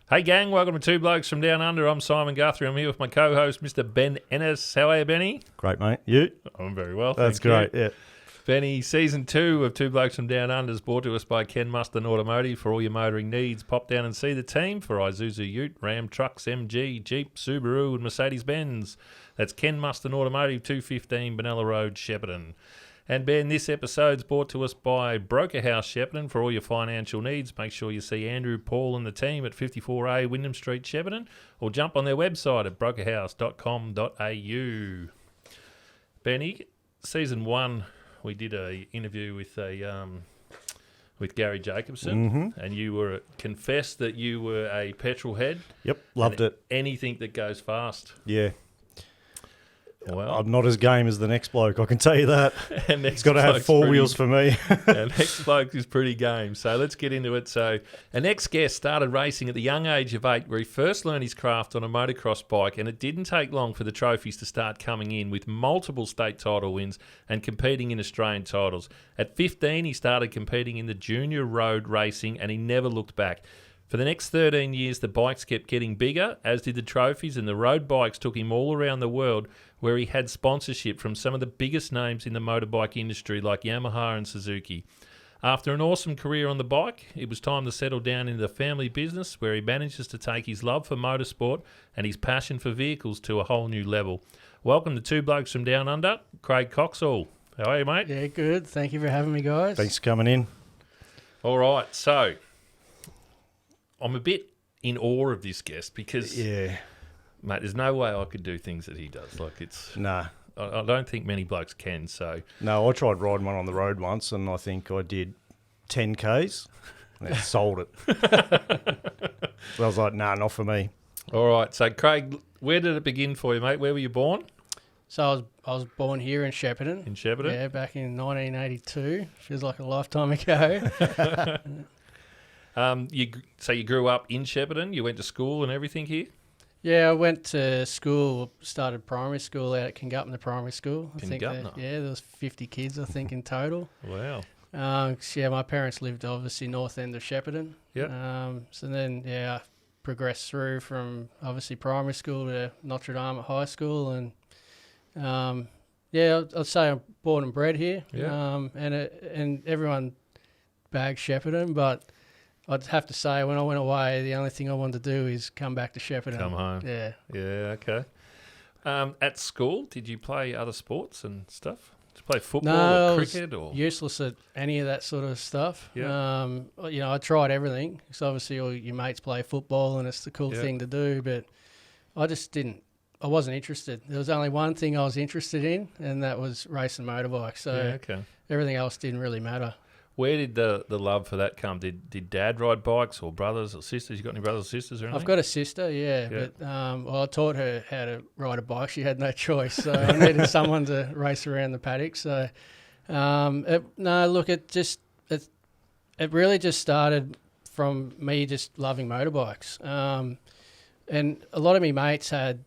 Hey gang, welcome to Two Blokes from Down Under. I'm Simon Guthrie. I'm here with my co-host, Mr. Ben Ennis. How are you, Benny? Great, mate. You? I'm very well, That's thank great, yeah. Benny, Season 2 of Two Blokes from Down Under is brought to us by Ken Mustin Automotive. For all your motoring needs, pop down and see the team for Isuzu Ute, Ram Trucks, MG, Jeep, Subaru and Mercedes-Benz. That's Ken Mustin Automotive, 215 Benalla Road, Shepparton. And Ben, this episode's brought to us by Broker House Shepparton. For all your financial needs, make sure you see Andrew, Paul and the team at 54A Wyndham Street, Shepparton, or jump on their website at brokerhouse.com.au. Benny, Season 1, we did an interview with Gary Jacobson, and you confessed that you were a petrol head. Yep, loved it. Anything that goes fast. Yeah. Well, I'm not as game as the next bloke, I can tell you that. And He's got to have four wheels for me. Our next bloke is pretty game. So let's get into it. So our next guest started racing at the young age of 8, where he first learned his craft on a motocross bike, and it didn't take long for the trophies to start coming in, with multiple state title wins and competing in Australian titles. At 15, he started competing in the junior road racing, and he never looked back. For the next 13 years, the bikes kept getting bigger, as did the trophies, and the road bikes took him all around the world, where he had sponsorship from some of the biggest names in the motorbike industry like Yamaha and Suzuki. After an awesome career on the bike, it was time to settle down into the family business, where he manages to take his love for motorsport and his passion for vehicles to a whole new level. Welcome to Two Blokes from Down Under, Craig Coxhell. How are you, mate? Yeah, good. Thank you for having me, guys. Thanks for coming in. All right, so I'm a bit in awe of this guest because, Yeah. mate, there's no way I could do things that he does. Like, Nah. I don't think many blokes can. So No, I tried riding one on the road once, and I think I did 10 Ks and then sold it. So I was like, nah, not for me. all right, so Craig, where did it begin for you, mate? Where were you born? So I was born here in Shepparton. In Shepparton? Yeah, back in 1982. Feels like a lifetime ago. So you grew up in Shepparton. You went to school and everything here. Yeah, I went to school, started primary school out at Kingupna Primary School. Kingupna? There was 50 kids, I think, in total. Wow. Yeah, my parents lived obviously north end of Shepparton. Yeah. So then, I progressed through from obviously primary school to Notre Dame at high school, and I'd say I'm born and bred here. Yeah. And everyone bags Shepparton, but I'd have to say when I went away, the only thing I wanted to do is come back to Shepparton. Come home. Yeah. Yeah, okay. At school, did you play other sports and stuff? Did you play football No, or I was cricket? Or useless at any of that sort of stuff. Yeah. I tried everything. Because obviously all your mates play football and it's the cool Yeah. thing to do, but I just I wasn't interested. There was only one thing I was interested in, and that was racing motorbikes. So yeah, okay. everything else didn't really matter. Where did the love for that come? Did Dad ride bikes, or brothers or sisters? You got any brothers or sisters or anything? I've got a sister, Yeah. but I taught her how to ride a bike. She had no choice, so I needed someone to race around the paddock. So, it really just started from me just loving motorbikes. And a lot of me mates had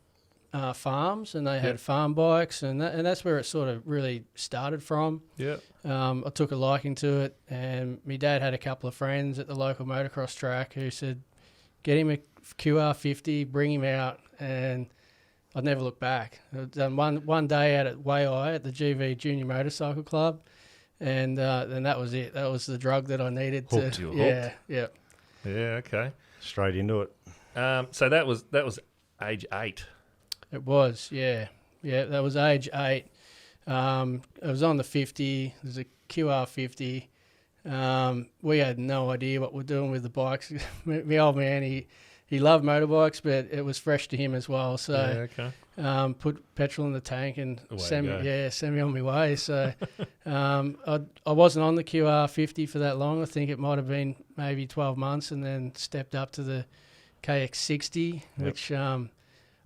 farms, and they had farm bikes, and that's where it sort of really started from. Yeah. I took a liking to it, and my dad had a couple of friends at the local motocross track who said, get him a QR50, bring him out, and I'd never looked back. I'd done one day out at Waiai at the GV Junior Motorcycle Club, and then that was it. That was the drug that I needed Hooked to. you, Yeah, yeah. Yeah, okay. Straight into it. So that was age 8. It was, yeah. Yeah, that was age 8. It was on the 50. There's a QR50. We had no idea what we're doing with the bikes. My old man, he loved motorbikes, but it was fresh to him as well. So Yeah, okay. put petrol in the tank and Away send you me on my way. So I wasn't on the QR50 for that long. I think it might have been maybe 12 months, and then stepped up to the KX60, which I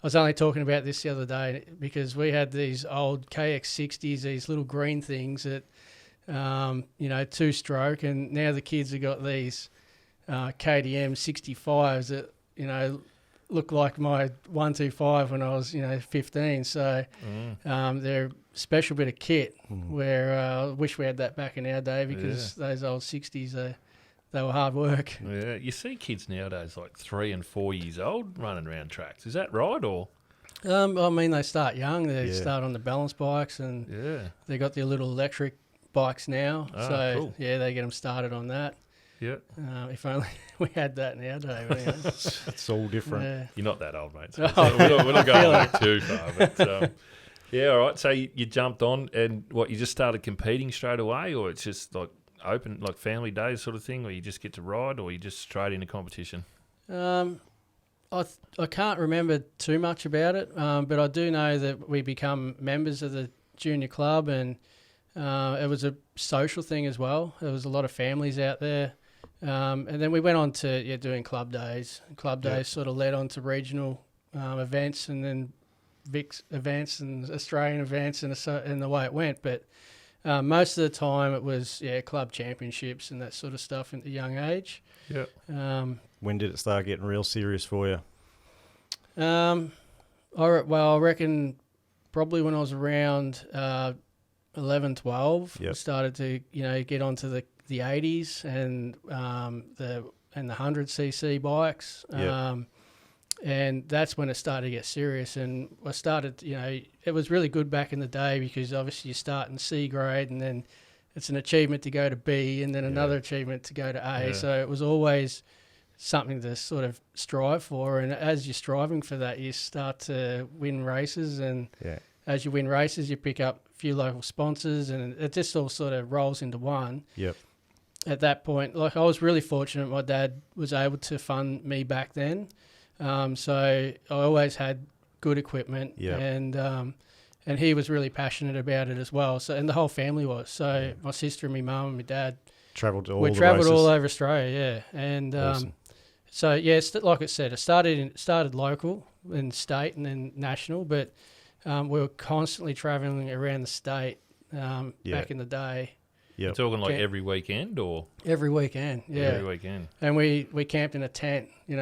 was only talking about this the other day because we had these old KX60s, these little green things that, 2-stroke, and now the kids have got these KTM 65s that, look like my 125 when I was, 15. So they're a special bit of kit where I wish we had that back in our day because those old 60s, they were hard work. Yeah, you see kids nowadays like 3 and 4 years old running around tracks. Is that right, or? I mean, they start young. They Yeah. start on the balance bikes, and Yeah. they got their little electric bikes now. Ah, so cool. yeah, they get them started on that. Yeah. If only we had that in our day. But anyway. It's all different. Yeah. You're not that old, mate. So Oh, we're not going feel back too far. But, yeah, all right. So you jumped on, and you just started competing straight away, or it's just like open, like family days sort of thing, where you just get to ride, or you just straight into competition? I can't remember too much about it, but I do know that we become members of the junior club, and it was a social thing as well. There was a lot of families out there, and then we went on to doing club days. Club days sort of led on to regional events, and then Vic's events and Australian events, and the way it went. But most of the time it was club championships and that sort of stuff at a young age. Yeah. When did it start getting real serious for you? I reckon probably when I was around 11, 12, Yep. I started to get onto the 80s and the 100cc bikes. Yep. And that's when it started to get serious. And I started, it was really good back in the day because obviously you start in C grade and then it's an achievement to go to B and then another achievement to go to A. Yeah. So it was always something to sort of strive for. And as you're striving for that, you start to win races. And as you win races, you pick up a few local sponsors and it just all sort of rolls into one. Yep. At that point, like I was really fortunate my dad was able to fund me back then. So I always had good equipment, and he was really passionate about it as well. So and the whole family was. So my sister and my mum and my dad Travelled to all we the travelled races. all over Australia, and Awesome. so like I said, it started local and state and then national, but we were constantly travelling around the state back in the day. You're talking like every weekend, or Every weekend, every weekend. And we camped in a tent, we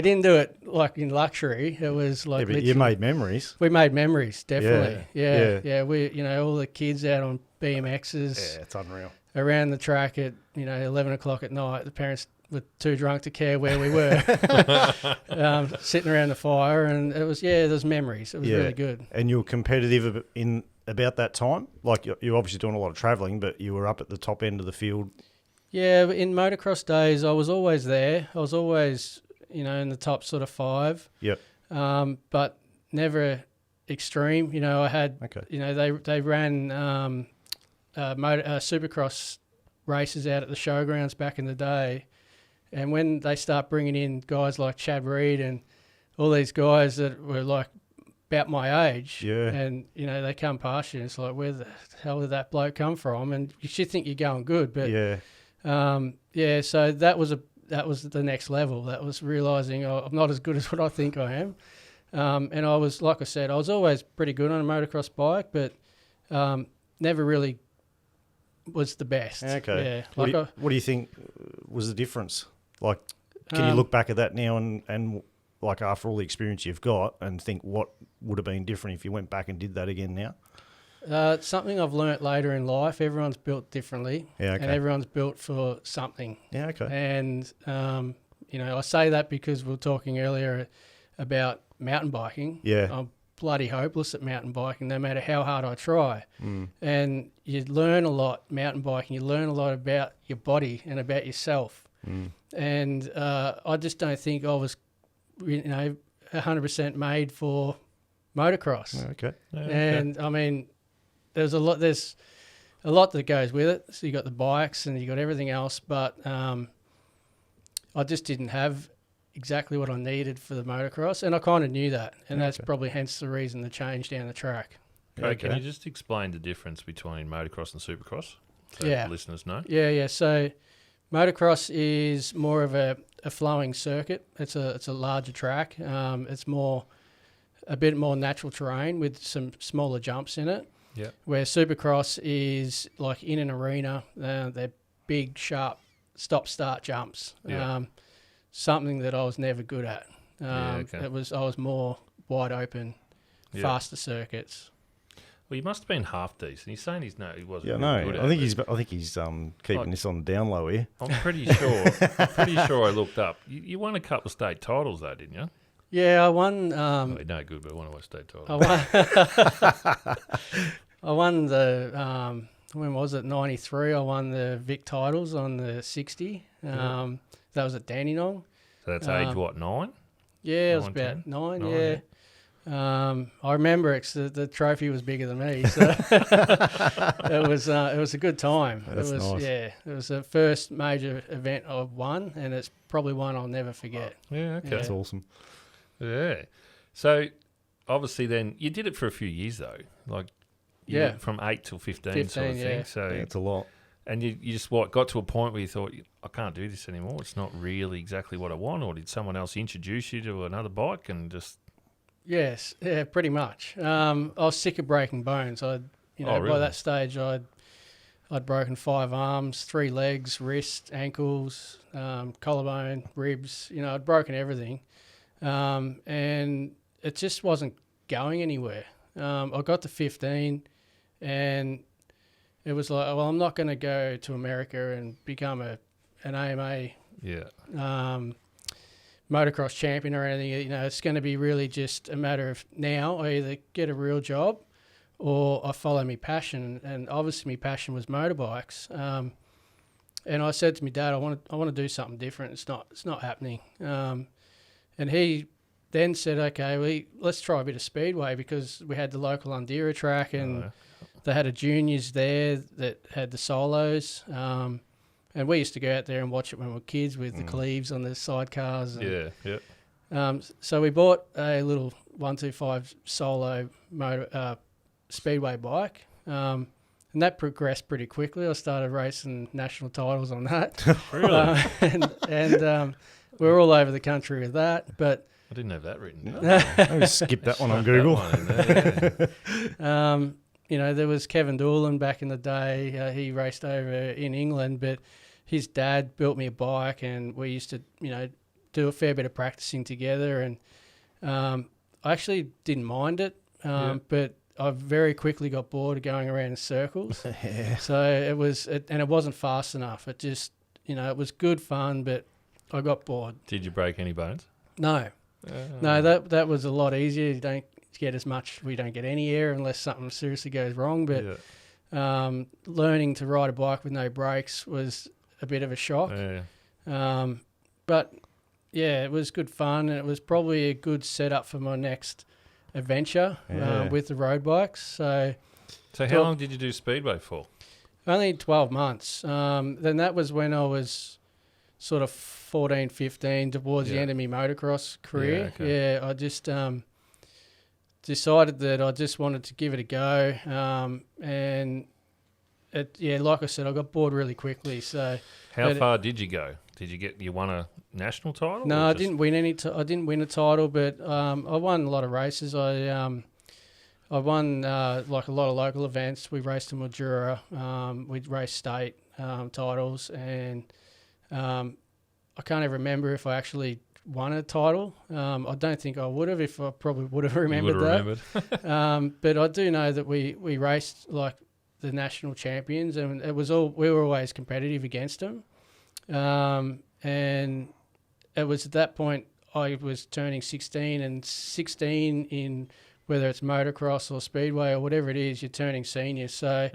didn't do it like in luxury. It was like but you made memories. we made memories, definitely. Yeah. We all the kids out on BMXs Yeah, it's unreal. around the track at 11 o'clock at night. The parents were too drunk to care where we were, sitting around the fire, and it was there's memories. It was really good. And you were competitive in about that time? Like you're obviously doing a lot of travelling, but you were up at the top end of the field. Yeah, in motocross days, I was always there. I was always, in the top sort of 5. Yep. But never extreme. I had, they ran supercross races out at the showgrounds back in the day. And when they start bringing in guys like Chad Reed and all these guys that were like about my age, and they come past you, and it's like, where the hell did that bloke come from? And you should think you're going good, but so that was the next level. That was realizing I'm not as good as what I think I am, and I was, like I said, I was always pretty good on a motocross bike, but never really was the best. Okay. What do you think was the difference? Like, can you look back at that now and like after all the experience you've got and think what would have been different if you went back and did that again now? It's something I've learnt later in life. Everyone's built differently, and everyone's built for something. Yeah, okay. And, I say that because we were talking earlier about mountain biking. Yeah. I'm bloody hopeless at mountain biking, no matter how hard I try. And you learn a lot mountain biking. You learn a lot about your body and about yourself. And I just don't think I was 100% made for motocross. Okay. And I mean, there's a lot that goes with it. So you got the bikes and you got everything else, but I just didn't have exactly what I needed for the motocross, and I kind of knew that, and that's probably hence the reason the change down the track. Okay. Can you just explain the difference between motocross and supercross, so listeners know? Yeah. So motocross is more of a flowing circuit. It's a larger track. It's a bit more natural terrain with some smaller jumps in it. Yeah. Where supercross is like in an arena, they're big, sharp stop-start jumps. Yeah. Something that I was never good at. I was more wide open, faster circuits. Well, he must have been half decent. He's saying he wasn't. Yeah, really no. good I at think it. he's keeping this on the down low here. I'm pretty sure. Pretty sure I looked up. You won a couple of state titles though, didn't you? Yeah, I won. Oh, no good, but one of my state titles. I won the. When was it? 93. I won the Vic titles on the 60. That was at Dandenong. So that's age what, 9? Yeah, it was 9, about 10? 9. 9, Yeah. I remember it 'cause the trophy was bigger than me, so it was a good time. That's it was nice. Yeah, it was the first major event I've won, and it's probably one I'll never forget. Yeah, okay. That's awesome. Yeah. So obviously then you did it for a few years though. Like you Yeah. went from 8 till 15 sort of 15, thing. yeah. So Yeah, it's a lot. and you just got to a point where you thought, I can't do this anymore. It's not really exactly what I want. Or did someone else introduce you to another bike and just Yes, yeah, pretty much. I was sick of breaking bones. By really? that stage, I'd broken 5 arms, 3 legs, wrists, ankles, collarbone, ribs. I'd broken everything, and it just wasn't going anywhere. I got to 15, and it was like, well, I'm not going to go to America and become an AMA motocross champion or anything. It's going to be really just a matter of now I either get a real job or I follow my passion. And obviously my passion was motorbikes. And I said to my dad, I want to do something different. It's not happening. And he then said, okay, let's try a bit of speedway, because we had the local Undira track and they had a juniors there that had the solos. And we used to go out there and watch it when we were kids with the Cleaves on the sidecars. And, so we bought a little 125 solo speedway bike, and that progressed pretty quickly. I started racing national titles on that. really? And we were all over the country with that. But I didn't have that written down. Maybe skip that one on Google. There was Kevin Doolan back in the day. He raced over in England, but his dad built me a bike, and we used to, do a fair bit of practicing together. And I actually didn't mind it, but I very quickly got bored of going around in circles. Yeah. So and it wasn't fast enough. It just, it was good fun, but I got bored. Did you break any bones? No, that was a lot easier. You don't get as much. We don't get any air unless something seriously goes wrong. But learning to ride a bike with no brakes was a bit of a shock. But yeah, it was good fun, and it was probably a good setup for my next adventure with the road bikes. So how long did you do speedway for? only 12 months. Then that was when I was sort of 14, 15, towards the end of my motocross career. I just decided that I just wanted to give it a go. And like I said, I got bored really quickly. So how far did you go? You won a national title? No, I didn't win any. I didn't win a title, but I won a lot of races. I won like a lot of local events. We raced in Mildura. We raced state titles, and I can't even remember if I actually won a title. I don't think I would have. If I probably would have remembered that. But I do know that we raced like the national champions, and we were always competitive against them. And it was at that point I was turning 16, and 16 in whether it's motocross or speedway or whatever it is, you're turning senior. So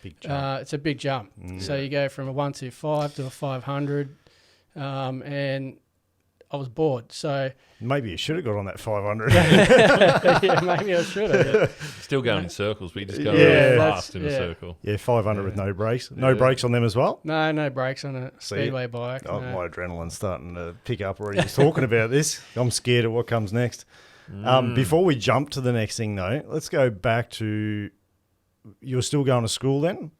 big jump. it's a big jump. So you go from a 125 to a 500, and I was bored. So maybe you should have got on that 500. yeah, maybe I should have. Still going in circles, but you just go Yeah, fast in a circle. Yeah, 500 with no brakes. No brakes on them as well? No brakes on a speedway bike. Oh, no. my adrenaline's starting to pick up already just talking about this. I'm scared of what comes next. Before we jump to the next thing, though, let's go back to you were still going to school then?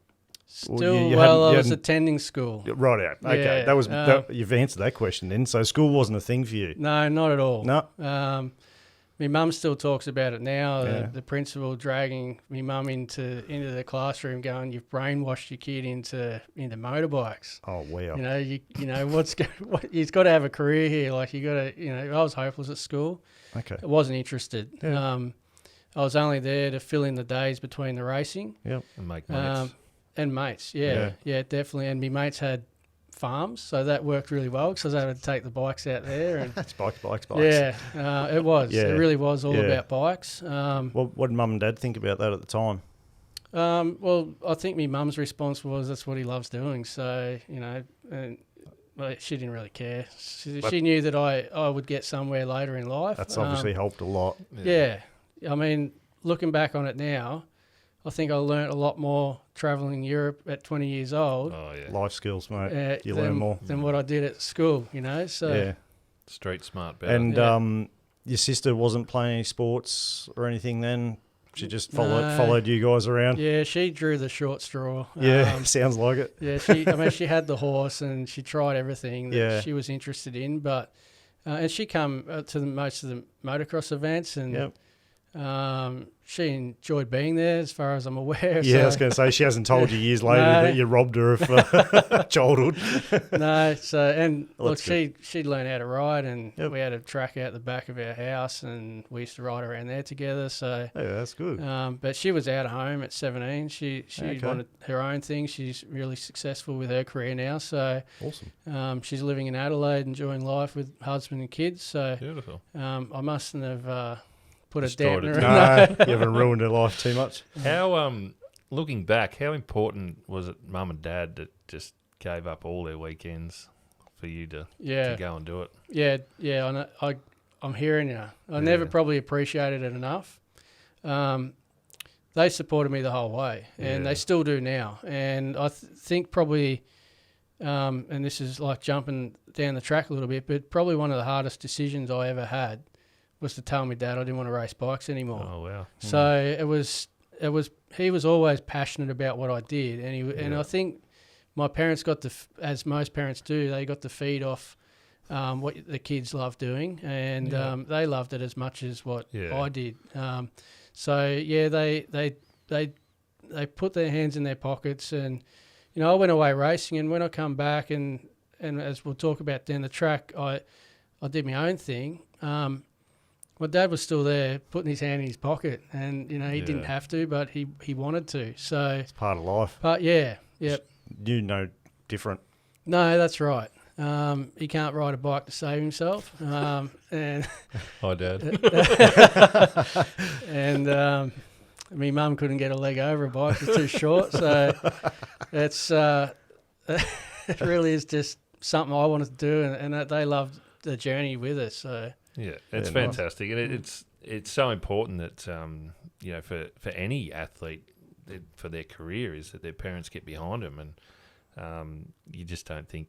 Still, I was attending school. Right out. Okay, Yeah, you've answered that question then. So school wasn't a thing for you? No, not at all. No. My mum still talks about it now. The principal dragging my mum into the classroom, going, "You've brainwashed your kid into motorbikes." Oh wow! You know he's got to have a career here. Like you got to, I was hopeless at school. Okay. I wasn't interested. Yeah. I was only there to fill in the days between the racing. Yep. And make mates. And mates, yeah, definitely. And my mates had farms, so that worked really well because I was able to take the bikes out there. And That's bikes. Yeah, it was. Yeah. It really was all Yeah. about bikes. What did Mum and Dad think about that at the time? Well, I think my mum's response was that's what he loves doing. So, and she didn't really care. She knew that I would get somewhere later in life. That's obviously helped a lot. Yeah. I mean, looking back on it now, I think I learnt a lot more travelling Europe at 20 years old. Oh, yeah. Life skills, mate. You learn more. Than what I did at school, So, yeah. Street smart better. And your sister wasn't playing any sports or anything then? She just followed you guys around? Yeah, she drew the short straw. Yeah, sounds like it. Yeah, she had the horse and she tried everything that she was interested in, but and she come to most of the motocross events and she enjoyed being there as far as I'm aware. Yeah, so. I was going to say, she hasn't told you years later that you robbed her of childhood. No, and Well, look, she'd learn how to ride, and Yep. we had a track out the back of our house, and we used to ride around there together. So, Yeah, that's good. but she was out of home at 17. She Okay. wanted her own thing. She's really successful with her career now. So, Awesome. she's living in Adelaide, enjoying life with husband and kids. So, Beautiful. I mustn't have put a Destroyed dampener. it. No, you haven't ruined her life too much. How, looking back, how important was it Mum and Dad that just gave up all their weekends for you to go and do it? Yeah. I'm hearing you. I never probably appreciated it enough. They supported me the whole way, and they still do now. And I think probably, and this is like jumping down the track a little bit, but probably one of the hardest decisions I ever had was to tell my dad I didn't want to race bikes anymore. Oh, wow. So he was always passionate about what I did, and I think my parents got as most parents do, they got to feed off what the kids love doing, and they loved it as much as what I did. They put their hands in their pockets, and I went away racing, and when I come back and as we'll talk about down the track, I did my own thing. My dad was still there, putting his hand in his pocket, and he didn't have to, but he wanted to. So It's part of life. but yep. You know different. No, that's right. He can't ride a bike to save himself, and Hi, Dad. and my mum couldn't get a leg over a bike; it's too short. So it's it really is just something I wanted to do, and they loved the journey with us. So. Yeah, it's Yeah, nice. fantastic, and it's so important that for any athlete for their career is that their parents get behind them, and you just don't think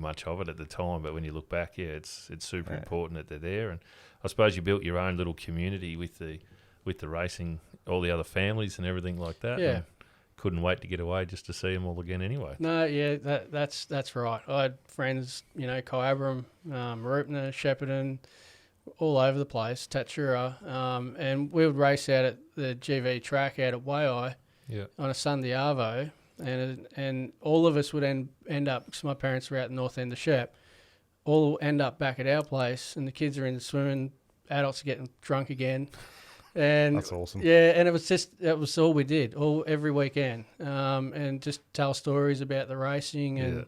much of it at the time, but when you look back, it's super important that they're there. And I suppose you built your own little community with the racing, all the other families and everything like that. Yeah. And couldn't wait to get away just to see them all again anyway. No, yeah, that's right. I had friends, Kyabram, Rupner, Shepparton, all over the place, Tatura, and we would race out at the GV track out at Waiai on a Sunday arvo, and all of us would end up, because my parents were out in the north end of Shep, all end up back at our place, and the kids are in the swimming, adults are getting drunk again. And That's awesome. Yeah, and that was all we did, every weekend, and just tell stories about the racing, and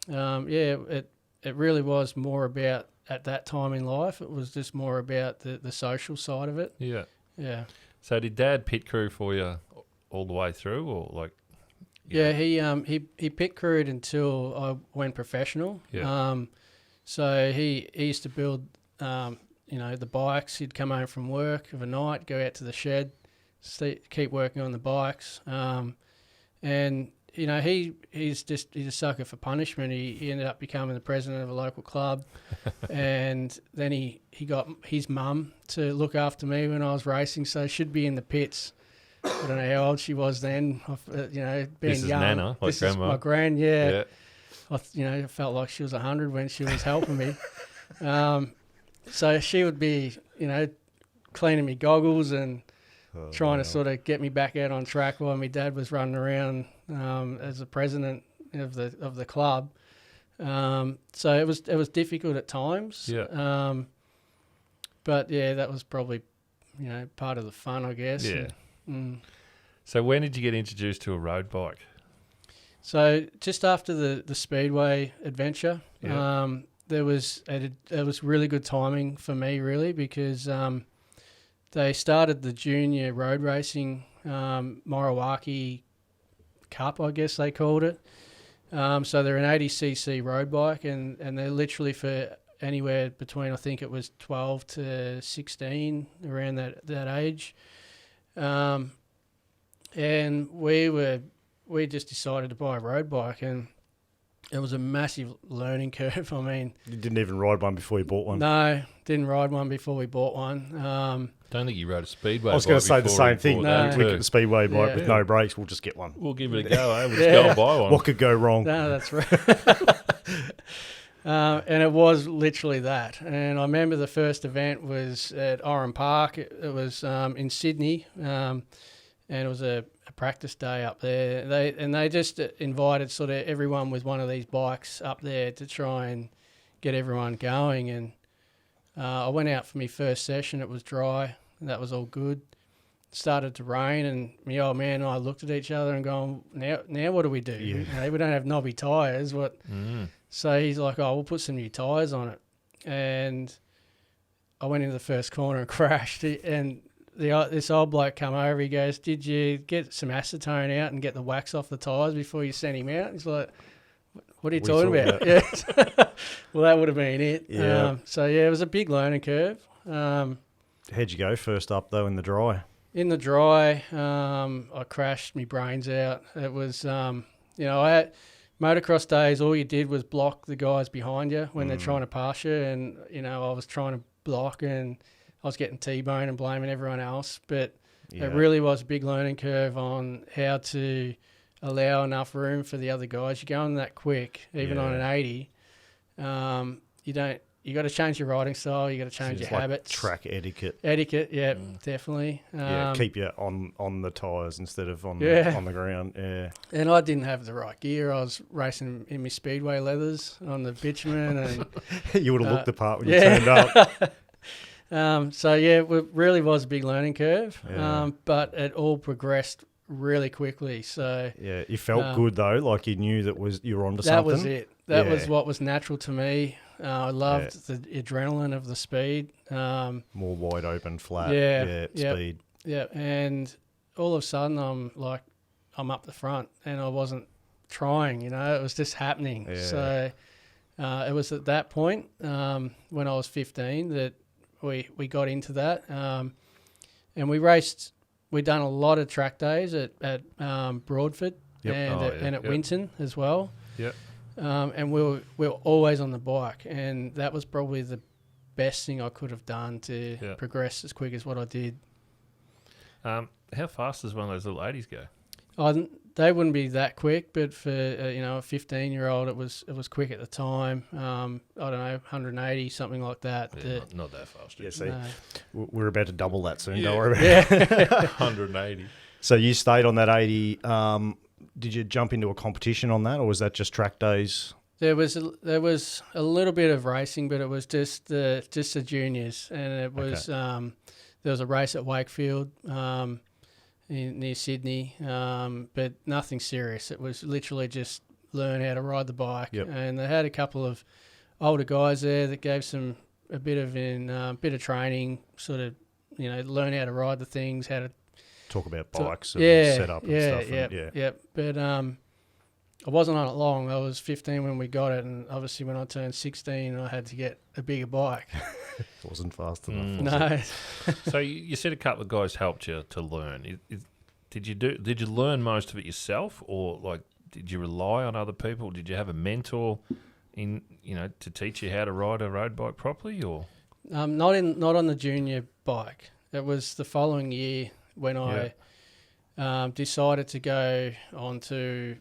it really was more about, at that time in life, it was just more about the social side of it. Yeah. Yeah. So did Dad pit crew for you all the way through, or like? Yeah, he pit crewed until I went professional. Yeah. So he used to build, the bikes. He'd come home from work of a night, go out to the shed, keep working on the bikes. And he's a sucker for punishment. He ended up becoming the president of a local club, and then he got his mum to look after me when I was racing. So she'd be in the pits. I don't know how old she was then. Being This is young. Nana, like this grandma. is my gran. Yeah. Yeah. I felt like she was 100 when she was helping me. So she would be, cleaning me goggles and trying to sort of get me back out on track while my dad was running around as the president of the club. So it was difficult at times. Yeah. But yeah, that was probably part of the fun, I guess. Yeah. And, So when did you get introduced to a road bike? so just after the Speedway adventure, Yeah. there was really good timing for me, really, because they started the junior road racing Moriwaki Cup, I guess they called it. So they're an 80cc road bike, and they're literally for anywhere between, I think it was 12 to 16, around that age. And we just decided to buy a road bike, and it was a massive learning curve. I mean, You didn't even ride one before you bought one. no, didn't ride one before we bought one. Don't think you rode a Speedway I was going bike to say the before same you thing. bought No. that We too. get the Speedway bike Yeah. with no brakes. We'll just get one. We'll give it a go, eh? We'll just Yeah. go and buy one. What could go wrong? No, that's right. And it was literally that. And I remember the first event was at Oran Park. It was in Sydney, and it was a practice day up there. They just invited sort of everyone with one of these bikes up there to try and get everyone going. And I went out for my first session. It was dry, and that was all good. It started to rain, and my old man and I looked at each other and going, now what do we do? Yeah. You know, we don't have knobby tyres. What? Mm. So he's like, oh, we'll put some new tyres on it. And I went into the first corner and crashed. And this old bloke come over, he goes, did you get some acetone out and get the wax off the tyres before you sent him out? He's like, what are you talking about? Yeah. Well, that would have been it. Yeah. So, yeah, it was a big learning curve. How'd you go first up, though, in the dry? In the dry, I crashed my brains out. It was, I had motocross days, all you did was block the guys behind you when they're trying to pass you. And, I was trying to block, and I was getting T-boned and blaming everyone else. But it really was a big learning curve on how to allow enough room for the other guys. You're going that quick, even on an 80. You got to change your riding style. You got to change your It's like habits. track etiquette. Etiquette, yeah, definitely. Keep you on the tyres instead of on Yeah. the ground. Yeah. And I didn't have the right gear. I was racing in my Speedway leathers on the bitumen, and You would have looked the part when you yeah. turned up. so yeah, it really was a big learning curve. Yeah. But it all progressed really quickly. So Yeah, you felt good though, like you knew you were onto that something. was it. That was Yeah. what was natural to me. I loved the adrenaline of the speed. More wide open, flat. Yeah, yep. Speed. Yeah, and all of a sudden I'm up the front, and I wasn't trying. It was just happening. Yeah. So it was at that point when I was 15 that we got into that, and we raced. We'd done a lot of track days at Broadford Yep. and at Winton as well. Yep. And we were always on the bike, and that was probably the best thing I could have done to progress as quick as what I did. How fast does one of those little 80s go? They wouldn't be that quick, but for a 15-year-old, it was quick at the time. I don't know, 180, something like that. Yeah, not that fast. Yeah, see, No. we're about to double that soon. Yeah. Don't worry about it. Yeah. 180. So you stayed on that 80. Did you jump into a competition on that, or was that just track days? There was a little bit of racing, but it was just the juniors, and it was there was a race at Wakefield near Sydney, but nothing serious. It was literally just learn how to ride the bike, and they had a couple of older guys there that gave a bit of training, sort of learn how to ride the things, how to Talk about bikes and set up and stuff. Yeah. But I wasn't on it long. I was 15 when we got it, and obviously when I turned 16, I had to get a bigger bike. It wasn't fast enough. Was No. So you said a couple of guys helped you to learn. Did you learn most of it yourself, or did you rely on other people? Did you have a mentor to teach you how to ride a road bike properly, or? Not on the junior bike. It was the following year when I decided to go into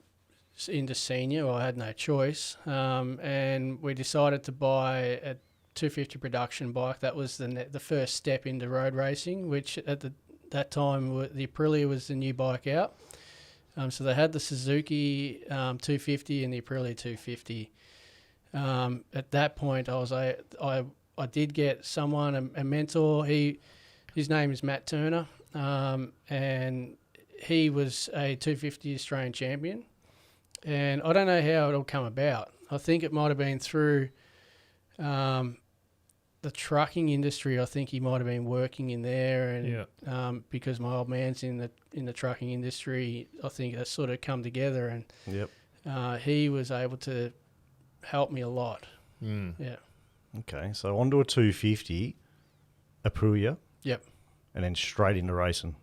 senior. Well, I had no choice, and we decided to buy a 250 production bike. That was the first step into road racing, which at that time the Aprilia was the new bike out. So they had the Suzuki 250 and the Aprilia 250. At that point, I did get someone, a mentor. He his name is Matt Turner, and he was a 250 Australian champion. And I don't know how it all come about. I think it might have been through the trucking industry. I think he might have been working in there, and because my old man's in the trucking industry, I think that sort of come together, and he was able to help me a lot. Yeah. Okay, so onto a 250, Aprilia. Yep. And then straight into racing.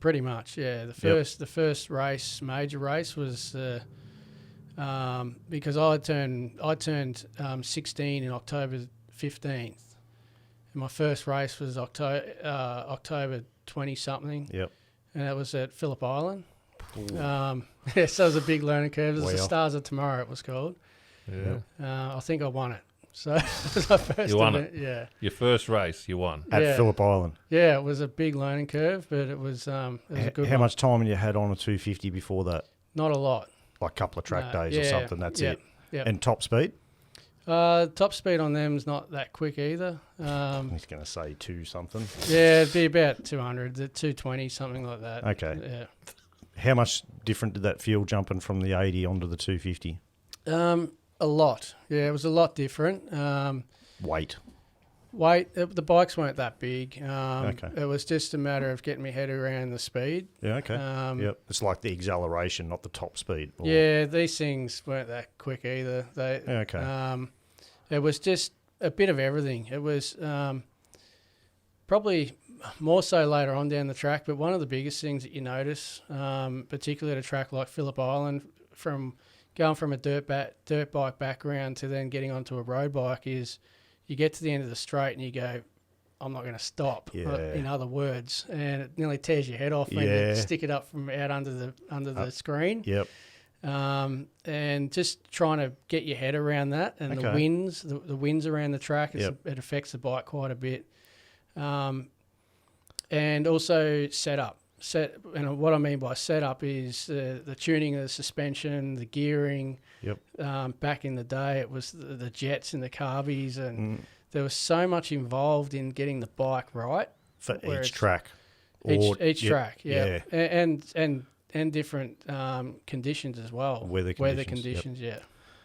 Pretty much, yeah. The first race, major race, was because I turned 16 in October 15th, and my first race was October 20 something. Yep. And that was at Phillip Island. So it was a big learning curve. It was the Stars of Tomorrow, it was called. Yeah. I think I won it. So it was my first You won event. it. Yeah. Your first race, you won. At Phillip Island. Yeah, it was a big learning curve, but it was a good How one. much time had you had on a 250 before that? Not a lot. Like a couple of track days or something, that's it. Yeah. And top speed? Top speed on them's not that quick either. He's going to say 2 something. Yeah, it'd be about 200, 220, something like that. Okay. Yeah. How much different did that feel jumping from the 80 onto the 250? A lot. Yeah, it was a lot different. Weight. The bikes weren't that big. Okay. It was just a matter of getting my head around the speed. Yeah, okay. Yep. It's like the acceleration, not the top speed. Or... Yeah, these things weren't that quick either. Okay. It was just a bit of everything. It was probably more so later on down the track, but one of the biggest things that you notice, particularly at a track like Phillip Island, from going from a dirt bike background to then getting onto a road bike, is you get to the end of the straight and you go, I'm not going to stop. Yeah. In other words, and it nearly tears your head off when you stick it up from out under the screen. Yep. And just trying to get your head around that, and the winds around the track, it affects the bike quite a bit. And also setup. And what I mean by setup is the tuning of the suspension, the gearing. Yep. Back in the day, it was the jets and the carbies, and there was so much involved in getting the bike right for each track. Each track, and different conditions as well. Weather conditions,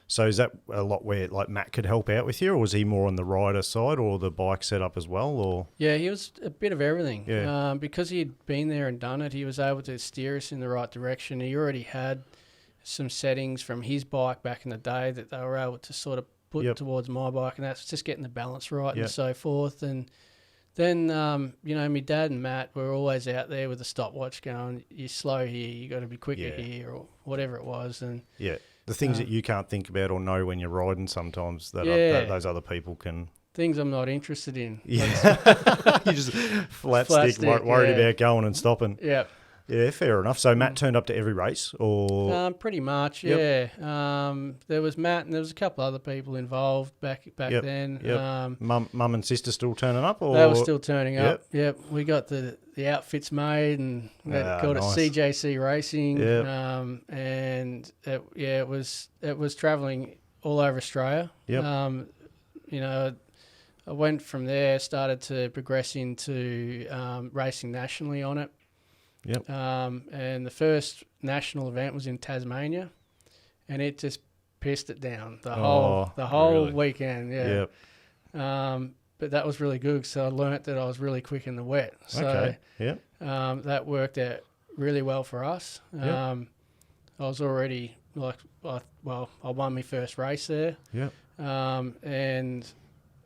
So is that a lot where like Matt could help out with you, or was he more on the rider side or the bike setup as well? Or yeah, he was a bit of everything. Yeah. Because he'd been there and done it, he was able to steer us in the right direction. He already had some settings from his bike back in the day that they were able to sort of put towards my bike, and that's just getting the balance right and so forth. And then, my dad and Matt were always out there with a stopwatch going, you're slow here, you got to be quicker here, or whatever it was. And the things that you can't think about or know when you're riding sometimes that those other people can... Things I'm not interested in. Yeah. You just flat stick worried about going and stopping. Yeah. Yeah, fair enough. So Matt turned up to every race, or pretty much, yeah. There was Matt, and there was a couple other people involved back then. Yep. Mum and sister still turning up, or they were still turning up. Yep. We got the outfits made, and called it CJC Racing. Yep. And it was travelling all over Australia. Yep. I went from there, started to progress into racing nationally on it. Yep. And the first national event was in Tasmania, and it just pissed it down the whole weekend. Yeah. Yep. But that was really good, so I learnt that I was really quick in the wet. So that worked out really well for us. Yep. I was already I won my first race there. Yep. And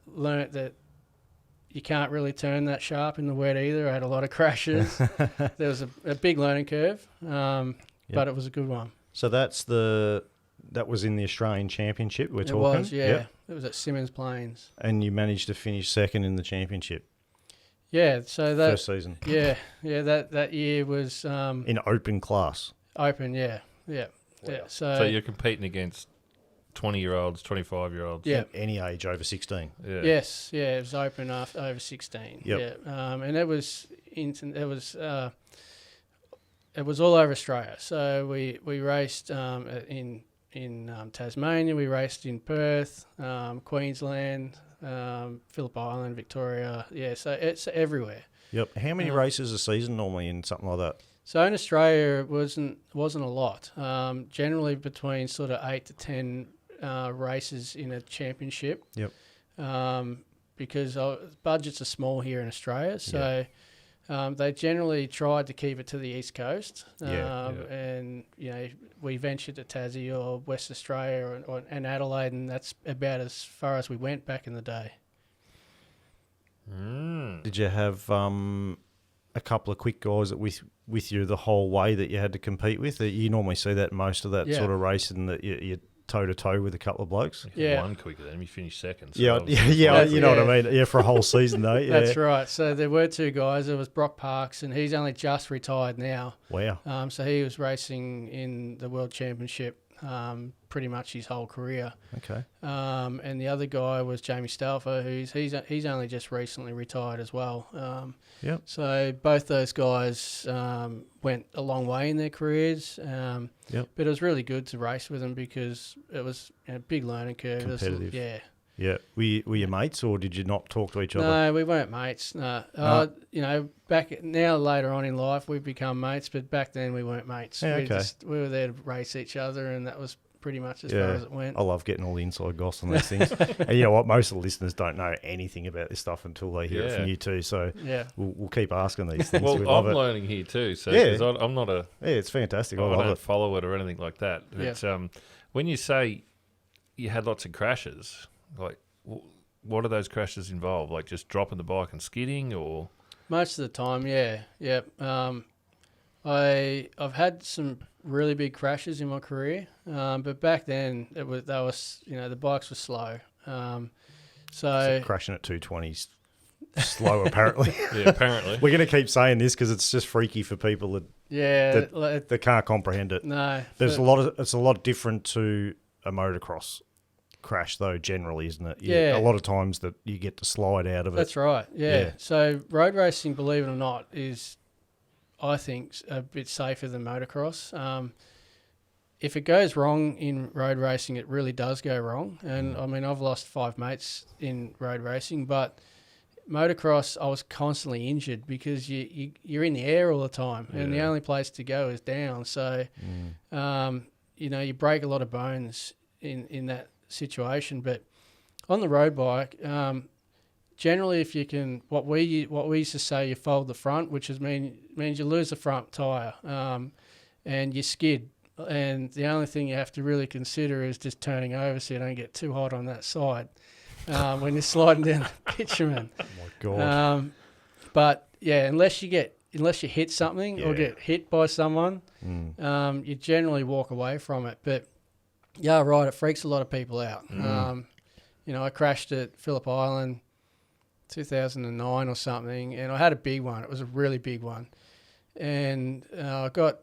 learnt that you can't really turn that sharp in the wet either. I had a lot of crashes. There was a big learning curve, but it was a good one. So that was in the Australian Championship we're talking? It was, yeah. Yep. It was at Simmons Plains. And you managed to finish second in the championship? Yeah, so that... First season? Yeah, that year was... in open class? Open, yeah. Wow. Yeah. So you're competing against 20-year-olds, 25-year-olds. Yeah. Any age over 16. Yeah. Yes. Yeah. It was open over 16. Yep. Yeah. And it was all over Australia. So we raced in Tasmania. We raced in Perth, Queensland, Phillip Island, Victoria. Yeah. So it's everywhere. Yep. How many races a season normally in something like that? So in Australia, it wasn't a lot. Generally between sort of 8 to 10 races in a championship. Yep. Because budgets are small here in Australia, so they generally tried to keep it to the East Coast. And we ventured to Tassie or West Australia and Adelaide, and that's about as far as we went back in the day. Did you have a couple of quick guys that with you the whole way that you had to compete with? You normally see that most of that sort of racing that you're toe-to-toe with a couple of blokes. One quicker than him. He finished second. So you know what I mean? Yeah, for a whole season, though. Yeah. That's right. So there were two guys. There was Brock Parks, and he's only just retired now. Wow. So he was racing in the World Championship pretty much his whole career. Okay. And the other guy was Jamie Stauffer, he's only just recently retired as well. So both those guys went a long way in their careers. But it was really good to race with them because it was a big learning curve. Competitive. Yeah. Were you mates, or did you not talk to each other? No, we weren't mates. No. Later on in life, we've become mates, but back then we weren't mates. Yeah, we were there to race each other, and that was pretty much as far as it went. I love getting all the inside goss on these things. And you know what? Most of the listeners don't know anything about this stuff until they hear it from you too. So we'll keep asking these things. Well, I'm learning here too. So because I'm not a... Yeah, it's fantastic. I don't follow it or anything like that. But when you say you had lots of crashes, like what do those crashes involve? Like just dropping the bike and skidding, or... Most of the time, yeah. I've had some really big crashes in my career, but back then the bikes were slow. So crashing at 220s slow apparently. Apparently. We're going to keep saying this because it's just freaky for people that can't comprehend it. No, it's a lot different to a motocross crash though, generally, isn't it? A lot of times that you get to slide out of it. That's right. Yeah. So road racing, believe it or not, is, I think, a bit safer than motocross. If it goes wrong in road racing, it really does go wrong. And I mean, I've lost 5 mates in road racing, but motocross, I was constantly injured because you're in the air all the time, and the only place to go is down. So, you break a lot of bones in that situation. But on the road bike, generally, if you can, what we used to say, you fold the front, which means you lose the front tyre, and you skid. And the only thing you have to really consider is just turning over so you don't get too hot on that side when you're sliding down the bitumen. Oh my God! But yeah, unless you hit something or get hit by someone, you generally walk away from it. But yeah, right, it freaks a lot of people out. I crashed at Phillip Island 2009 or something, and I had a big one. It was a really big one, and I got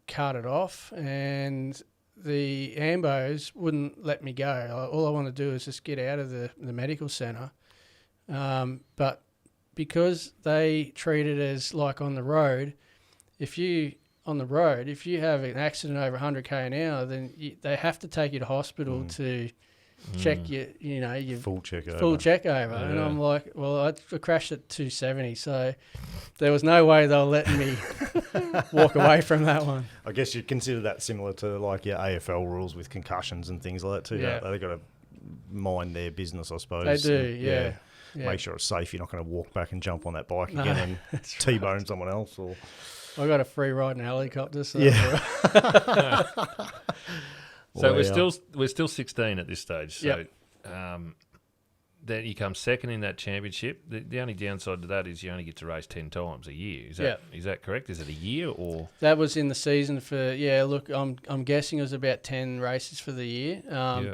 carted off, and the ambos wouldn't let me go. All I want to do is just get out of the medical centre, but because they treat it as like on the road, if you have an accident over 100k an hour, then they have to take you to hospital to check your full check over. And I'm like, well, I crashed at 270, so there was no way they were letting me walk away from that one. I guess you'd consider that similar to like your AFL rules with concussions and things like that too. Yeah. They've got to mind their business, I suppose. They do, yeah. Make sure it's safe. You're not going to walk back and jump on that bike again and T-bone someone else. Or I got a free ride in a helicopter. So So we're still 16 at this stage. So then you come second in that championship. The only downside to that is you only get to race 10 times a year. Is that correct? Is it a year or? That was in the season for Look, I'm guessing it was about 10 races for the year.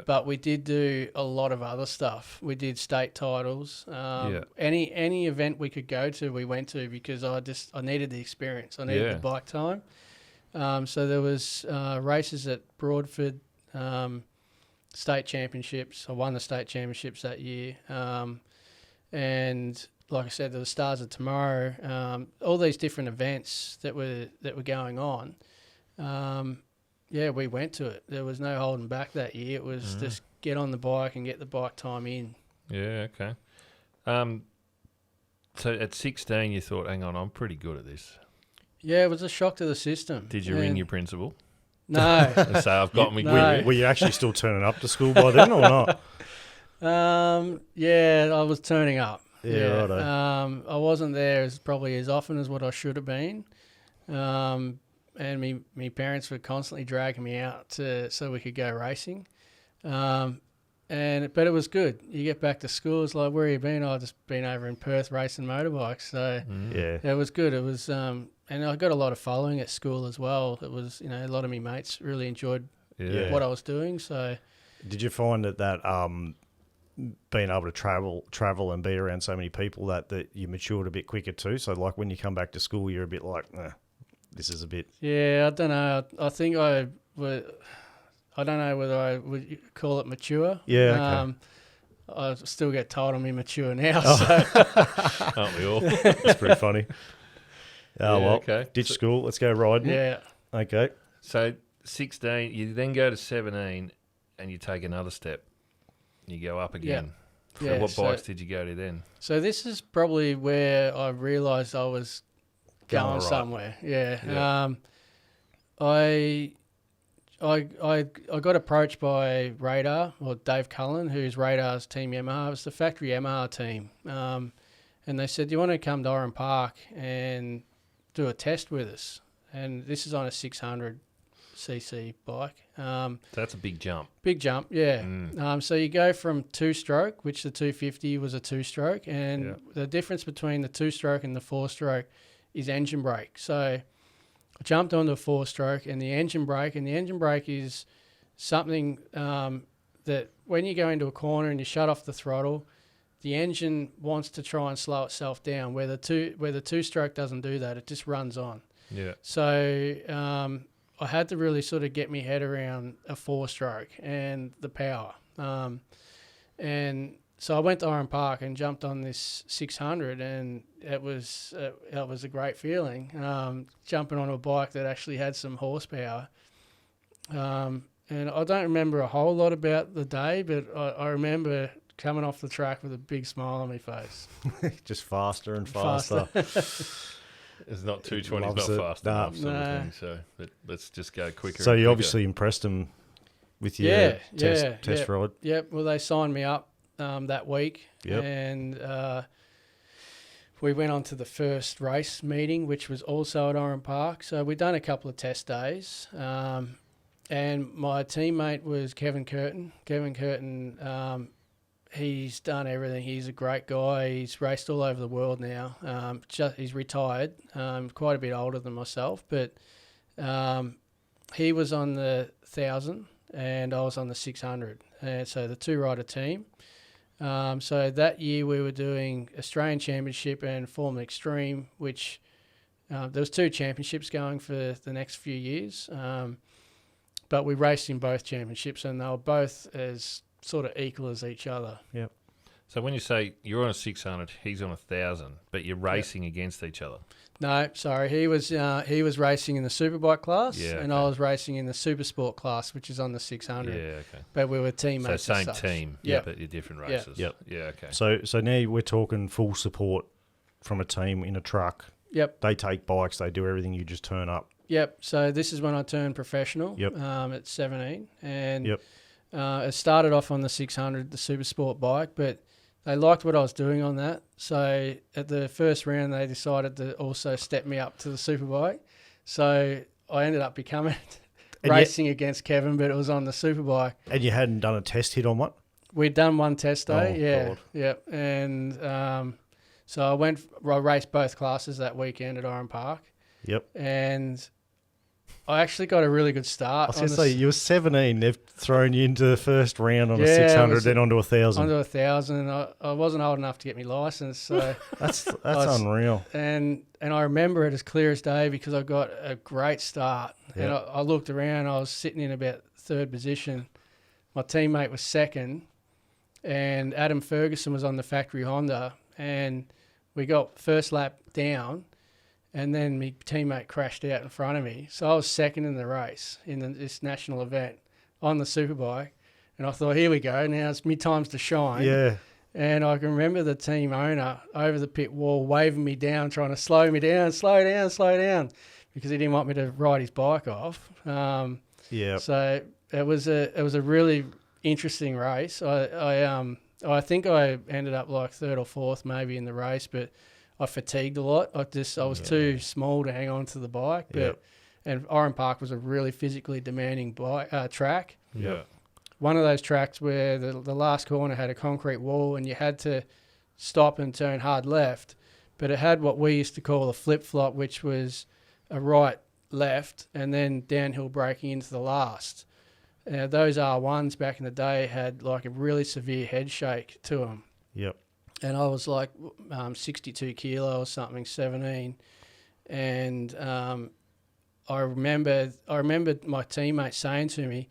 But we did do a lot of other stuff. We did state titles. Any event we could go to, we went to because I needed the experience. I needed the bike time. So there was races at Broadford. State championships. I won the state championships that year. And like I said, there were Stars of Tomorrow, all these different events that were going on. We went to it. There was no holding back that year. It was just get on the bike and get the bike time in. Yeah, okay. So at 16, you thought, hang on, I'm pretty good at this. Yeah, it was a shock to the system. Did you ring your principal No. and say, I've got me No. Were you actually still turning up to school by then or not? Yeah, I was turning up. Yeah, righto. I wasn't there probably as often as what I should have been. And me parents were constantly dragging me out so we could go racing. But it was good. You get back to school, it's like, where have you been? I've just been over in Perth racing motorbikes. So Yeah. it was good. It was, and I got a lot of following at school as well. It was, a lot of my mates really enjoyed what I was doing. So, Did you find that being able to travel and be around so many people that you matured a bit quicker too? So like when you come back to school, you're a bit like, this is a bit. yeah, I don't know. I think I don't know whether I would call it mature. Yeah, okay. I still get told I'm immature now. Oh. So. Aren't we all? That's pretty funny. Oh, well, okay. ditch school. Let's go riding. Yeah. Okay. So 16, you then go to 17 and you take another step. You go up again. So Yeah, what bikes did you go to then? So this is probably where I realised I was going right. somewhere. Yeah. Yeah. I got approached by Radar, or Dave Cullen, who's Radar's team Yamaha. It's the factory Yamaha team. And they said, do you want to come to Oran Park and do a test with us? And this is on a 600cc bike. That's a big jump. Big jump, yeah. Mm. So you go from two-stroke, which the 250 was a two-stroke, and the difference between the two-stroke and the four-stroke is engine brake. So I jumped onto a four-stroke and the engine brake is something that when you go into a corner and you shut off the throttle, the engine wants to try and slow itself down. Where the two-stroke doesn't do that, it just runs on. Yeah. So I had to really sort of get my head around a four-stroke and the power. And so I went to Oran Park and jumped on this 600, and it was a great feeling, jumping on a bike that actually had some horsepower. And I don't remember a whole lot about the day, but I remember coming off the track with a big smile on my face. Just faster and faster. It's not 220, it's Loves not it. fast Nah. enough sort of thing. So let's just go quicker. So and you quicker. obviously impressed them with your test ride. Yep. Well, they signed me up that week, Yep. and we went on to the first race meeting, which was also at Oran Park. So we'd done a couple of test days, and my teammate was Kevin Curtin. Kevin Curtin, he's done everything. He's a great guy. He's raced all over the world now. He's retired, quite a bit older than myself, but he was on the 1,000 and I was on the 600. And so the two-rider team. So that year we were doing Australian Championship and Formula Extreme, which there was two championships going for the next few years. But we raced in both championships and they were both as sort of equal as each other. Yep. So when you say you're on a 600, he's on a 1,000, but you're racing against each other. No, sorry. He was racing in the Superbike class, and I okay. was racing in the Supersport class, which is on the 600. Yeah, okay. But we were teammates. So same as such. team, Yep. but you're different races. Yep. Yeah, okay. So now we're talking full support from a team in a truck. Yep. They take bikes, they do everything, you just turn up. Yep. So this is when I turned professional. Yep. At 17, and Yep. it started off on the 600, the Supersport bike, but they liked what I was doing on that. So at the first round, they decided to also step me up to the Superbike. So I ended up becoming racing against Kevin, but it was on the Superbike. And you hadn't done a test hit on what? We'd done one test day, Oh, yeah, God. yep. And so I raced both classes that weekend at Oran Park, Yep. and I actually got a really good start. I was going to say, you were 17. They've thrown you into the first round on a Yeah, 600, then onto a 1,000. Onto 1,000. I wasn't old enough to get my license, so That's was- unreal. and I remember it as clear as day because I got a great start. And Yeah. I looked around. I was sitting in about third position. My teammate was second, and Adam Ferguson was on the factory Honda. And we got first lap down, and then my teammate crashed out in front of me. So I was second in the race in this national event on the Superbike. And I thought, here we go. Now it's me times to shine. Yeah. And I can remember the team owner over the pit wall waving me down, trying to slow me down, slow down, because he didn't want me to ride his bike off. So it was a really interesting race. I think I ended up like third or fourth maybe in the race, but I fatigued a lot. I was too small to hang on to the bike. And Oran Park was a really physically demanding track. Yeah. One of those tracks where the last corner had a concrete wall and you had to stop and turn hard left, but it had what we used to call a flip-flop, which was a right left and then downhill braking into the last. Those R1s back in the day had like a really severe head shake to them. Yep. And I was like 62 kilo or something, 17. And I remember my teammate saying to me,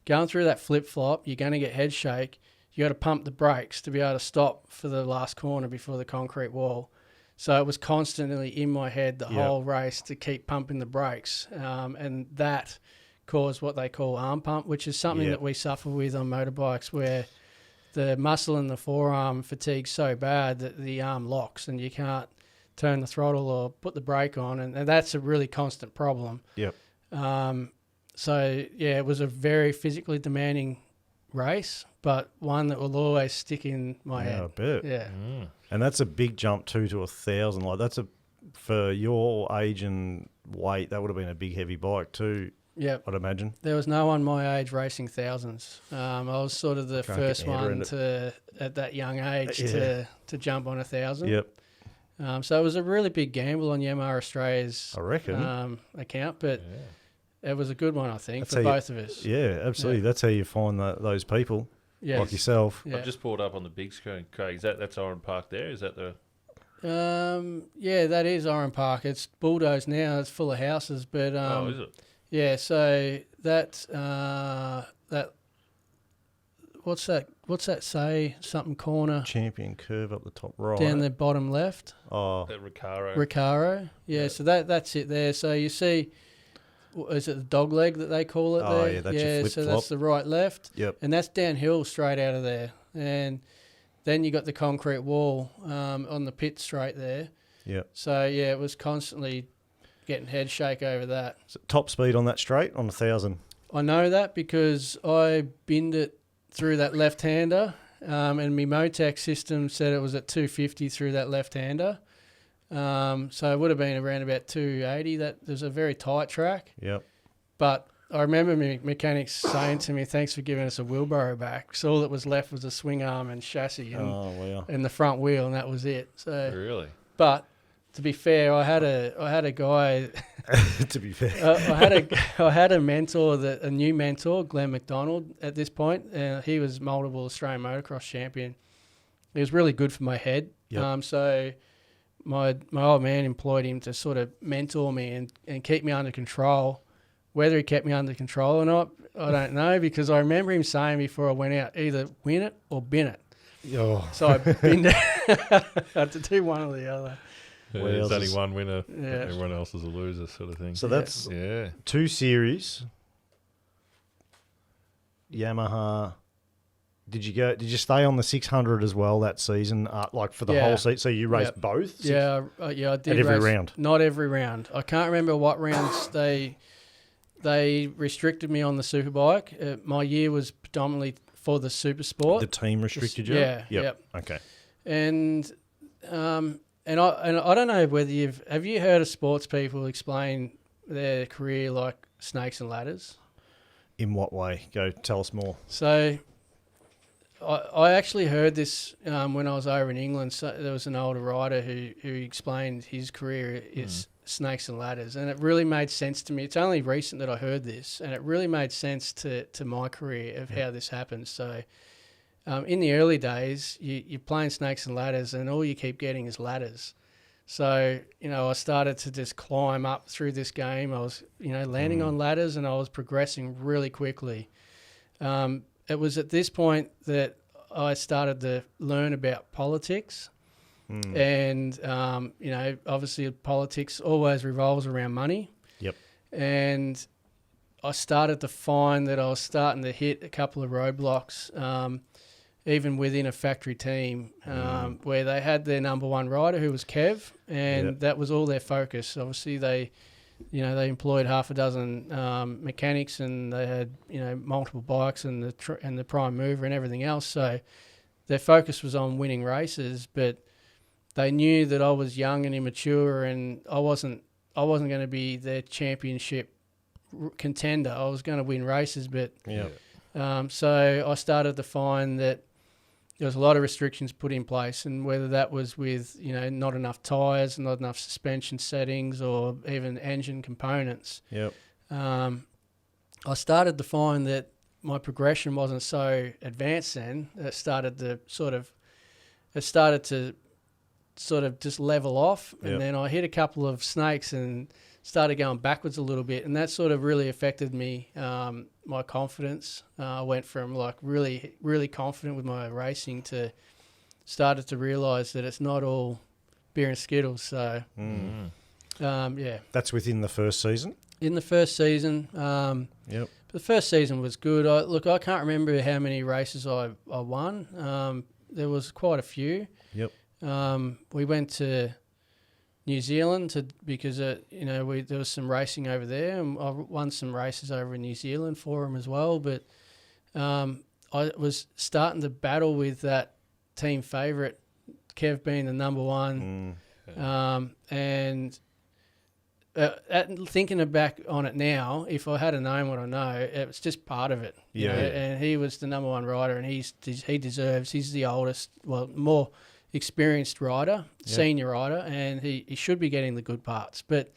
going through that flip-flop, you're going to get head shake. You got to pump the brakes to be able to stop for the last corner before the concrete wall. So it was constantly in my head the whole race to keep pumping the brakes. And that caused what they call arm pump, which is something that we suffer with on motorbikes, where the muscle in the forearm fatigues so bad that the arm locks and you can't turn the throttle or put the brake on. And that's a really constant problem. Yep. It was a very physically demanding race, but one that will always stick in my head. I bet. Yeah. And that's a big jump too to 1,000. Like that's for your age and weight, that would have been a big heavy bike too. Yep. I'd imagine. There was no one my age racing thousands. I was sort of the first one at that young age to jump on 1,000. Yep. So it was a really big gamble on Yamaha Australia's I reckon. account, but it was a good one, I think, for both of us. Yeah, absolutely. That's how you find those people like yourself. I've just brought up on the big screen, Craig. That's Oran Park there? Is that the... that is Oran Park. It's bulldozed now. It's full of houses, but... is it? Yeah, so that what's that say? Something corner. Champion curve up the top right. Down the bottom left. Oh. Recaro. Yeah, so that's it there. So you see, is it the dog leg that they call it there? Oh, yeah, that's your flip-flop. So that's the right left. Yep. And that's downhill straight out of there. And then you got the concrete wall on the pit straight there. Yep. So, yeah, it was constantly getting head shake over that. So top speed on that straight on 1,000. I know that because I binned it through that left-hander, and my Motec system said it was at 250 through that left-hander. So it would have been around about 280. There's a very tight track. Yep. But I remember my mechanics saying to me, "Thanks for giving us a wheelbarrow back." So all that was left was a swing arm and chassis and the front wheel, and that was it. So really, but to be fair, I had a guy. To be fair, I had a mentor, a new mentor, Glenn McDonald. At this point, he was multiple Australian motocross champion. He was really good for my head. Yep. So my old man employed him to sort of mentor me and keep me under control. Whether he kept me under control or not, I don't know, because I remember him saying before I went out, either win it or bin it. Oh. So I binned it. I had to do one or the other. There's only one winner. Yeah. Everyone else is a loser, sort of thing. So that's 2 series. Yamaha. Did you stay on the 600 as well that season? Like for the whole season, so you raced both? Yeah, I did. At every round? Not every round. I can't remember what rounds they restricted me on the Superbike. My year was predominantly for the Super Sport. The team restricted you? Yeah. Yep. Okay. And I don't know whether have you heard of sports people explain their career like snakes and ladders? In what way? Go tell us more. So I actually heard this when I was over in England. So there was an older rider who explained his career is snakes and ladders, and it really made sense to me. It's only recent that I heard this, and it really made sense to my career of how this happened. So in the early days, you're playing snakes and ladders, and all you keep getting is ladders. So, I started to just climb up through this game. I was, landing on ladders, and I was progressing really quickly. It was at this point that I started to learn about politics. And, obviously politics always revolves around money. Yep. And I started to find that I was starting to hit a couple of roadblocks. even within a factory team, where they had their number one rider who was Kev, and that was all their focus. Obviously, they employed half a dozen mechanics, and they had multiple bikes and the prime mover and everything else. So their focus was on winning races, but they knew that I was young and immature, and I wasn't going to be their championship contender. I was going to win races, but so I started to find that there was a lot of restrictions put in place, and whether that was with not enough tyres, not enough suspension settings, or even engine components. I started to find that my progression wasn't so advanced then. It started to sort of just level off, and then I hit a couple of snakes and started going backwards a little bit, and that sort of really affected me, my confidence. I went from like really, really confident with my racing to started to realise that it's not all beer and Skittles. So, That's within the first season? In the first season, the first season was good. I can't remember how many races I won. There was quite a few. We went to New Zealand because there was some racing over there, and I won some races over in New Zealand for them as well. But I was starting to battle with that team favourite, Kev being the number one, and thinking back on it now, if I had known what I know, it's just part of it. You know? And he was the number one rider, and he's the oldest, more experienced rider, senior rider, and he should be getting the good parts. But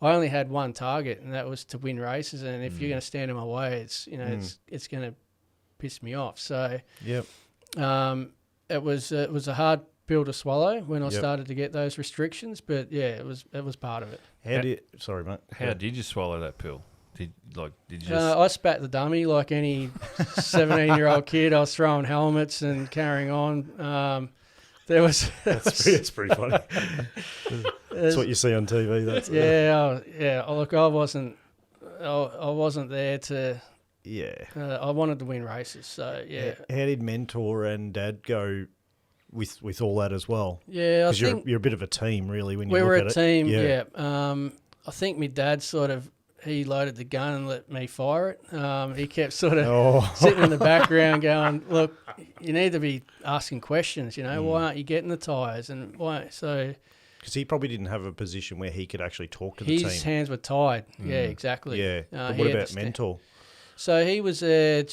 I only had one target, and that was to win races. And if you're going to stand in my way, it's going to piss me off. So it was a hard pill to swallow when I started to get those restrictions. But it was part of it. Sorry, mate. How did you swallow that pill? Did you just... I spat the dummy like any 17-year-old kid. I was throwing helmets and carrying on. That's pretty funny. That's what you see on TV. Look, I wasn't there to. I wanted to win races. So How did mentor and dad go with all that as well? Yeah, because you're a bit of a team, really. When you we look were at a team. Yeah. I think my dad he loaded the gun and let me fire it. He kept sort of sitting in the background going, look, you need to be asking questions, why aren't you getting the tyres and why? So, because he probably didn't have a position where he could actually talk to the team. His hands were tied. Yeah, exactly. Yeah. But what about mentor? So he was there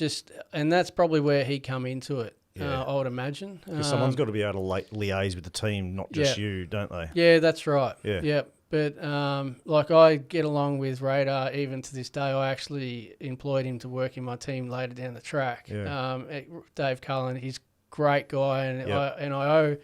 and that's probably where he come into it. I would imagine. Because someone's got to be able to liaise with the team, not just you, don't they? Yeah, that's right. Yeah. But I get along with Radar even to this day. I actually employed him to work in my team later down the track. Dave Cullen, he's a great guy, and I owe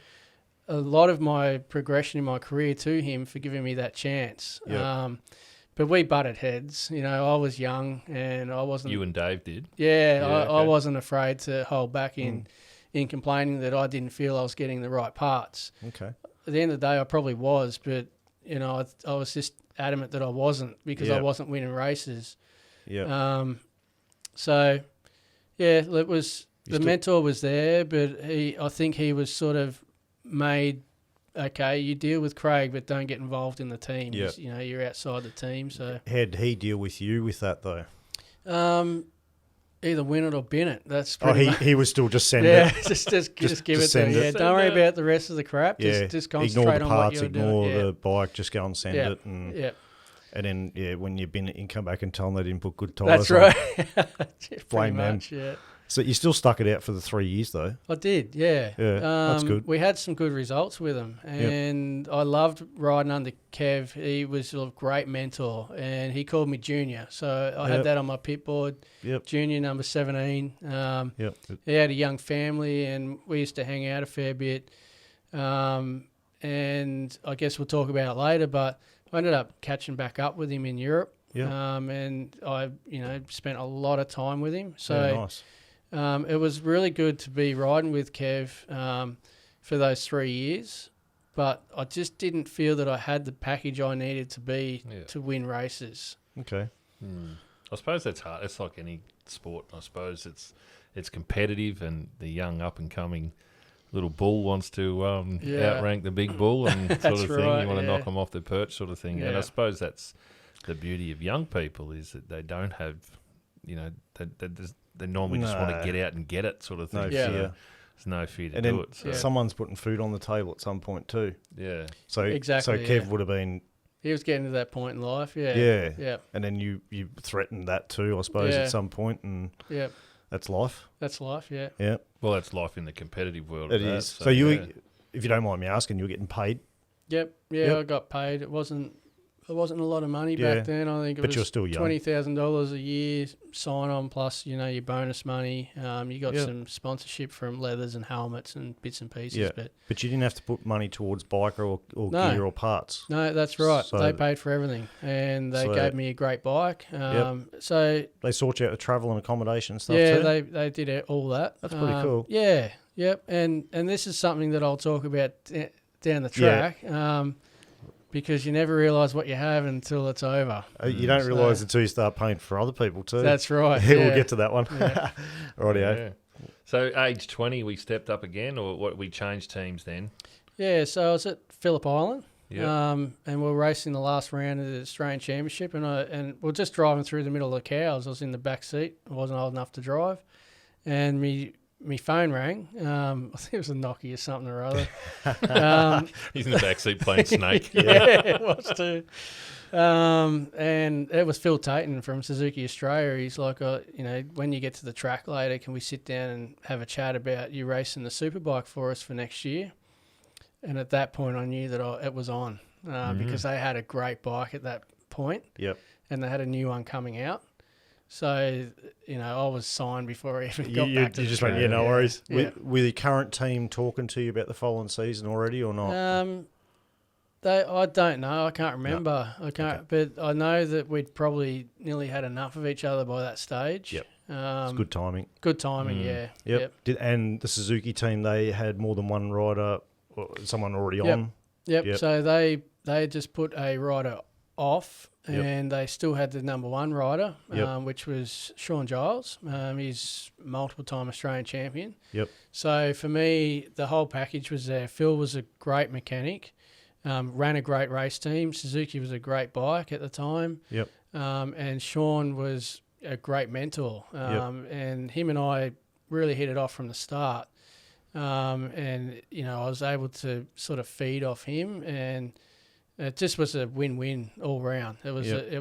a lot of my progression in my career to him for giving me that chance. But we butted heads. I was young and I wasn't... You and Dave did? I wasn't afraid to hold back in complaining that I didn't feel I was getting the right parts. Okay. At the end of the day, I probably was, but... I was just adamant that I wasn't because I wasn't winning races. It was mentor was there, but I think he was sort of made, okay, you deal with Craig, but don't get involved in the team. You're outside the team. So how did he deal with you with that though? Either win it or bin it. That's pretty he was still just send it. just give it to me. Don't worry about the rest of the crap. Just concentrate on what you're doing. Ignore the bike. Just go and send it. And then when you bin it, you can come back and tell them they didn't put good tyres. That's right. Blame them. So you still stuck it out for the 3 years though? I did, yeah. That's good. We had some good results with him, and I loved riding under Kev. He was a great mentor, and he called me Junior. So I had that on my pit board, Junior number 17. He had a young family, and we used to hang out a fair bit. And I guess we'll talk about it later, but I ended up catching back up with him in Europe. And I, spent a lot of time with him. So nice. It was really good to be riding with Kev for those 3 years, but I just didn't feel that I had the package I needed to win races. Okay. I suppose that's hard. It's like any sport. I suppose it's it's competitive, and the young up and coming little bull wants to outrank the big bull and sort of thing. right, You want to knock yeah. them off their perch, sort of thing. And Yeah. I suppose that's the beauty of young people, is that they don't have, they normally just want to get out and get it, sort of thing. No Yeah. fear. There's no fear to And do then it. So, Yeah. someone's putting food on the table at some point too. yeah. So Exactly, So Kev yeah. would have been, He was getting to that point in life. Yeah. yeah. Yeah. And then you threatened that too, I suppose, Yeah. at some point, and Yeah. that's life. That's life. Yeah. Yeah, Well, that's life in the competitive world. it of that, is. So you, yeah. if you don't mind me asking, you were getting paid, Yep. Yeah. Yep. I got paid. It wasn't a lot of money Yeah. back then. I think it but was you're still young. $20,000 a year sign on, plus your bonus money. You got Yeah. some sponsorship from leathers and helmets and bits and pieces. Yeah. But But you didn't have to put money towards bike or No. gear or parts. no, that's right. So- They paid for everything, and they So- gave me a great bike. So They sort you out the travel and accommodation and stuff yeah, too. they did all that. That's pretty cool. Yeah. Yep. And this is something that I'll talk about down the Yeah. track. Because you never realise what you have until it's over. You don't So- realise until you start paying for other people too. That's right. Yeah, yeah. we'll get to that one. Yeah. Rightio. Yeah. So age 20, we stepped up again, or what? We changed teams then. Yeah, so I was at Phillip Island, Yeah. and we were racing the last round of the Australian Championship, and we are just driving through the middle of the cows. I was in the back seat. I wasn't old enough to drive, and me phone rang. I think it was a Nokia or something or other. He's in the backseat playing Snake. Yeah, it was too. And it was Phil Tayton from Suzuki Australia. He's like, when you get to the track later, can we sit down and have a chat about you racing the Superbike for us for next year? And at that point, I knew that it was on because they had a great bike at that point, Yep. and they had a new one coming out. So, I was signed before I even got You back to the just went, track. yeah, no worries. Yeah. Were the current team talking to you about the following season already or not? I don't know. I can't remember. I can't, but I know that we'd probably nearly had enough of each other by that stage. Yep. It's good timing. Good timing, yeah. Yep. And the Suzuki team, they had more than one rider, or someone already on. Yep. So they just put a rider off, Yep. and they still had the number one rider, Yep. which was Sean Giles. He's multiple-time Australian champion. Yep. So for me, the whole package was there. Phil was a great mechanic, ran a great race team. Suzuki was a great bike at the time. Yep. And Sean was a great mentor. And him and I really hit it off from the start. And I was able to sort of feed off him, and it just was a win-win all round. It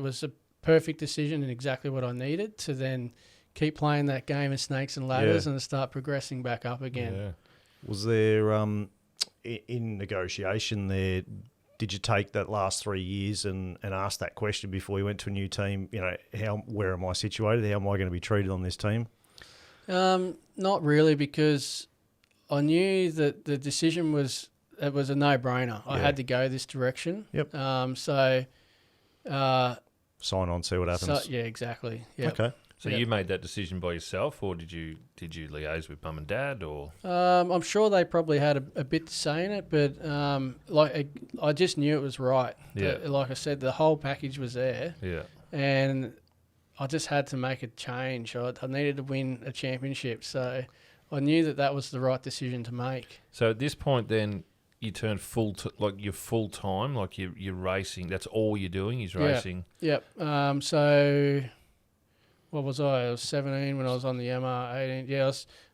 was a perfect decision and exactly what I needed to then keep playing that game of snakes and ladders and start progressing back up again. Yeah. Was there, in negotiation there, did you take that last 3 years and ask that question before you went to a new team? Where am I situated? How am I going to be treated on this team? Not really, because I knew that the decision was a no-brainer. I had to go this direction. Yep. So Sign on, see what happens. yeah, exactly. Yep. Okay. So you made that decision by yourself, or did you liaise with mum and dad, or? I'm sure they probably had a bit to say in it, but I just knew it was right. Yeah. Like I said, the whole package was there, Yeah. and I just had to make a change. I needed to win a championship, so I knew that was the right decision to make. So at this point, then you turn you're full time, like you're racing. That's all you're doing is racing. Yep. So what was I? I was 17 when I was on the MR. 18. Yeah,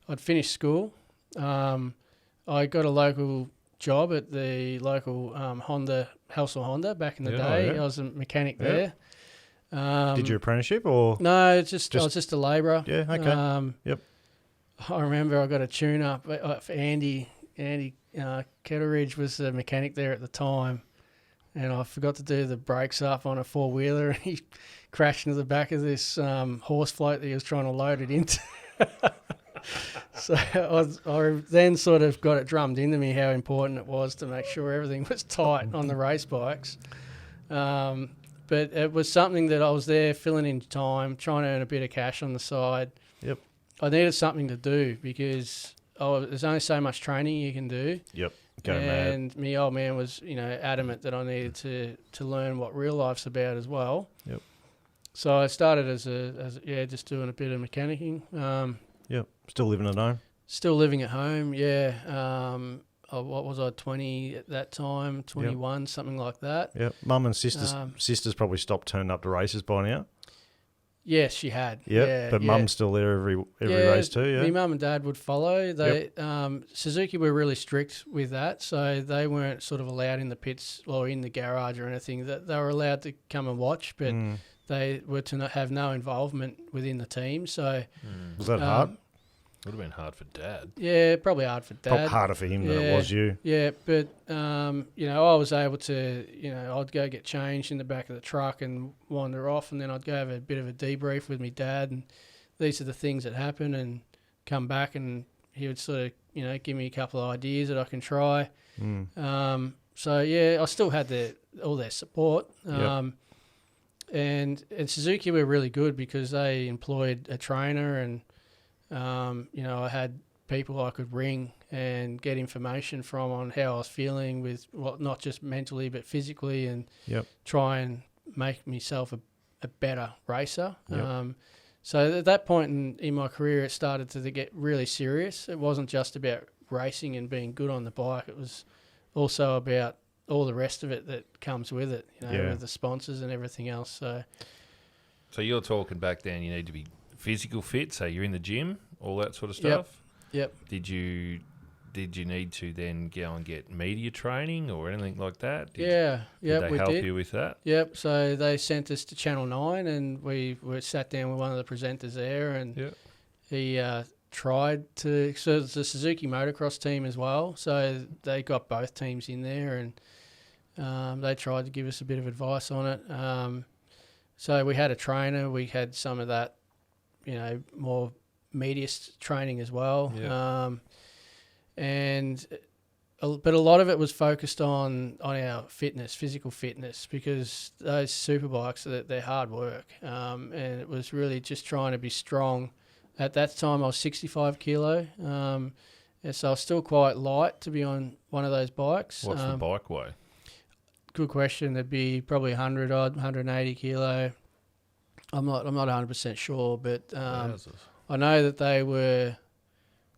I'd finished school. I got a local job at the local Honda, Helsel Honda back in the day. Yeah. I was a mechanic Yeah. there. Did your apprenticeship or? No, I was just a labourer. Yeah, okay. Yep. I remember I got a tune up for Andy. Andy Kettleridge was the mechanic there at the time, and I forgot to do the brakes up on a four-wheeler, and he crashed into the back of this horse float that he was trying to load it into. So I then sort of got it drummed into me how important it was to make sure everything was tight on the race bikes. But it was something that I was there filling in time, trying to earn a bit of cash on the side. Yep. I needed something to do because there's only so much training you can do. Yep. Go mad. And my old man was, adamant that I needed to learn what real life's about as well. Yep. So I started as just doing a bit of mechanicking. Yep. Still living at home? Still living at home, yeah. What was I, 20 at that time, 21, something like that. Yep. Mum and sisters probably stopped turning up to races by now. Yes, she had. Yep. Yeah, but Mum's still there every race too, yeah? My mum and dad would follow. Suzuki were really strict with that, so they weren't sort of allowed in the pits or in the garage or anything. That they were allowed to come and watch, but they were to not have no involvement within the team. So was that hard? Would have been hard for Dad. Yeah, probably hard for Dad. Probably harder for him than it was you. Yeah, but, I was able to, I'd go get changed in the back of the truck and wander off, and then I'd go have a bit of a debrief with my dad, and these are the things that happen, and come back, and he would sort of, give me a couple of ideas that I can try. I still had all their support. And Suzuki were really good because they employed a trainer, and I had people I could ring and get information from on how I was feeling with not just mentally but physically, and try and make myself a better racer. So at that point in my career, it started to get really serious. It wasn't just about racing and being good on the bike. It was also about all the rest of it that comes with it, with the sponsors and everything else. So you're talking back then, you need to be physical fit, so you're in the gym, all that sort of stuff. Yep. Did you need to then go and get media training or anything like that? Did they help you with that? Yep. So they sent us to Channel 9, and we sat down with one of the presenters there, and he tried to. So it's the Suzuki motocross team as well. So they got both teams in there, and they tried to give us a bit of advice on it. So we had a trainer. We had some of that, more media training as well. But a lot of it was focused on our fitness, physical fitness, because those superbikes, they're hard work. And it was really just trying to be strong. At that time, I was 65 kilo. So I was still quite light to be on one of those bikes. What's the bike weigh? Good question. There'd be probably 180 kilo. I'm not 100% sure, but I know that they were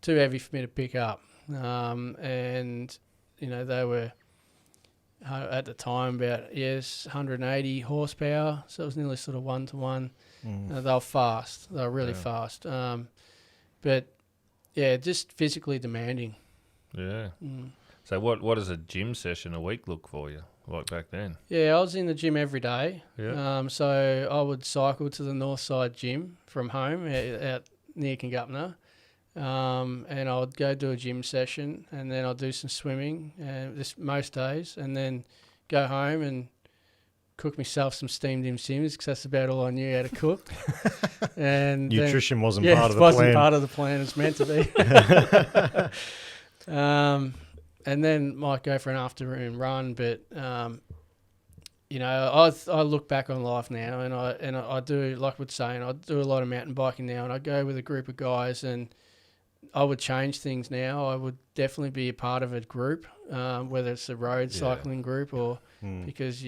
too heavy for me to pick up. And they were at the time about 180 horsepower, so it was nearly sort of 1-to-1. They were fast. They were really fast. But just physically demanding. Yeah. So what does a gym session a week look for you like back then? Yeah, I was in the gym every day. Yeah. So I would cycle to the north side gym from home out near Kingupna. And I would go do a gym session, and then I'd do some swimming, most days, and then go home and cook myself some steamed dim sims, because that's about all I knew how to cook. And nutrition wasn't part of the plan. It wasn't part of the plan. It's meant to be. And then might go for an afternoon run, but I look back on life now, and I do, like we're saying, I do a lot of mountain biking now, and I go with a group of guys, and I would change things now. I would definitely be a part of a group, whether it's a road cycling group or because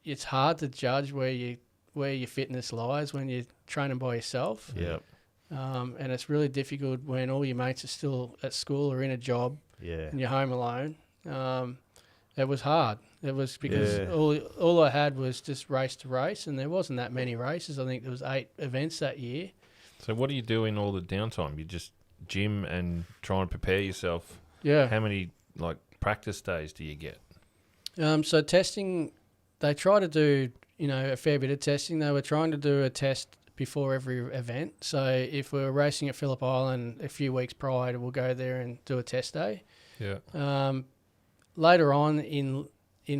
it's hard to judge where your fitness lies when you're training by yourself. Yep. And it's really difficult when all your mates are still at school or in a job. And you're home alone. It was hard. It was because all I had was just race to race, and there wasn't that many races. I think there was 8 events that year. So what do you do in all the downtime? You just gym and try and prepare yourself? Yeah. How many practice days do you get? So testing, they try to do a fair bit of testing. They were trying to do a test before every event. So if we were racing at Phillip Island a few weeks prior, we'll go there and do a test day. Yeah. Later on in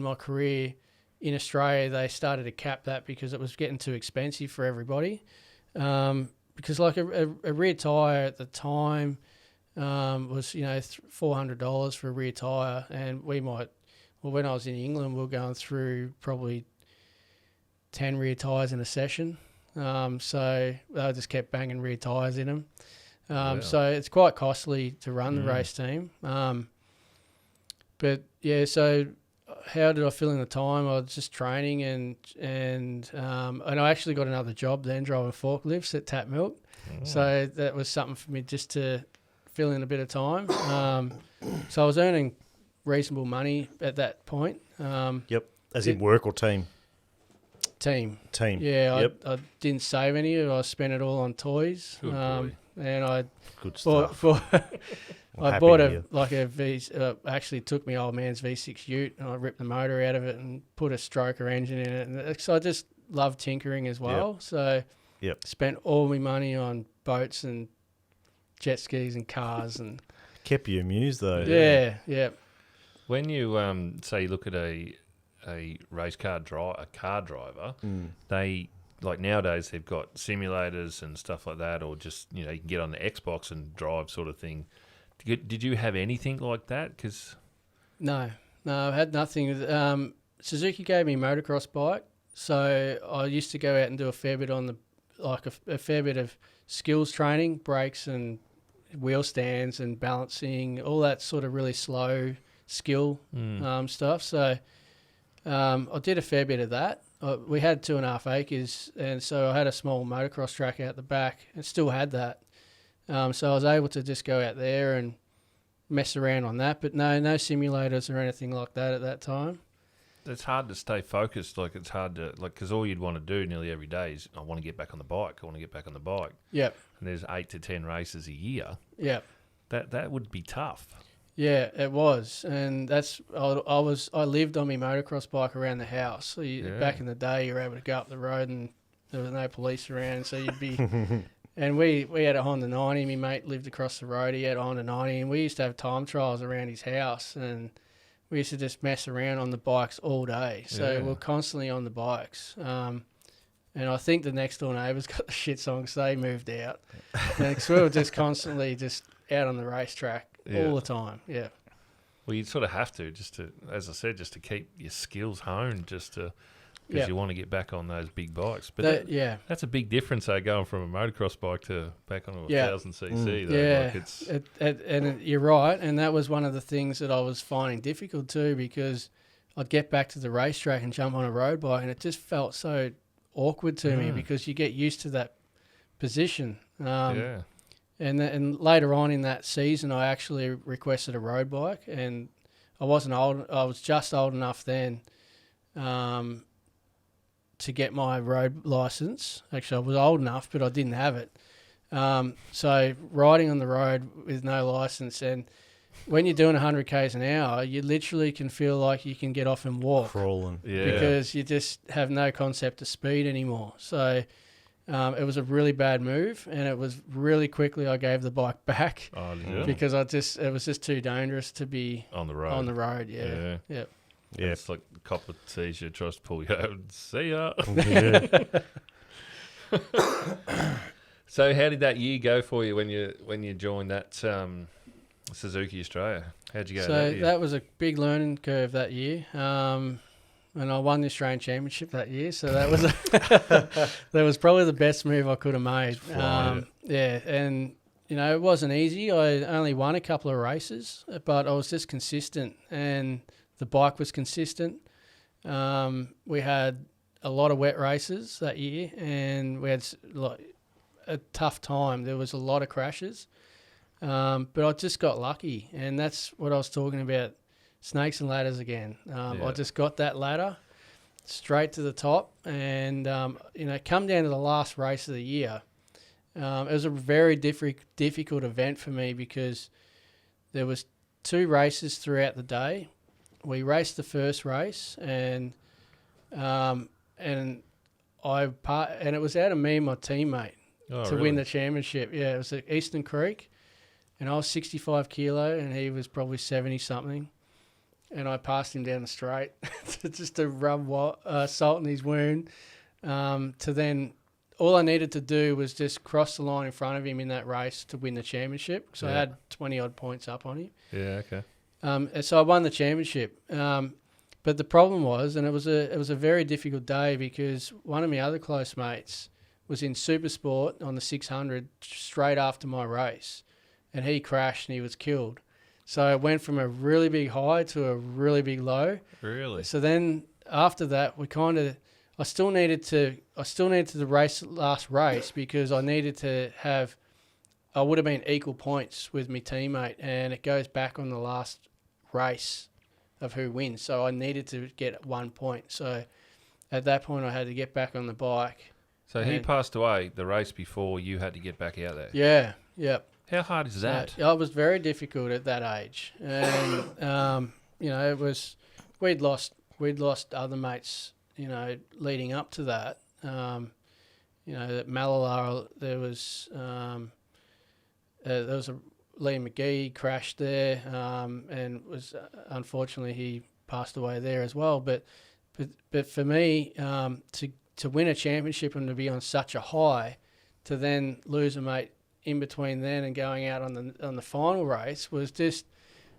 my career in Australia, they started to cap that because it was getting too expensive for everybody. Because like a rear tyre at the time was $400 for a rear tyre, and when I was in England, we were going through probably 10 rear tyres in a session. So they just kept banging rear tyres in them. So it's quite costly to run the race team. So how did I fill in the time? I was just training and I actually got another job then driving forklifts at Tap Milk. So that was something for me just to fill in a bit of time. So I was earning reasonable money at that point. Yep. As in work or team? Team. Yeah. Yep. I didn't save any of it. I spent it all on toys. Good boy. And I Good stuff. I bought actually took my old man's V6 Ute and I ripped the motor out of it and put a stroker engine in it. And so I just love tinkering as well. Yep. So Yep. spent all my money on boats and jet skis and cars and Kept you amused though. yeah. When you say you look at a race car a car driver, they like nowadays they've got simulators and stuff like that, or just you can get on the Xbox and drive sort of thing. Did you have anything like that? Because No, I had nothing. Suzuki gave me a motocross bike, so I used to go out and do a fair bit on a fair bit of skills training, brakes and wheel stands and balancing, all that sort of really slow skill stuff. So I did a fair bit of that. We had 2.5 acres, and so I had a small motocross track out the back and still had that. So I was able to just go out there and mess around on that, but no simulators or anything like that at that time. it's hard to stay focused. Like it's hard to because all you'd want to do nearly every day is I want to get back on the bike. Yep. And there's 8 to 10 races a year. Yep. That would be tough. Yeah, it was, and that's I lived on my motocross bike around the house. So back in the day, you were able to go up the road and there was no police around, so you'd be. And we had a Honda 90. My mate lived across the road. He had a Honda 90, and we used to have time trials around his house, and we used to just mess around on the bikes all day. So we're constantly on the bikes. And I think the next door neighbours got the shits on because they moved out. And so we were just constantly just out on the racetrack all the time. Yeah. Well, you'd sort of have to as I said, just to keep your skills honed, because you want to get back on those big bikes. But that's a big difference, though, going from a motocross bike to back on a 1000cc. And you're right. And that was one of the things that I was finding difficult too, because I'd get back to the racetrack and jump on a road bike, and it just felt so awkward to me because you get used to that position. And later on in that season, I actually requested a road bike, and I wasn't old. I was just old enough then to get my road license. Actually, I was old enough, but I didn't have it. So riding on the road with no license, and when you're doing 100 k's an hour, you literally can feel like you can get off and walk, crawling, because you just have no concept of speed anymore. So it was a really bad move, and it was really quickly I gave the bike back because it was just too dangerous to be on the road. Yeah. It's like a cop sees you, tries to pull you out. See ya. So, how did that year go for you when you joined that Suzuki Australia? How'd you go? So that was a big learning curve that year, and I won the Australian Championship that year. So that was that was probably the best move I could have made. And it wasn't easy. I only won a couple of races, but I was just consistent, and the bike was consistent. We had a lot of wet races that year, and we had a tough time. There was a lot of crashes, but I just got lucky, and that's what I was talking about, snakes and ladders again. I just got that ladder straight to the top, and come down to the last race of the year. It was a very difficult event for me because there was 2 races throughout the day. We raced the first race, and it was out of me and my teammate to win the championship. Yeah, it was at Eastern Creek, and I was 65 kilo, and he was probably 70 something, and I passed him down the straight just to rub salt in his wound. To then, all I needed to do was just cross the line in front of him in that race to win the championship. So I had 20 odd points up on him. Yeah, okay. And so I won the championship. But the problem was, and it was a very difficult day because one of my other close mates was in Supersport on the 600 straight after my race, and he crashed and he was killed. So it went from a really big high to a really big low. Really? So then after that, I still needed to race last race because I needed to have, I would have been equal points with my teammate, and it goes back on the last race of who wins. So I needed to get 1 point. So at that point, I had to get back on the bike. So he passed away the race before you had to get back out there. Yeah, yep. How hard is that? So, it was very difficult at that age, and it was we'd lost other mates, leading up to that. At Malalar there was a Lee McGee crashed there, and was unfortunately he passed away there as well. But for me, to win a championship and to be on such a high, to then lose a mate in between then and going out on the final race was just,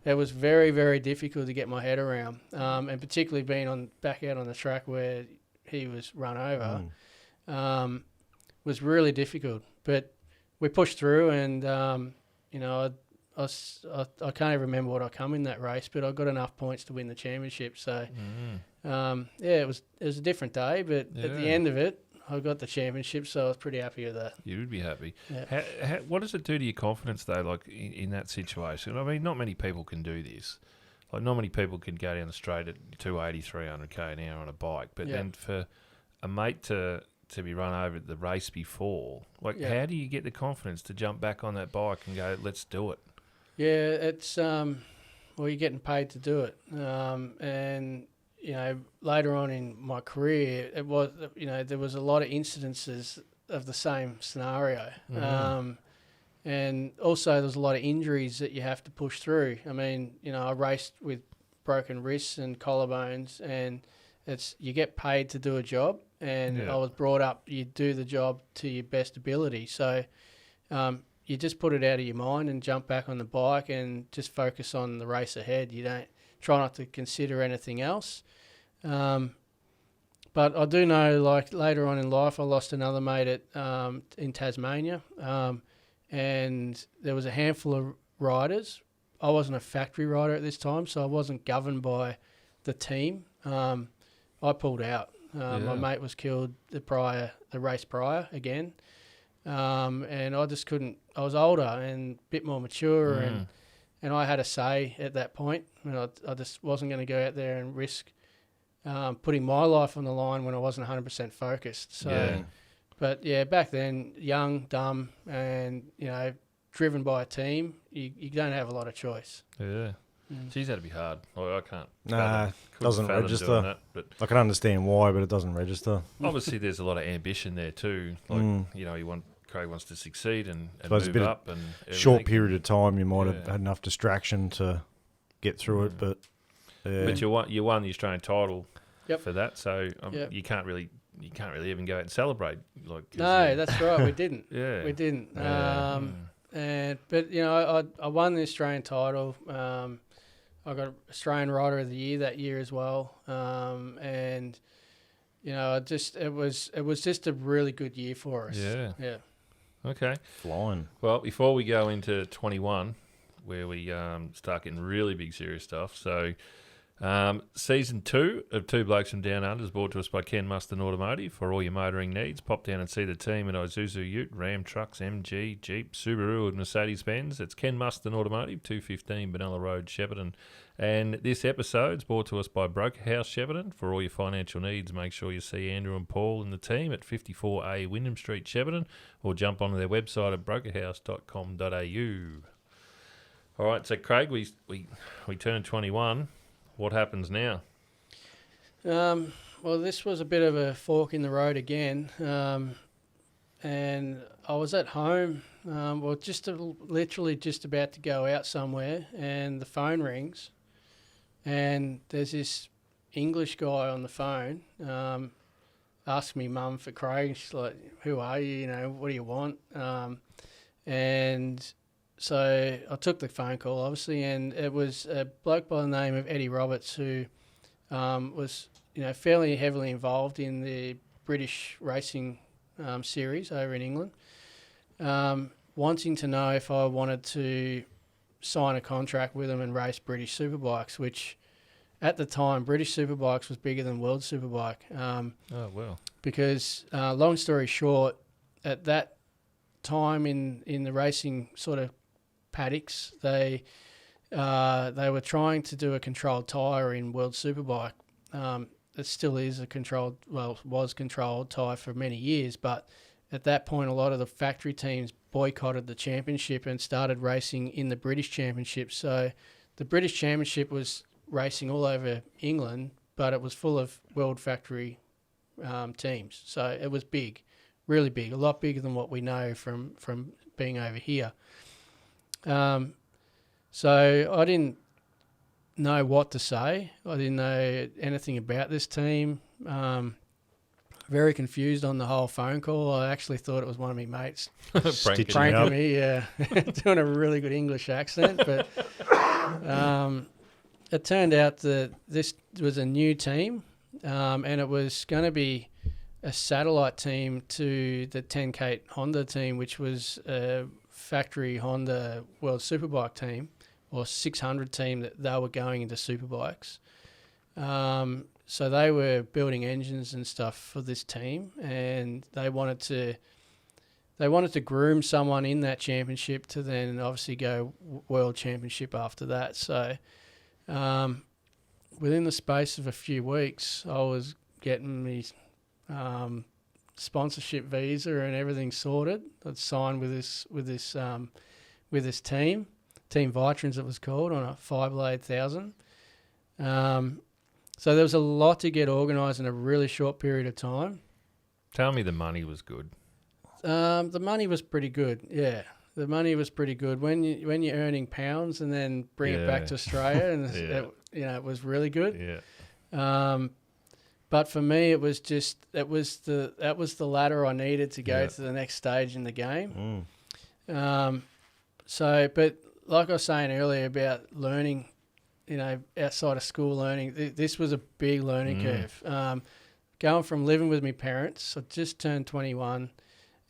it was very, very difficult to get my head around, and particularly being back out on the track where he was run over, was really difficult. But we pushed through, and I can't even remember what I come in that race, but I got enough points to win the championship. So it was a different day, but at the end of it, I got the championship, so I was pretty happy with that. You would be happy. Yeah. What does it do to your confidence, though, like in that situation? I mean, not many people can do this. Like, not many people can go down the straight at 280, 300k an hour on a bike. But then for a mate to be run over at the race before, how do you get the confidence to jump back on that bike and go, let's do it? Yeah, it's you're getting paid to do it, and later on in my career, it was there was a lot of incidences of the same scenario, and also there's a lot of injuries that you have to push through. I mean, I raced with broken wrists and collarbones, and you get paid to do a job, and I was brought up you do the job to your best ability, so. You just put it out of your mind and jump back on the bike and just focus on the race ahead. You don't try not to consider anything else. But I do know, like later on in life, I lost another mate in Tasmania, and there was a handful of riders. I wasn't a factory rider at this time, so I wasn't governed by the team. I pulled out. My mate was killed the race prior again. And I just couldn't. I was older and a bit more mature, and I had a say at that point. I just wasn't going to go out there and risk putting my life on the line when I wasn't 100% focused. So, but back then, young, dumb, and driven by a team, you don't have a lot of choice. Yeah. Geez, that'd be hard. I can't. Nah, doesn't register. That, but I can understand why, but it doesn't register. Obviously, there's a lot of ambition there too. Craig wants to succeed and move up. And short period of time, you might have had enough distraction to get through it, but you won the Australian title for that, so you can't really even go out and celebrate. That's right. We didn't. We didn't. But I won the Australian title. I got Australian Rider of the Year that year as well, and it was just a really good year for us. Yeah. Okay. Flying. Well, before we go into 21, where we start getting really big serious stuff, so season 2 of Two Blokes from Down Under is brought to us by Ken Muston Automotive. For all your motoring needs, pop down and see the team at Isuzu Ute, Ram Trucks, MG, Jeep, Subaru and Mercedes-Benz. It's Ken Muston Automotive, 215 Benalla Road, Shepparton. And this episode is brought to us by Broker House Shepparton. For all your financial needs, make sure you see Andrew and Paul and the team at 54A Wyndham Street, Shepparton, or jump onto their website at brokerhouse.com.au. All right, so Craig, we turned 21. What happens now? Well, this was a bit of a fork in the road again, and I was at home, literally just about to go out somewhere, and the phone rings, and there's this English guy on the phone, asking me mum for Craig. She's like, "Who are you? What do you want?" And so I took the phone call, obviously, and it was a bloke by the name of Eddie Roberts who was, fairly heavily involved in the British racing series over in England, wanting to know if I wanted to sign a contract with them and race British Superbikes, which at the time, British Superbikes was bigger than World Superbike. Oh, well. Because, long story short, at that time in the racing sort of paddocks, they were trying to do a controlled tyre in World Superbike. It still is was controlled tyre for many years, but at that point, a lot of the factory teams boycotted the championship and started racing in the British Championship. So the British Championship was racing all over England, but it was full of world factory teams. So it was big, really big, a lot bigger than what we know from being over here. So I didn't know what to say. I didn't know anything about this team. Very confused on the whole phone call. I actually thought it was one of my mates pranking me, doing a really good English accent. But it turned out that this was a new team, and it was going to be a satellite team to the 10K Honda team, which was a factory Honda World Superbike team, or 600 team that they were going into Superbikes. So they were building engines and stuff for this team, and they wanted to groom someone in that championship to then obviously go world championship after that. So within the space of a few weeks, I was getting me sponsorship visa and everything sorted. I'd signed with this team, Team Vitrans it was called, on a 5-blade 1000. So there was a lot to get organised in a really short period of time. Tell me the money was good. The money was pretty good, yeah. The money was pretty good. When you're earning pounds and then bring it back to Australia, and it was really good. Yeah. But for me, it was that was the ladder I needed to go to the next stage in the game. But like I was saying earlier about learning, outside of school learning, this was a big learning curve. Going from living with my parents, I just turned 21,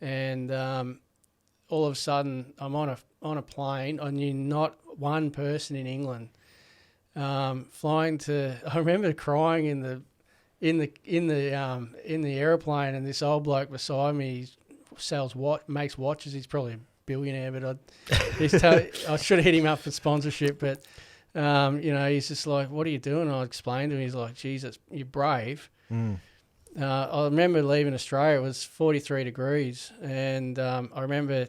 and all of a sudden I'm on a plane. I knew not one person in England. Flying to, I remember crying in the airplane, and this old bloke beside me makes watches. He's probably a billionaire, but I should have hit him up for sponsorship, but. He's just like, what are you doing? I explained to him. He's like, Jesus, you're brave. I remember leaving Australia. It was 43 degrees. And I remember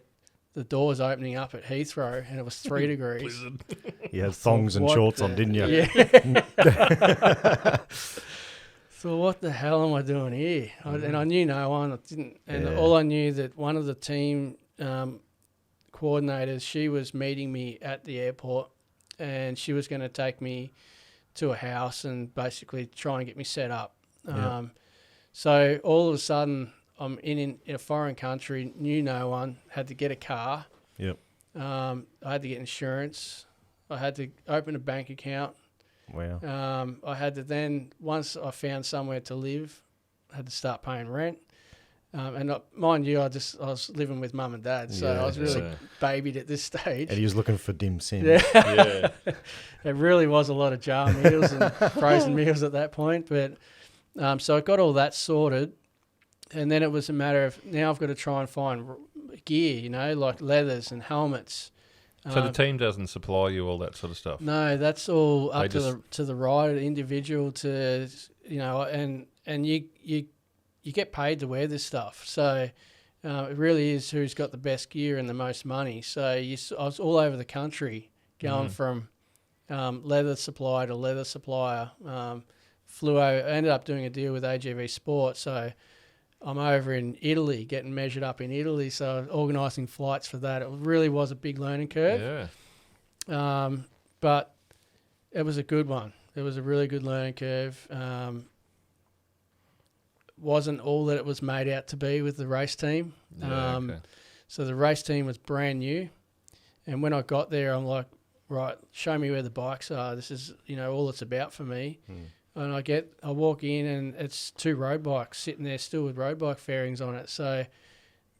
the doors opening up at Heathrow, and it was 3 degrees. You had thongs and shorts on, didn't you? Yeah. So what the hell am I doing here? And I knew no one. I didn't. And all I knew that one of the team coordinators, she was meeting me at the airport. And she was going to take me to a house and basically try and get me set up. So all of a sudden, I'm in a foreign country, knew no one, had to get a car. I had to get insurance. I had to open a bank account. Wow. I had to then, once I found somewhere to live, I had to start paying rent. Mind you, I was living with mum and dad, so I was really babied at this stage. And he was looking for dim sim. Yeah. It really was a lot of jar meals and frozen meals at that point. But so I got all that sorted, and then it was a matter of now I've got to try and find gear, like leathers and helmets. So the team doesn't supply you all that sort of stuff? No, that's all up to the rider, individual to, and you get paid to wear this stuff. So it really is who's got the best gear and the most money. So I was all over the country going from leather supplier to leather supplier. I ended up doing a deal with AGV Sport. So I'm over in Italy, getting measured up in Italy. So organising flights for that. It really was a big learning curve. Yeah. But it was a good one. It was a really good learning curve. Wasn't all that it was made out to be with the race team. So the race team was brand new. And when I got there, I'm like, right, show me where the bikes are. This is, all it's about for me. And I walk in and it's 2 road bikes sitting there still with road bike fairings on it. So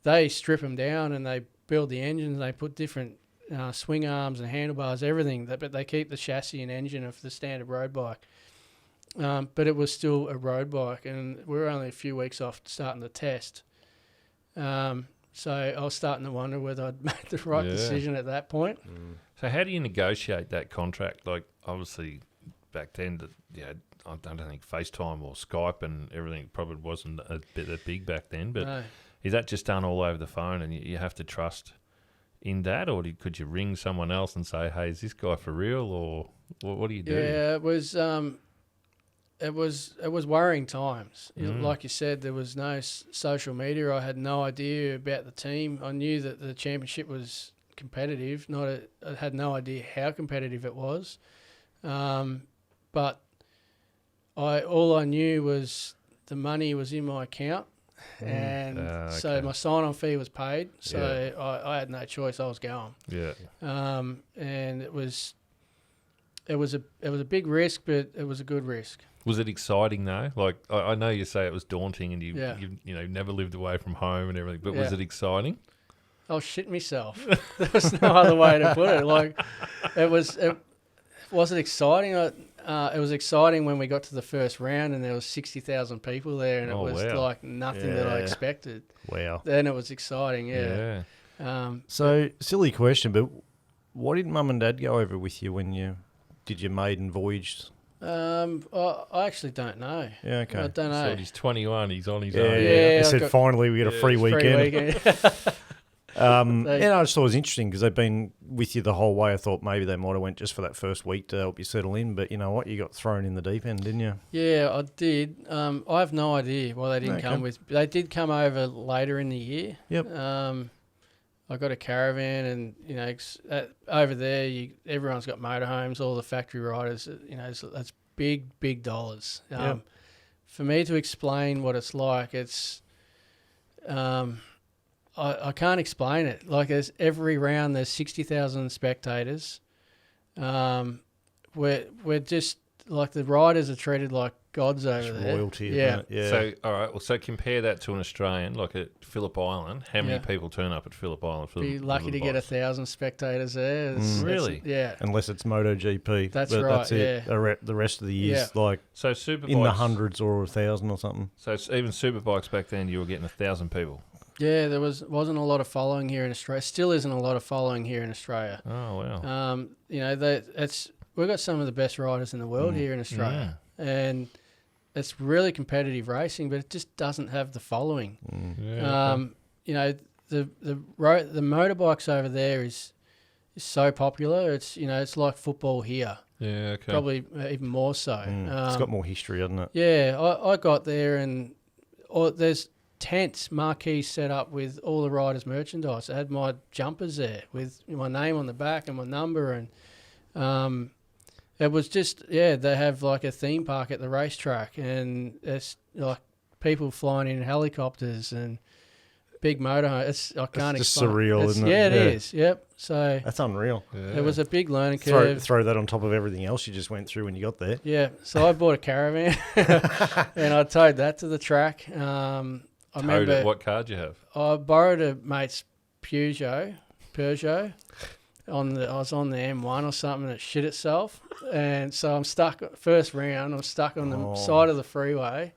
they strip them down and they build the engines. They put different swing arms and handlebars, everything. But they keep the chassis and engine of the standard road bike. But it was still a road bike, and we were only a few weeks off starting the test. So I was starting to wonder whether I'd made the right decision at that point. So how do you negotiate that contract? Like, obviously, back then, I don't think FaceTime or Skype and everything probably wasn't a bit that big back then. But No. is that just done all over the phone, and you have to trust in that, or could you ring someone else and say, "Hey, is this guy for real?" Or what do you do? Yeah, it was worrying times. Like you said, there was no social media. I had no idea about the team. I knew that the championship was competitive. I had no idea how competitive it was. But all I knew was the money was in my account, and so my sign-on fee was paid. So I had no choice. I was going. Yeah. And it was a big risk, but it was a good risk. Was it exciting though? Like, I know you say it was daunting, and you never lived away from home and everything. But was it exciting? I was shitting myself. There was no other way to put it. Like, it wasn't exciting. It was exciting when we got to the first round and there was 60,000 people there, and it was like nothing that I expected. Wow. Then it was exciting. Yeah. So silly question, but why didn't Mum and Dad go over with you when you did your maiden voyage? I actually don't know. Yeah, okay. I don't know. So he's 21. He's on his Yeah, own. yeah. Yeah, They said finally we get a free weekend. I just thought it was interesting because they've been with you the whole way. I thought maybe they might have went just for that first week to help you settle in, but you know what? You got thrown in the deep end, didn't you? Yeah, I did. I have no idea why they didn't come with. They did come over later in the year. Yep. I got a caravan, and over there, everyone's got motorhomes. All the factory riders, that's big dollars. For me to explain what it's like, it's I can't explain it. Like, every round there's 60,000 spectators. We're just like, the riders are treated like gods over there. Royalty. Yeah. Yeah. So, all right. Well, so compare that to an Australian, like at Phillip Island. How many people turn up at Phillip Island? Be lucky to get 1,000 spectators there. Really? Yeah. Unless it's MotoGP. That's but right. That's it. The rest of the year's like so Superbikes in the hundreds or 1,000 or something. So even Superbikes back then, you were getting 1,000 people. Yeah, there wasn't a lot of following here in Australia. Still isn't a lot of following here in Australia. Oh wow. We've got some of the best riders in the world here in Australia, and it's really competitive racing, but it just doesn't have the following. The motorbikes over there is so popular. It's like football here. Yeah, okay. Probably even more so. It's got more history, hasn't it? Yeah, I got there, and there's tents, marquees set up with all the riders' merchandise. I had my jumpers there with my name on the back and my number, and it was just, they have like a theme park at the racetrack, and it's like people flying in helicopters and big motorhome. I can't just explain. surreal, isn't it? Yeah, it is. Yep. So that's unreal. it was a big learning curve. Throw that on top of everything else you just went through when you got there. Yeah. So I bought a caravan and I towed that to the track. I remember, what car did you have? I borrowed a mate's Peugeot. I was on the M1 or something that shit itself, and so I'm stuck. First round, I'm stuck on the side of the freeway,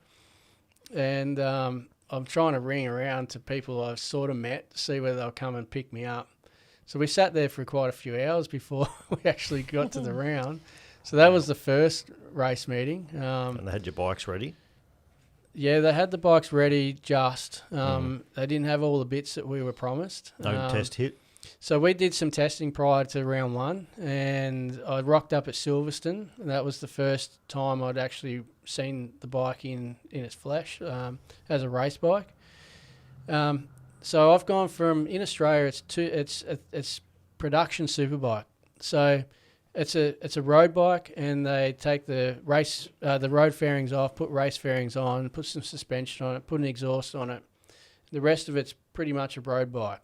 and I'm trying to ring around to people I've sort of met to see whether they'll come and pick me up. So we sat there for quite a few hours before we actually got to the round. So that was the first race meeting. And they had your bikes ready? Yeah, they had the bikes ready just. They didn't have all the bits that we were promised. No test hit? So we did some testing prior to round one, and I rocked up at Silverstone. And that was the first time I'd actually seen the bike in its flesh as a race bike. So I've gone from, in Australia, it's production superbike. So it's a road bike, and they take the road fairings off, put race fairings on, put some suspension on it, put an exhaust on it. The rest of it's pretty much a road bike.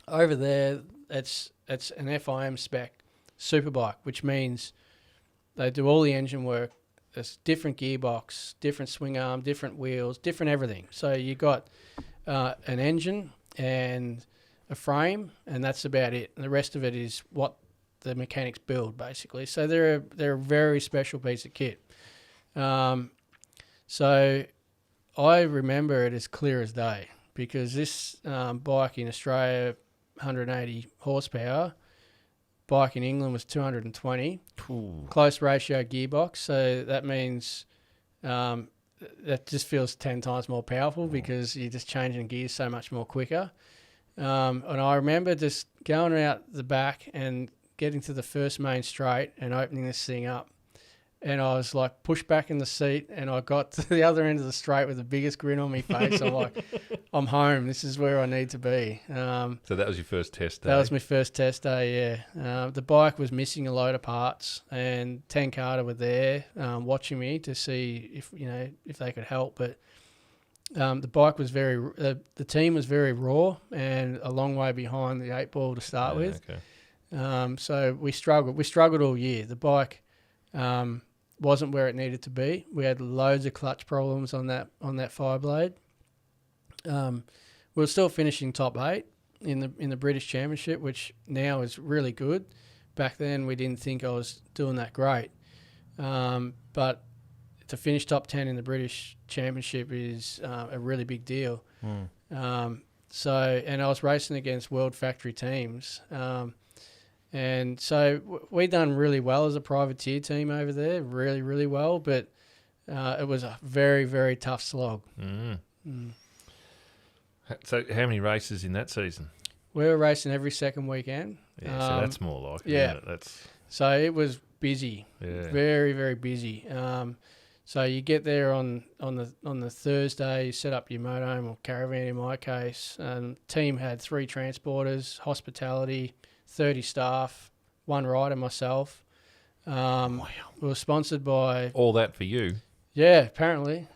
Over there, it's an FIM spec superbike, which means they do all the engine work. There's different gearbox, different swing arm, different wheels, different everything. So you got an engine and a frame, and that's about it. And the rest of it is what the mechanics build, basically. So they're a very special piece of kit. So I remember it as clear as day, because this bike in Australia, 180 horsepower. Bike in England was 220. Ooh. Close ratio gearbox, so that means that just feels 10 times more powerful because you're just changing gears so much more quicker. And I remember just going out the back and getting to the first main straight and opening this thing up. And I was like pushed back in the seat, and I got to the other end of the straight with the biggest grin on my face. I'm like, I'm home. This is where I need to be. So that was your first test day? That was my first test day, yeah. The bike was missing a load of parts, and 10 Carter were there watching me to see if they could help. But the bike was the team was very raw and a long way behind the 8-ball to start with. Okay. So we struggled all year. The bike wasn't where it needed to be. We had loads of clutch problems on that Fireblade. We were still finishing top 8 in the British Championship, which now is really good. Back then we didn't think I was doing that great. But to finish top 10 in the British Championship is a really big deal. And I was racing against world factory teams. And so we done really well as a privateer team over there, really, really well. But it was a very, very tough slog. So how many races in that season? We were racing every second weekend. Yeah, so that's more like it, yeah. isn't it? So it was busy, very, very busy. So you get there on the Thursday, you set up your motorhome or caravan in my case. Team had 3 transporters, hospitality, 30 staff, 1 rider, myself. Wow. We were sponsored by... All that for you? Yeah, apparently.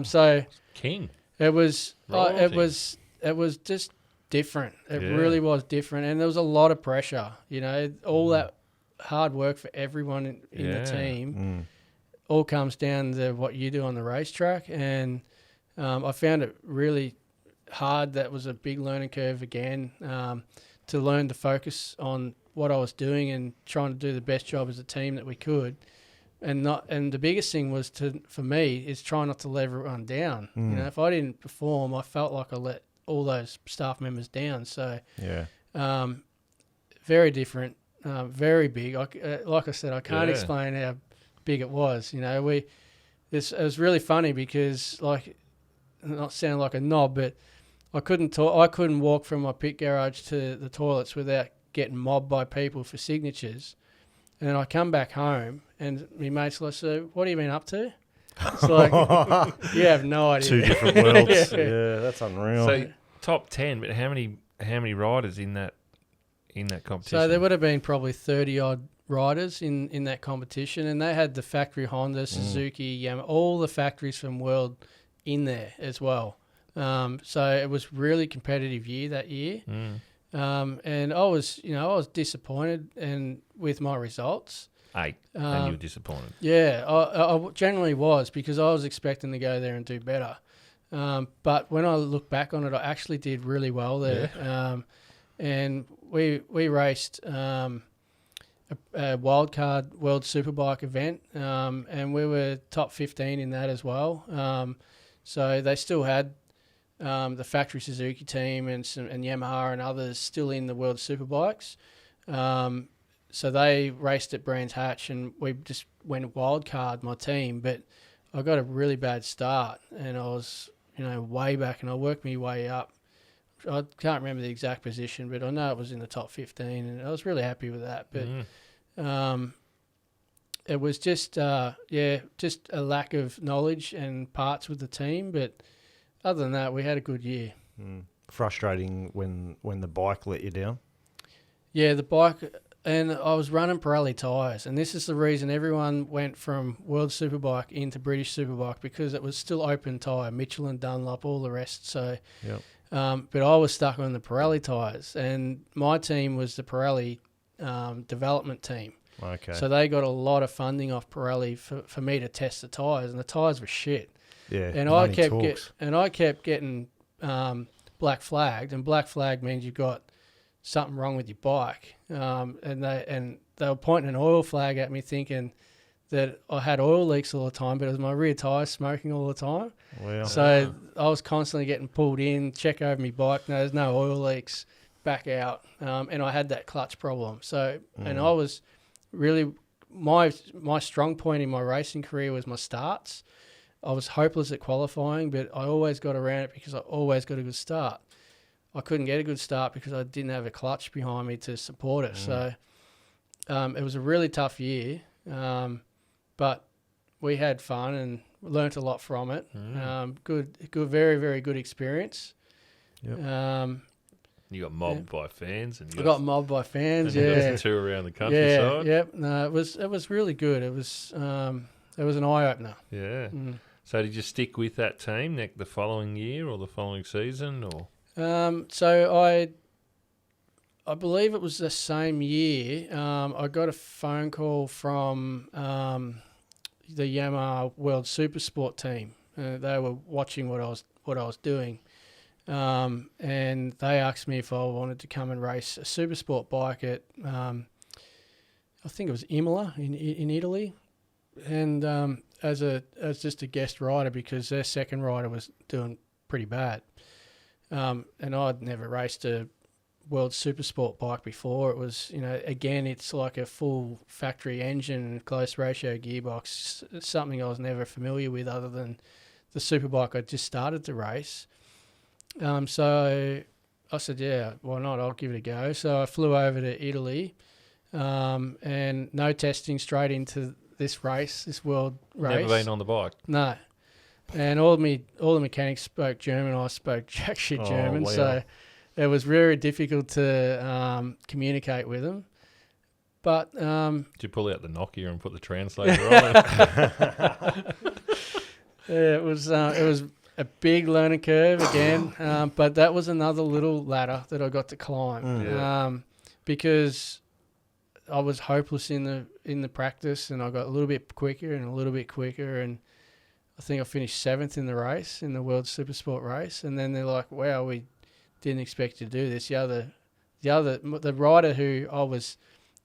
So King. it was Royalty. it was just different. It Yeah. really was different, and there was a lot of pressure. All that hard work for everyone in the team all comes down to what you do on the racetrack, and I found it really hard. That was a big learning curve again, to learn to focus on what I was doing and trying to do the best job as a team that we could. And the biggest thing was for me is try not to let everyone down. If I didn't perform, I felt like I let all those staff members down. So very different, very big. Like I said, I can't explain how big it was. It was really funny because, like, not sounding like a knob, but I couldn't walk from my pit garage to the toilets without getting mobbed by people for signatures. And then I come back home, and my mates like, "So what have you been up to?" It's like, you have no idea. 2 different worlds. Yeah, that's unreal. So top 10, but how many riders in that competition? So there would have been probably 30 odd riders in that competition, and they had the factory Honda, Suzuki, Yamaha, all the factories from World in there as well. So it was really competitive year that year. And I was disappointed with my results. 8, and you were disappointed. Yeah, I generally was, because I was expecting to go there and do better. But when I look back on it, I actually did really well there. Yeah. And we raced a wildcard World Superbike event, and we were top 15 in that as well. So they still had the factory Suzuki team and Yamaha and others still in the World Superbikes. So they raced at Brands Hatch, and we just went wildcard, my team. But I got a really bad start, and I was, way back, and I worked my way up. I can't remember the exact position, but I know it was in the top 15, and I was really happy with that. But it was just a lack of knowledge and parts with the team. But other than that, we had a good year. Frustrating when the bike let you down? Yeah, the bike, and I was running Pirelli tyres, and this is the reason everyone went from World Superbike into British Superbike, because it was still open tyre, Michelin, Dunlop, all the rest. So, but I was stuck on the Pirelli tyres, and my team was the Pirelli development team. Okay. So they got a lot of funding off Pirelli for me to test the tyres, and the tyres were shit. Yeah, and I kept getting black flagged, and black flag means you've got something wrong with your bike. And they were pointing an oil flag at me, thinking that I had oil leaks all the time, but it was my rear tyre smoking all the time. Wow. So I was constantly getting pulled in, check over my bike. No, there's no oil leaks, back out. And I had that clutch problem. So, and I was really, my strong point in my racing career was my starts. I was hopeless at qualifying, but I always got around it because I always got a good start. I couldn't get a good start because I didn't have a clutch behind me to support it. So it was a really tough year, but we had fun and learnt a lot from it. Good, very, very good experience. Yep. You got mobbed by fans, and I got mobbed by fans. and you Yeah, got to tour around the countryside. Yep. No, it was really good. It was an eye opener. Yeah. So did you stick with that team the following year or the following season, or? So I believe it was the same year. I got a phone call from the Yamaha World Supersport team. They were watching what I was doing, and they asked me if I wanted to come and race a Supersport bike at I think it was Imola in Italy, and as just a guest rider because their second rider was doing pretty bad. And I'd never raced a World Supersport bike before. It was, again, it's like a full factory engine, close ratio gearbox. It's something I was never familiar with other than the Superbike I just started to race. So I said, yeah, why not? I'll give it a go. So I flew over to Italy, and no testing, straight into this world race. Never been on the bike? No. And all the mechanics spoke German. I spoke jack shit German, wow. so it was very difficult to communicate with them. But did you pull out the Nokia and put the translator on it? yeah, it was a big learning curve again. But that was another little ladder that I got to climb. Because I was hopeless in the practice, and I got a little bit quicker and a little bit quicker, and I think I finished 7th in the race, in the World Supersport race. And then they're like, wow, we didn't expect you to do this. The rider who I was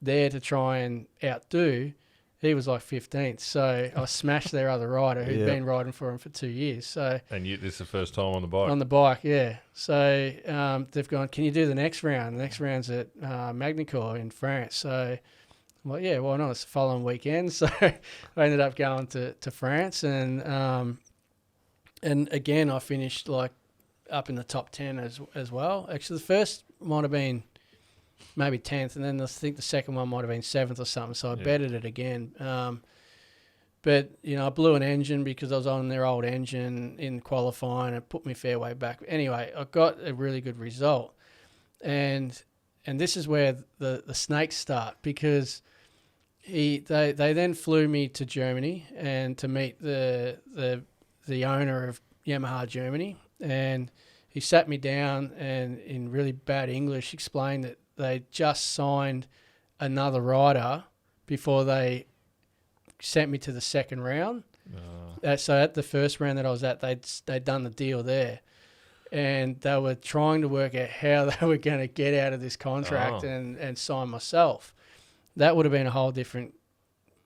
there to try and outdo, he was like 15th. So I smashed their other rider who'd been riding for him for 2 years. So and this is the first time on the bike? On the bike, yeah. So they've gone, can you do the next round? The next round's at Magny-Cours in France. So I'm like, yeah, why not? It's the following weekend. So I ended up going to France, and again I finished like up in the top 10 as well. Actually, the first might have been maybe 10th, and then I think the second one might have been 7th or something. So I betted it again. But I blew an engine because I was on their old engine in qualifying, and it put me fairway back. Anyway, I got a really good result, and this is where the snakes start, because they then flew me to Germany and to meet the owner of Yamaha Germany, and he sat me down and in really bad English explained that they just signed another rider before they sent me to the second round. So at the first round that I was at, they'd done the deal there, and they were trying to work out how they were going to get out of this contract and sign myself. That would have been a whole different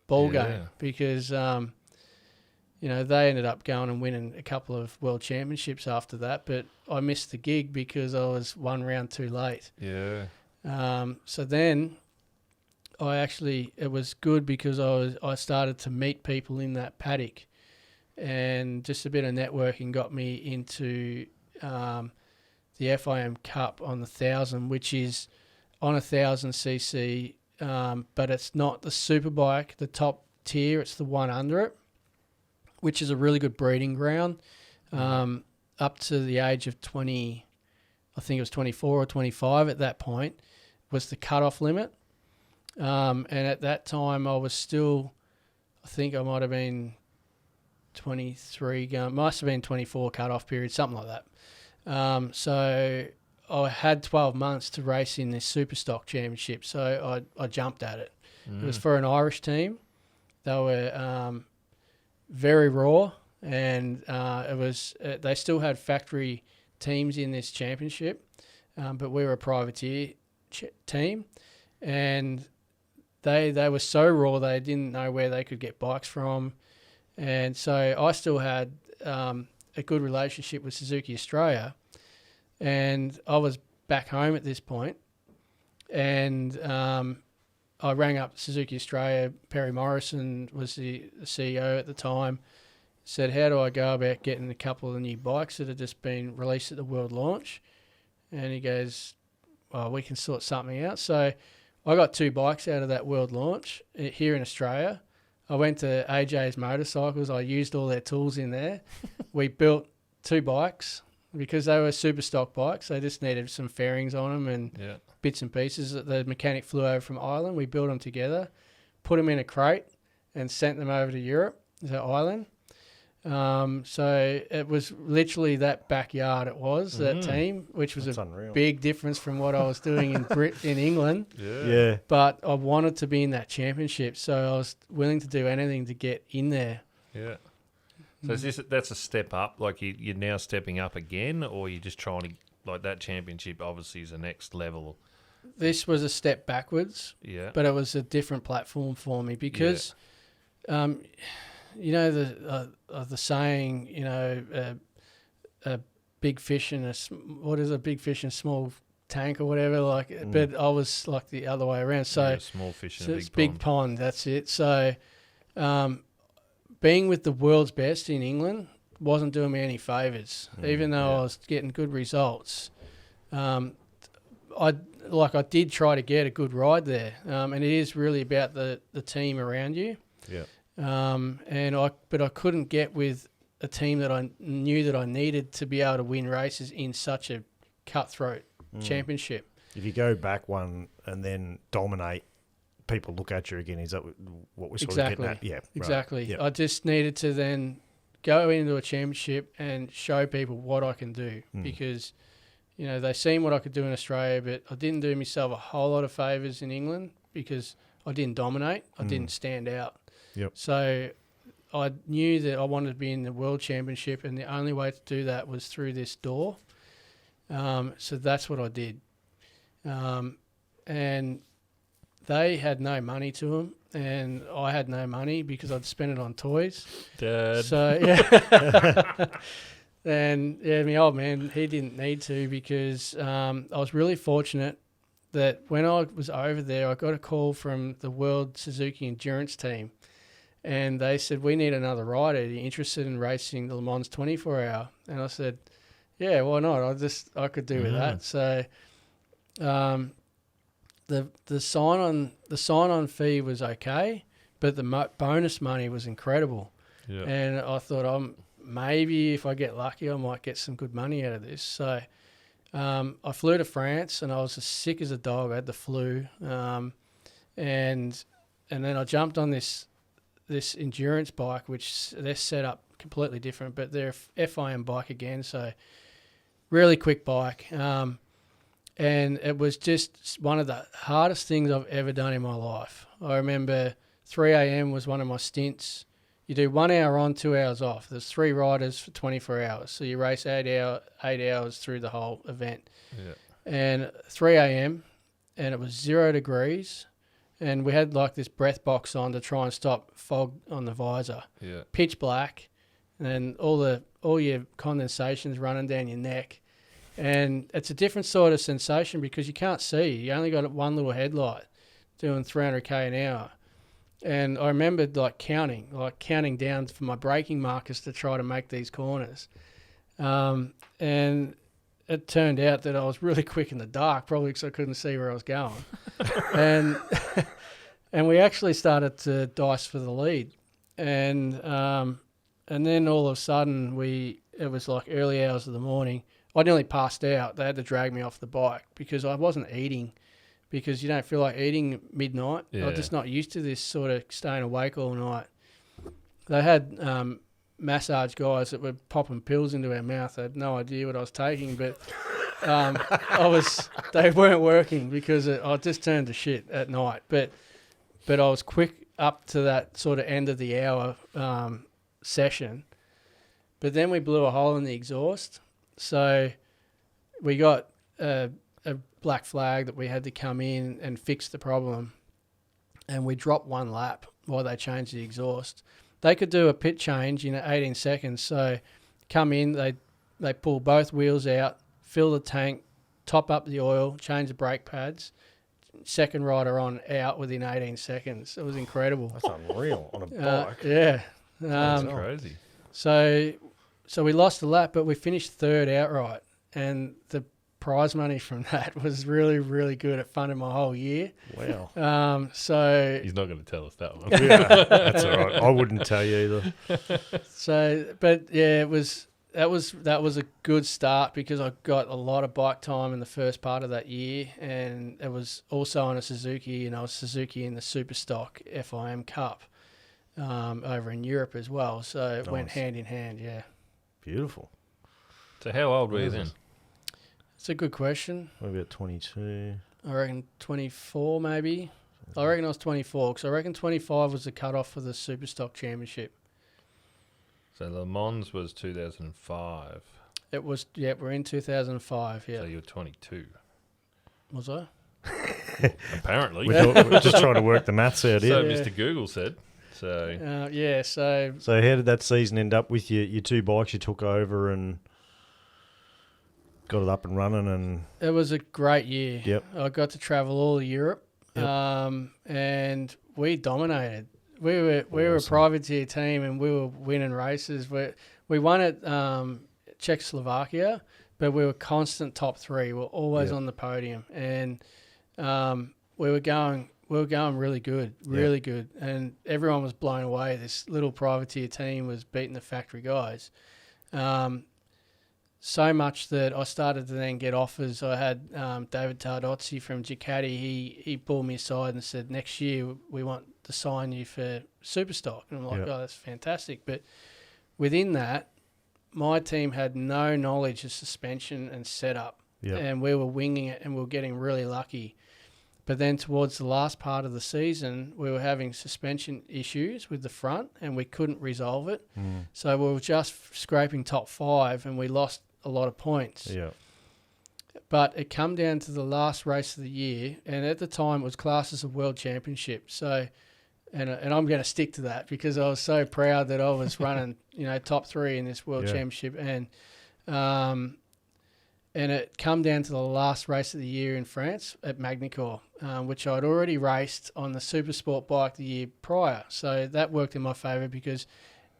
ball game, because they ended up going and winning a couple of world championships after that, but I missed the gig because I was one round too late. Yeah. So then it was good because I started to meet people in that paddock, and just a bit of networking got me into the FIM Cup on the 1,000, which is on 1,000cc, but it's not the Superbike, the top tier, it's the one under it, which is a really good breeding ground. Up to the age of 20, I think it was 24 or 25 at that point, was the cutoff limit. And at that time I was still, I think I might have been 23, must have been 24 cutoff period, something like that. So I had 12 months to race in this Superstock Championship, so I jumped at it. It was for an Irish team. They were very raw, and it was they still had factory teams in this championship, but we were a privateer team, and they were so raw they didn't know where they could get bikes from, and so I still had a good relationship with Suzuki Australia, and I was back home at this point, and I rang up Suzuki Australia. Perry Morrison was the CEO at the time. Said, how do I go about getting a couple of the new bikes that have just been released at the world launch? And he goes, well, we can sort something out. So I got 2 bikes out of that world launch here in Australia. I went to AJ's Motorcycles. I used all their tools in there. We built 2 bikes because they were super stock bikes. They just needed some fairings on them and bits and pieces that the mechanic flew over from Ireland. We built them together, put them in a crate and sent them over to Europe, to Ireland. So it was literally that backyard. It was that team, which was unreal. Big difference from what I was doing in England. Yeah. But I wanted to be in that championship, so I was willing to do anything to get in there. Yeah. So that's a step up? Like you're now stepping up again, or you're just trying to, like, that championship obviously is the next level? This was a step backwards. Yeah. But it was a different platform for me because, you know, the saying, you know, a big fish in a big fish in a small tank or whatever, like. But I was like the other way around. So small fish in a big pond. That's it. So, being with the world's best in England wasn't doing me any favours, even though I was getting good results. I did try to get a good ride there, and it is really about the team around you. Yeah. But I couldn't get with a team that I knew that I needed to be able to win races in such a cutthroat championship. If you go back one and then dominate, people look at you again. Is that what we're sort of getting at? Yeah, exactly. Right. Yep. I just needed to then go into a championship and show people what I can do because, you know, they seen what I could do in Australia, but I didn't do myself a whole lot of favours in England because I didn't dominate. I didn't stand out. Yep. So I knew that I wanted to be in the World Championship, and the only way to do that was through this door. So that's what I did. And they had no money to them, and I had no money because I'd spent it on toys. Dad. So, yeah. And, yeah, my old man, he didn't need to because I was really fortunate that when I was over there, I got a call from the World Suzuki Endurance team, and they said, we need another rider. Are you interested in racing the Le Mans 24-hour? And I said, yeah, why not? I could do with that. So the sign-on fee was okay, but the bonus money was incredible. Yeah. And I thought, maybe if I get lucky, I might get some good money out of this. So I flew to France, and I was as sick as a dog. I had the flu, and then I jumped on this endurance bike, which they're set up completely different, but they're a FIM bike again, so really quick bike. And it was just one of the hardest things I've ever done in my life. I remember 3 a.m. was one of my stints. You do 1 hour on, 2 hours off. There's 3 riders for 24 hours. So you race 8 hours through the whole event. Yeah. And 3 a.m. and it was 0 degrees. And we had like this breath box on to try and stop fog on the visor. Yeah. Pitch black. And all your condensation's running down your neck. And it's a different sort of sensation because you can't see. You only got one little headlight doing 300k an hour. And I remembered counting down for my braking markers to try to make these corners. And it turned out that I was really quick in the dark, probably because I couldn't see where I was going. and we actually started to dice for the lead. And then all of a sudden it was like early hours of the morning. I nearly passed out. They had to drag me off the bike because I wasn't eating, because you don't feel like eating at midnight. Yeah. I'm just not used to this sort of staying awake all night. They had massage guys that were popping pills into our mouth. I had no idea what I was taking, but they weren't working because I just turned to shit at night. But I was quick up to that sort of end of the hour session. But then we blew a hole in the exhaust. So we got a black flag that we had to come in and fix the problem. And we dropped one lap while they changed the exhaust. They could do a pit change in 18 seconds. So come in, they pull both wheels out, fill the tank, top up the oil, change the brake pads, second rider on out within 18 seconds. It was incredible. That's unreal on a bike. Yeah. That's crazy. So we lost the lap, but we finished third outright. And the prize money from that was really, really good. It funded my whole year. Wow. So He's not going to tell us that one. Yeah, that's all right. I wouldn't tell you either. but yeah, that was a good start because I got a lot of bike time in the first part of that year, and it was also on a Suzuki, and I was Suzuki in the Superstock FIM Cup over in Europe as well. So it went hand in hand. Yeah. Beautiful. So how old were you then? It's a good question. What about 22? I reckon 24 maybe. I reckon I was 24 because I reckon 25 was the cutoff for the Superstock Championship. So Le Mans was 2005. It was, yeah, we're in 2005, yeah. So you were 22. Was I? Apparently. We're just trying to work the maths out So here. Mr. Google said. So Yeah, so So how did that season end up with your two bikes you took over and got it up and running? And it was a great year. Yep. I got to travel all of Europe, Yep. And we dominated. We were a privateer team, and we were winning races. We won at Czechoslovakia, but we were constant top three. We were always on the podium, and we were going really good, really good, and everyone was blown away. This little privateer team was beating the factory guys. So much that I started to then get offers. I had David Tardozzi from Ducati. He pulled me aside and said, next year we want to sign you for Superstock. And I'm like, oh, that's fantastic. But within that, my team had no knowledge of suspension and setup. Yep. And we were winging it and we were getting really lucky. But then towards the last part of the season, we were having suspension issues with the front and we couldn't resolve it. So we were just scraping top 5 and we lost a lot of points. yeah, But it come down to the last race of the year, and at the time it was classed as a world championship. So, and I'm going to stick to that because I was so proud that I was running, top 3 in this world championship, and it come down to the last race of the year in France at Magny-Cours, which I'd already raced on the Super Sport bike the year prior. So that worked in my favour because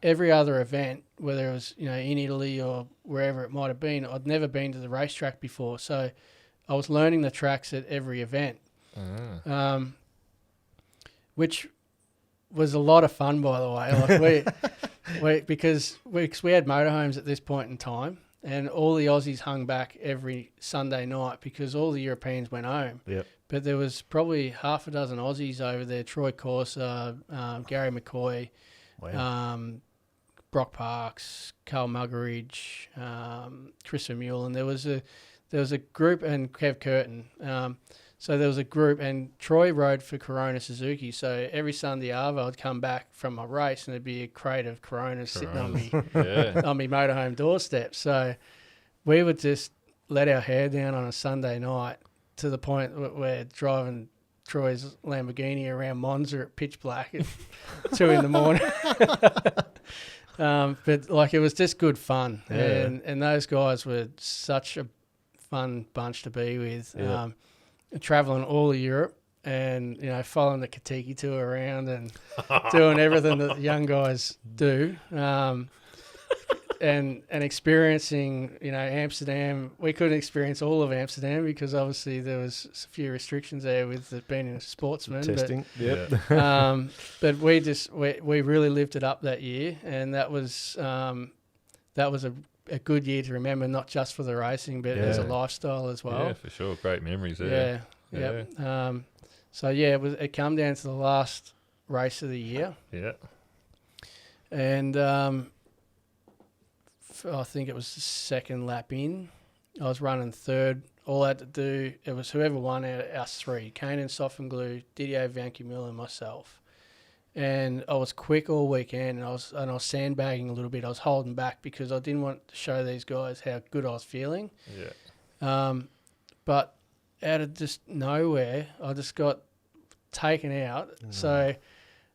every other event, whether it was in Italy or wherever it might have been, I'd never been to the racetrack before, so I was learning the tracks at every event, which was a lot of fun, by the way. Like because we had motorhomes at this point in time, and all the Aussies hung back every Sunday night because all the Europeans went home. Yep. But there was probably half a dozen Aussies over there: Troy Corser, Gary McCoy. wow. Brock Parks, Carl Muggeridge, Chris Vermeulen, and there was a group, and Kev Curtin. So there was a group, and Troy rode for Corona Suzuki. So every Sunday Arvo, I'd come back from my race, and there'd be a crate of Coronas sitting on me on my motorhome doorstep. So we would just let our hair down on a Sunday night to the point where we're driving Troy's Lamborghini around Monza at pitch black at 2 a.m. But like it was just good fun, and those guys were such a fun bunch to be with. Traveling all of Europe and following the Katiki tour around and doing everything that the young guys do, and experiencing Amsterdam. We couldn't experience all of Amsterdam because obviously there was a few restrictions there with it being a sportsman. Testing. But we really lived it up that year, and that was a good year to remember, not just for the racing, but as a lifestyle as well. Yeah, for sure. Great memories there. Yeah. It come down to the last race of the year. Yeah. And I think it was the second lap in. I was running third. All I had to do, it was whoever won out of us 3, Kane and Soffenglue, Didier Vancumil and myself. And I was quick all weekend, and I was sandbagging a little bit. I was holding back because I didn't want to show these guys how good I was feeling. Yeah. But out of just nowhere, I just got taken out. So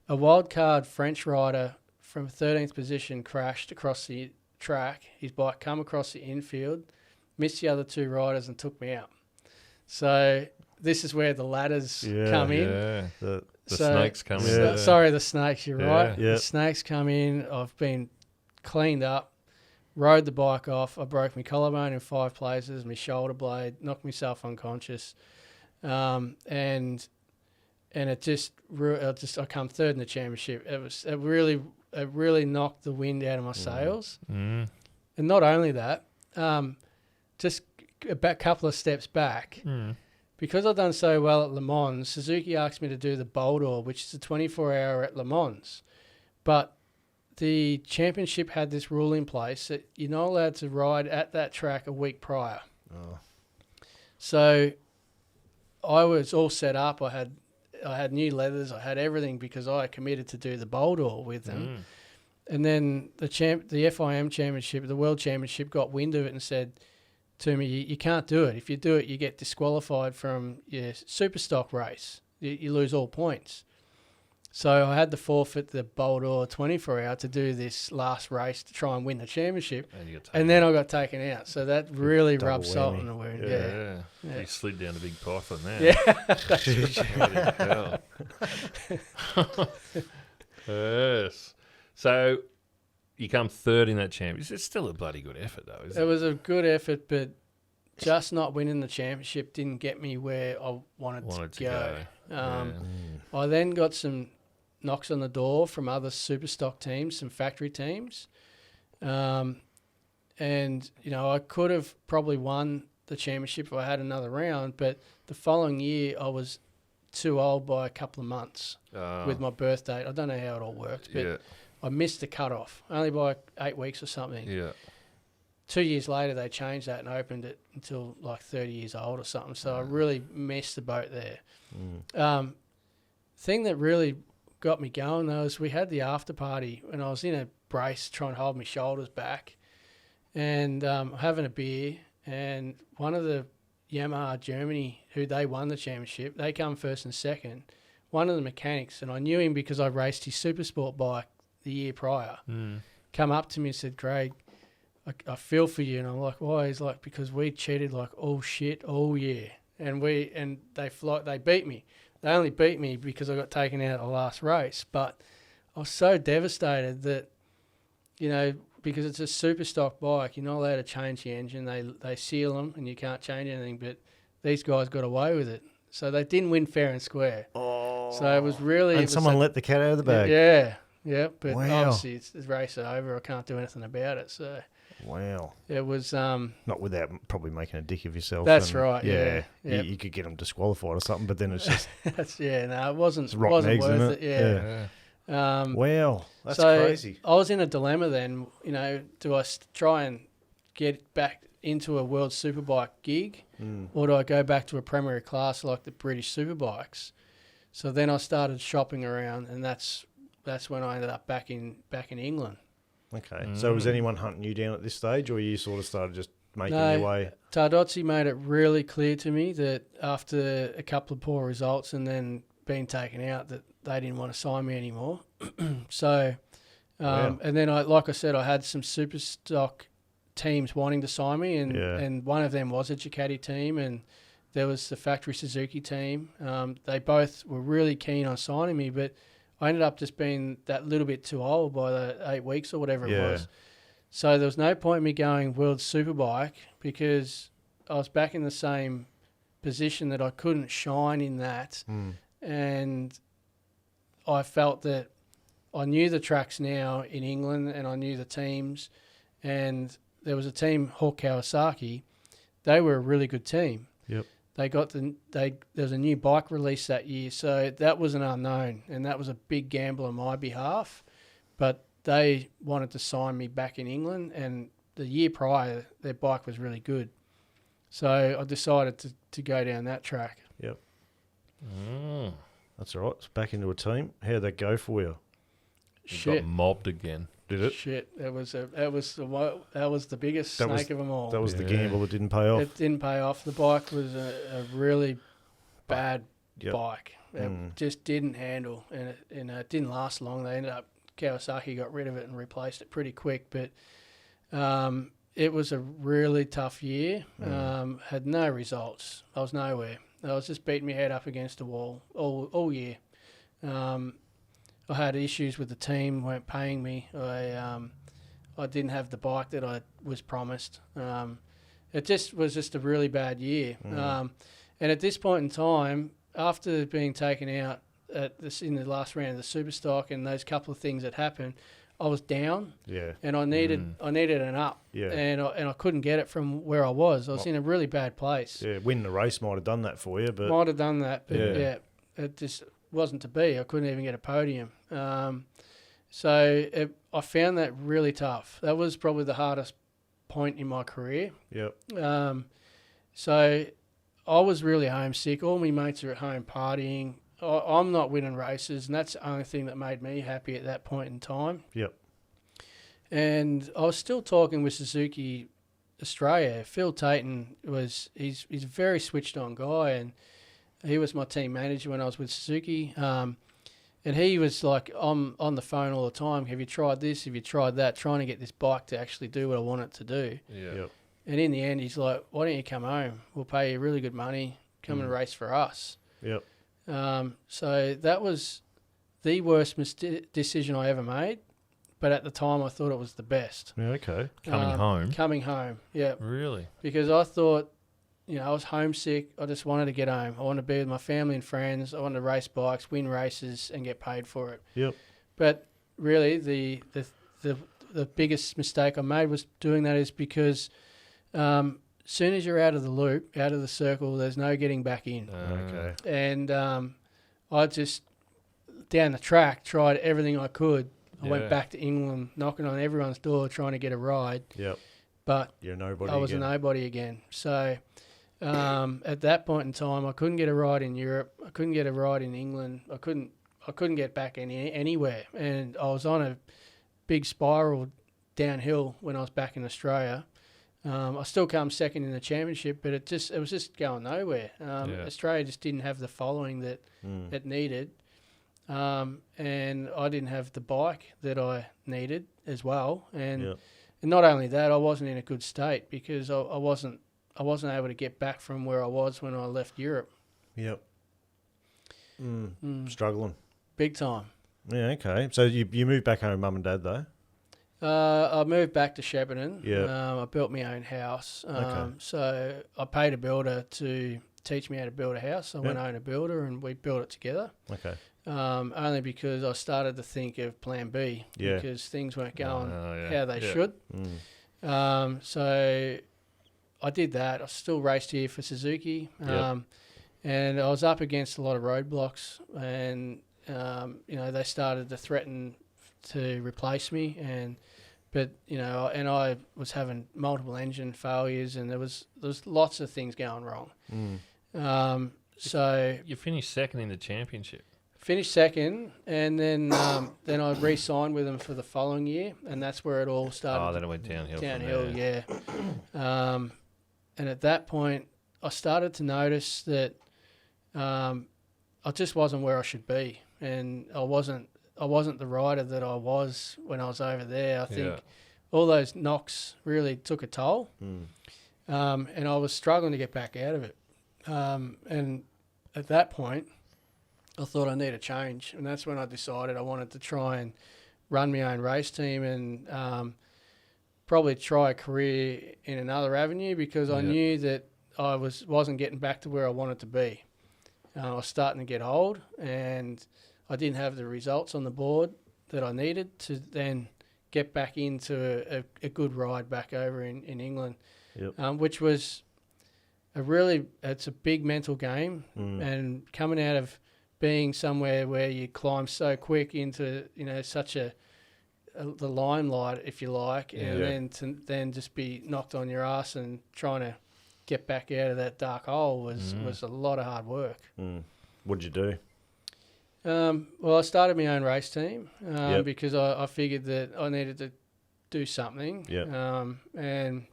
a wild card French rider from 13th position crashed across the track. His bike come across the infield, missed the other two riders and took me out. So this is where the ladders come in. Yeah, the snakes come in. Yeah. Sorry, the snakes, you're right. Yeah. The snakes come in. I've been cleaned up, rode the bike off. I broke my collarbone in 5 places, my shoulder blade, knocked myself unconscious. And it just I come third in the championship. It really knocked the wind out of my sails. Mm. And not only that, just a couple of steps back, because I've done so well at Le Mans, Suzuki asked me to do the Boulder, which is a 24-hour at Le Mans. But the championship had this rule in place that you're not allowed to ride at that track a week prior. Oh. So I was all set up. I had new leathers. I had everything because I committed to do the Boulder with them. And then the FIM championship, the World Championship, got wind of it and said to me, you can't do it. If you do it, you get disqualified from your super stock race. You lose all points. So I had to forfeit the Boulder 24-hour to do this last race to try and win the championship. And then I got taken out. So that really rubbed salt in the wound. Yeah. You slid down a big python there. Yeah. Yes. So you come third in that championship. It's still a bloody good effort, though, isn't it? It was a good effort, but just not winning the championship didn't get me where I wanted to go. I then got some knocks on the door from other super stock teams, some factory teams. And, I could have probably won the championship if I had another round, but the following year I was too old by a couple of months with my birth date. I don't know how it all worked, but I missed the cutoff, only by 8 weeks or something. Yeah. 2 years later, they changed that and opened it until like 30 years old or something. So I really missed the boat there. Thing that really got me going, though, is we had the after party and I was in a brace trying to hold my shoulders back and having a beer. And one of the Yamaha Germany, who they won the championship, they come first and second. One of the mechanics, and I knew him because I raced his super sport bike the year prior, come up to me and said, Craig, I feel for you. And I'm like, why? He's like, because we cheated like all shit all year. And they beat me. They only beat me because I got taken out at the last race. But I was so devastated that, because it's a super stock bike, you're not allowed to change the engine. They seal them and you can't change anything. But these guys got away with it. So they didn't win fair and square. Oh. So it was really... And someone let the cat out of the bag. Yeah. But obviously it's the race over. I can't do anything about it. So... Wow. It was... not without probably making a dick of yourself. That's right, yeah. You could get them disqualified or something, but then it's just... it wasn't worth it. Yeah. Wow, that's so crazy. I was in a dilemma then, do I try and get back into a World Superbike gig or do I go back to a Premier class like the British Superbikes? So then I started shopping around and that's when I ended up back in England. Okay. So was anyone hunting you down at this stage or you sort of started just making your way? Tardozzi made it really clear to me that after a couple of poor results and then being taken out that they didn't want to sign me anymore. So, and then like I said, I had some super stock teams wanting to sign me and one of them was a Ducati team and there was the factory Suzuki team. They both were really keen on signing me, but I ended up just being that little bit too old by the 8 weeks or whatever it was. So there was no point in me going World Superbike because I was back in the same position that I couldn't shine in that. And I felt that I knew the tracks now in England and I knew the teams. And there was a team, Hawk Kawasaki. They were a really good team. Yep. There was a new bike release that year, so that was an unknown, and that was a big gamble on my behalf. But they wanted to sign me back in England, and the year prior, their bike was really good. So I decided to go down that track. Yep. That's all right. It's back into a team. How'd that go for you? You got mobbed again. Did it? Shit, that was the biggest snake of them all. That was the gamble that didn't pay off. It didn't pay off. The bike was a really bad bike. It just didn't handle, and it didn't last long. They ended up, Kawasaki got rid of it and replaced it pretty quick. But it was a really tough year. Had no results. I was nowhere. I was just beating my head up against the wall all year. I had issues with the team, weren't paying me. I didn't have the bike that I was promised. It just was just a really bad year. And at this point in time, after being taken out in the last round of the Superstock and those couple of things that happened, I was down. Yeah. And I needed an up. Yeah. And I couldn't get it from where I was. I was in a really bad place. Yeah, winning the race might have done that for you, but might have done that, but it just wasn't to be. I couldn't even get a podium. So I found that really tough. That was probably the hardest point in my career. Yep. So I was really homesick. All my mates are at home partying. I'm not winning races, and that's the only thing that made me happy at that point in time. Yep. And I was still talking with Suzuki Australia. Phil Tayton he's a very switched on guy, and he was my team manager when I was with Suzuki. And he was like, I'm on the phone all the time. Have you tried this? Have you tried that? Trying to get this bike to actually do what I want it to do. Yeah. Yep. And in the end, he's like, why don't you come home? We'll pay you really good money. Come and race for us. Yep. So that was the worst decision I ever made. But at the time, I thought it was the best. Yeah, okay. Coming home, yeah. Really? Because I thought, I was homesick. I just wanted to get home. I wanted to be with my family and friends. I wanted to race bikes, win races, and get paid for it. Yep. But really, the biggest mistake I made was doing that is because soon as you're out of the loop, out of the circle, there's no getting back in. Okay. And I just, down the track, tried everything I could. I went back to England, knocking on everyone's door, trying to get a ride. Yep. But you're nobody I was again. a nobody again. So at that point in time, I couldn't get a ride in Europe. I couldn't get a ride in England. I couldn't get back anywhere. And I was on a big spiral downhill when I was back in Australia. I still come second in the championship, but it was just going nowhere. Australia just didn't have the following that it needed. And I didn't have the bike that I needed as well. And not only that, I wasn't in a good state because I wasn't able to get back from where I was when I left Europe. Yep. Struggling. Big time. Yeah, okay. So you moved back home with Mum and Dad, though? I moved back to Shepparton. Yeah. I built my own house. Okay. So I paid a builder to teach me how to build a house. I went on a builder and we built it together. Okay. Only because I started to think of Plan B because things weren't going how they should. So I did that. I still raced here for Suzuki, and I was up against a lot of roadblocks, and they started to threaten to replace me, but I was having multiple engine failures, and there was lots of things going wrong. So you finished second in the championship. Finished second, and then I re-signed with them for the following year, and that's where it all started. Oh, then it went downhill. Yeah. And at that point, I started to notice that I just wasn't where I should be, and I wasn't the rider that I was when I was over there. I think all those knocks really took a toll, and I was struggling to get back out of it. And at that point, I thought I need a change, and that's when I decided I wanted to try and run my own race team and probably try a career in another avenue because I knew that I wasn't getting back to where I wanted to be. I was starting to get old, and I didn't have the results on the board that I needed to then get back into a good ride back over in England, which was it's a big mental game, and coming out of being somewhere where you climb so quick into such the limelight, if you like, and then to then just be knocked on your ass and trying to get back out of that dark hole was a lot of hard work. What did you do? Well, I started my own race team Yep. because I figured that I needed to do something. Yep. And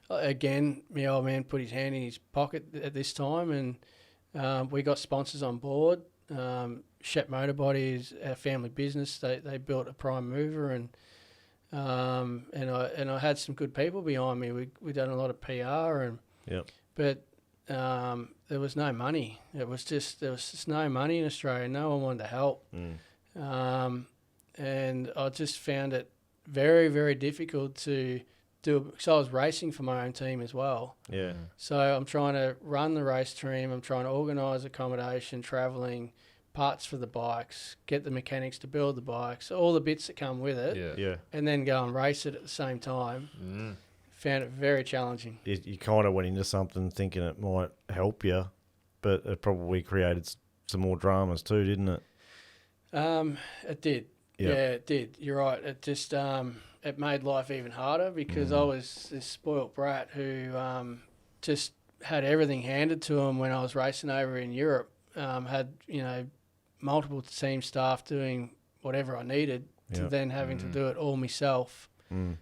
again, my old man put his hand in his pocket at this time, and we got sponsors on board. Shep Motorbody is our family business. They built a prime mover, and I had some good people behind me. We done a lot of PR, but there was no money. There was just no money in Australia. No one wanted to help, and I just found it very, very difficult to do. Because I was racing for my own team as well. Yeah. So I'm trying to run the race team. I'm trying to organise accommodation, travelling, parts for the bikes, get the mechanics to build the bikes, all the bits that come with it, Yeah. and then go and race it at the same time. Found it very challenging. You kind of went into something thinking it might help you, but it probably created some more dramas too, didn't it? It did. Yep. Yeah, it did. You're right. It just it made life even harder because I was this spoilt brat who just had everything handed to him when I was racing over in Europe. Had multiple team staff doing whatever I needed to then having to do it all myself. And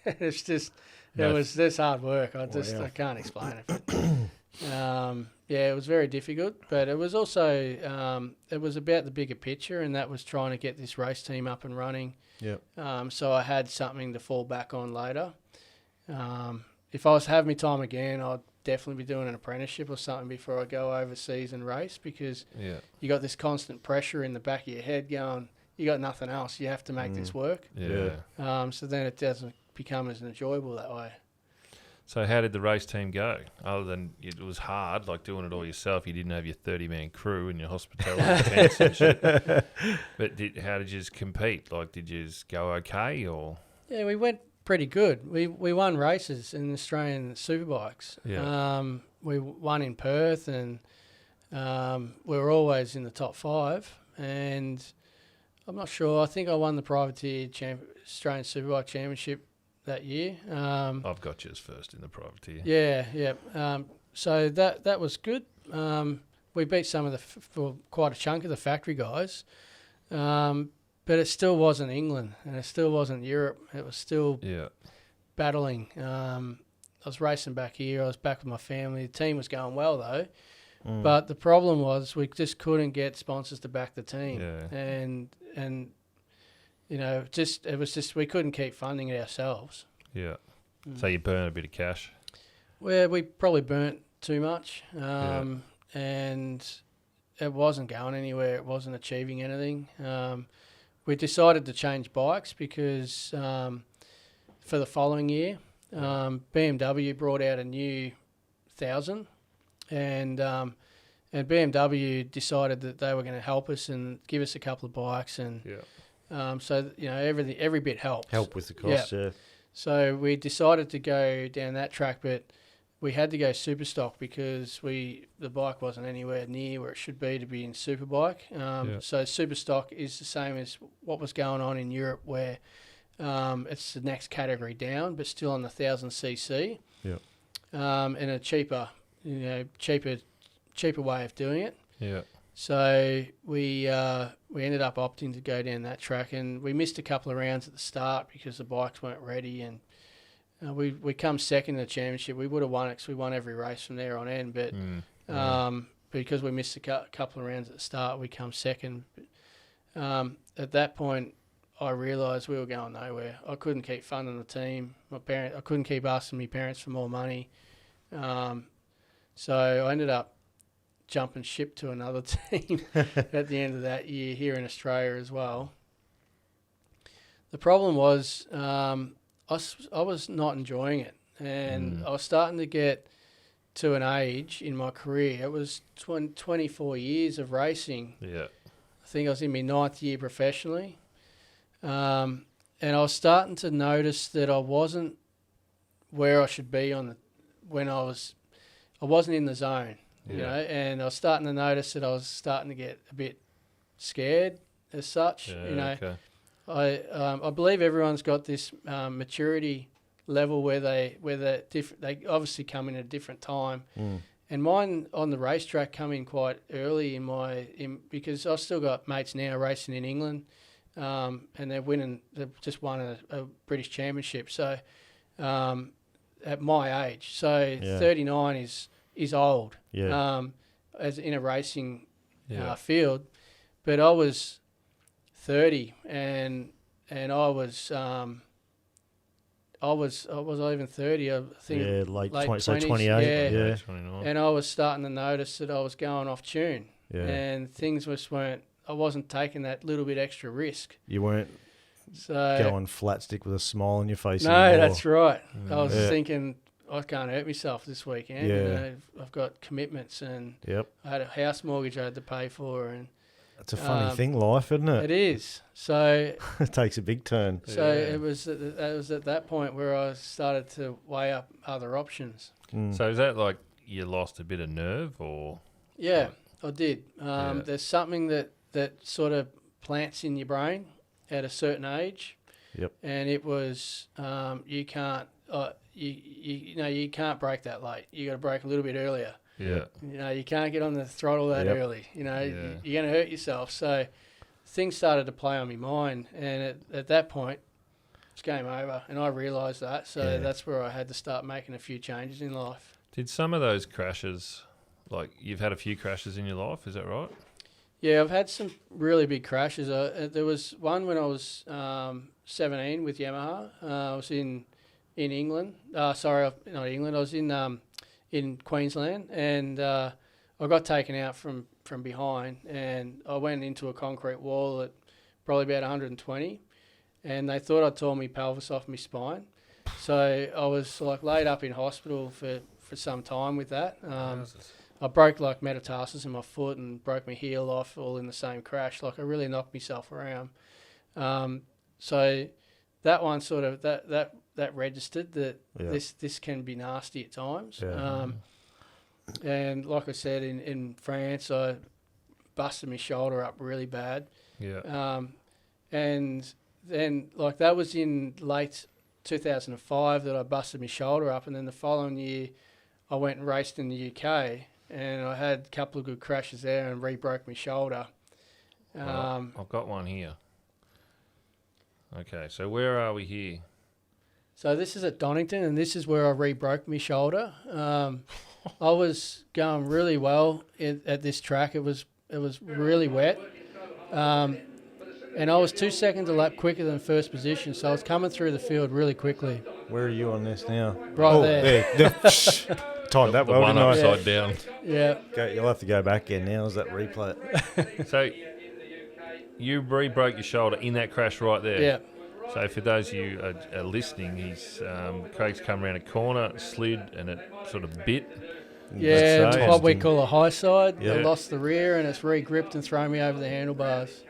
it's just it was this hard work. I can't explain it. But, it was very difficult, but it was also it was about the bigger picture, and that was trying to get this race team up and running. Yep. So I had something to fall back on later. If I was to have my time again, I'd definitely be doing an apprenticeship or something before I go overseas and race, because you got this constant pressure in the back of your head going, you got nothing else. You have to make this work. So then it doesn't become as enjoyable that way. So how did the race team go? Other than it was hard, like doing it all yourself, you didn't have your 30-man crew and your hospitality tents and shit. But how did you compete? Like, did you go okay or? Yeah, we went pretty good. We won races in Australian Superbikes. We won in Perth, and we were always in the top 5. And I'm not sure. I think I won the privateer Australian Superbike Championship that year. I've got you as first in the privateer. Yeah. So that was good. We beat some of for quite a chunk of the factory guys, but it still wasn't England, and it still wasn't Europe. It was still battling. I was racing back here. I was back with my family. The team was going well though, but the problem was we just couldn't get sponsors to back the team, and it was just we couldn't keep funding it ourselves. Yeah. So you burn a bit of cash. Well, we probably burnt too much, and it wasn't going anywhere. It wasn't achieving anything. We decided to change bikes because for the following year, BMW brought out a new 1000, and BMW decided that they were going to help us and give us a couple of bikes, and so every bit helped. Help with the cost, So we decided to go down that track, but we had to go super stock because the bike wasn't anywhere near where it should be to be in Superbike. So super stock is the same as what was going on in Europe, where it's the next category down, but still on the 1000cc. And a cheaper way of doing it. So we ended up opting to go down that track, and we missed a couple of rounds at the start because the bikes weren't ready, and we come second in the championship. We would have won it because we won every race from there on end, but because we missed a couple of rounds at the start, we come second. At that point, I realised we were going nowhere. I couldn't keep funding the team. I couldn't keep asking my parents for more money. So I ended up jumping ship to another team at the end of that year here in Australia as well. The problem was I was not enjoying it, and I was starting to get to an age in my career. It was 24 years of racing. I think I was in my 9th year professionally, and I was starting to notice that I wasn't where I should be I wasn't in the zone. And I was starting to notice that I was starting to get a bit scared as such. I believe everyone's got this maturity level where they obviously come in at a different time, And mine on the racetrack come in quite early because I've still got mates now racing in England, and they've just won a British Championship. So at my age, so 39 is old, as in a racing field. But I was 30, and I was even 30. I think late 20s, 28. Yeah. 29. And I was starting to notice that I was going off tune, and things weren't. I wasn't taking that little bit extra risk. You weren't going flat stick with a smile on your face. No, anymore. that's right. I was thinking, I can't hurt myself this weekend. Yeah. You know, I've got commitments, and I had a house mortgage I had to pay for, and it's a funny thing, life, isn't it? it is. So It takes a big turn. So it was at that point where I started to weigh up other options. So is that like you lost a bit of nerve, or? Yeah, I did. There's something that sort of plants in your brain at a certain age. Yep. And it was you can't you can't break that late. You got to break a little bit earlier. Yeah. You know, you can't get on the throttle that early. You know, you're going to hurt yourself. So things started to play on my mind, and at that point, it's game over. And I realised that. So that's where I had to start making a few changes in life. Did some of those crashes, like you've had a few crashes in your life, is that right? Yeah, I've had some really big crashes. There was one when I was 17 with Yamaha. I was in England. Sorry, not England. I was in Queensland, and I got taken out from behind, and I went into a concrete wall at probably about 120, and they thought I'd tore my pelvis off my spine. So I was like laid up in hospital for some time with that. I broke like metatarsus in my foot and broke my heel off all in the same crash. Like I really knocked myself around. So that one sort of that registered that this can be nasty at times. Yeah. And like I said, in France, I busted my shoulder up really bad. Yeah. And then like that was in late 2005 that I busted my shoulder up, and then the following year I went and raced in the UK, and I had a couple of good crashes there and re-broke my shoulder. Well, I've got one here. Okay, so where are we here? So this is at Donington, and this is where I re-broke my shoulder. I was going really well at this track. It was really wet, and I was 2 seconds a lap quicker than first position, so I was coming through the field really quickly. Where are you on this now? Right there. Timed that The well, one didn't I? upside down. Yeah. You'll have to go back again now. Is that replay it? So you re-broke your shoulder in that crash right there. Yeah. So for those of you are listening, Craig's come around a corner, slid, and it sort of bit. Yeah, That's it's what we call a high side. Yeah. I lost the rear, and it's re-gripped and thrown me over the handlebars.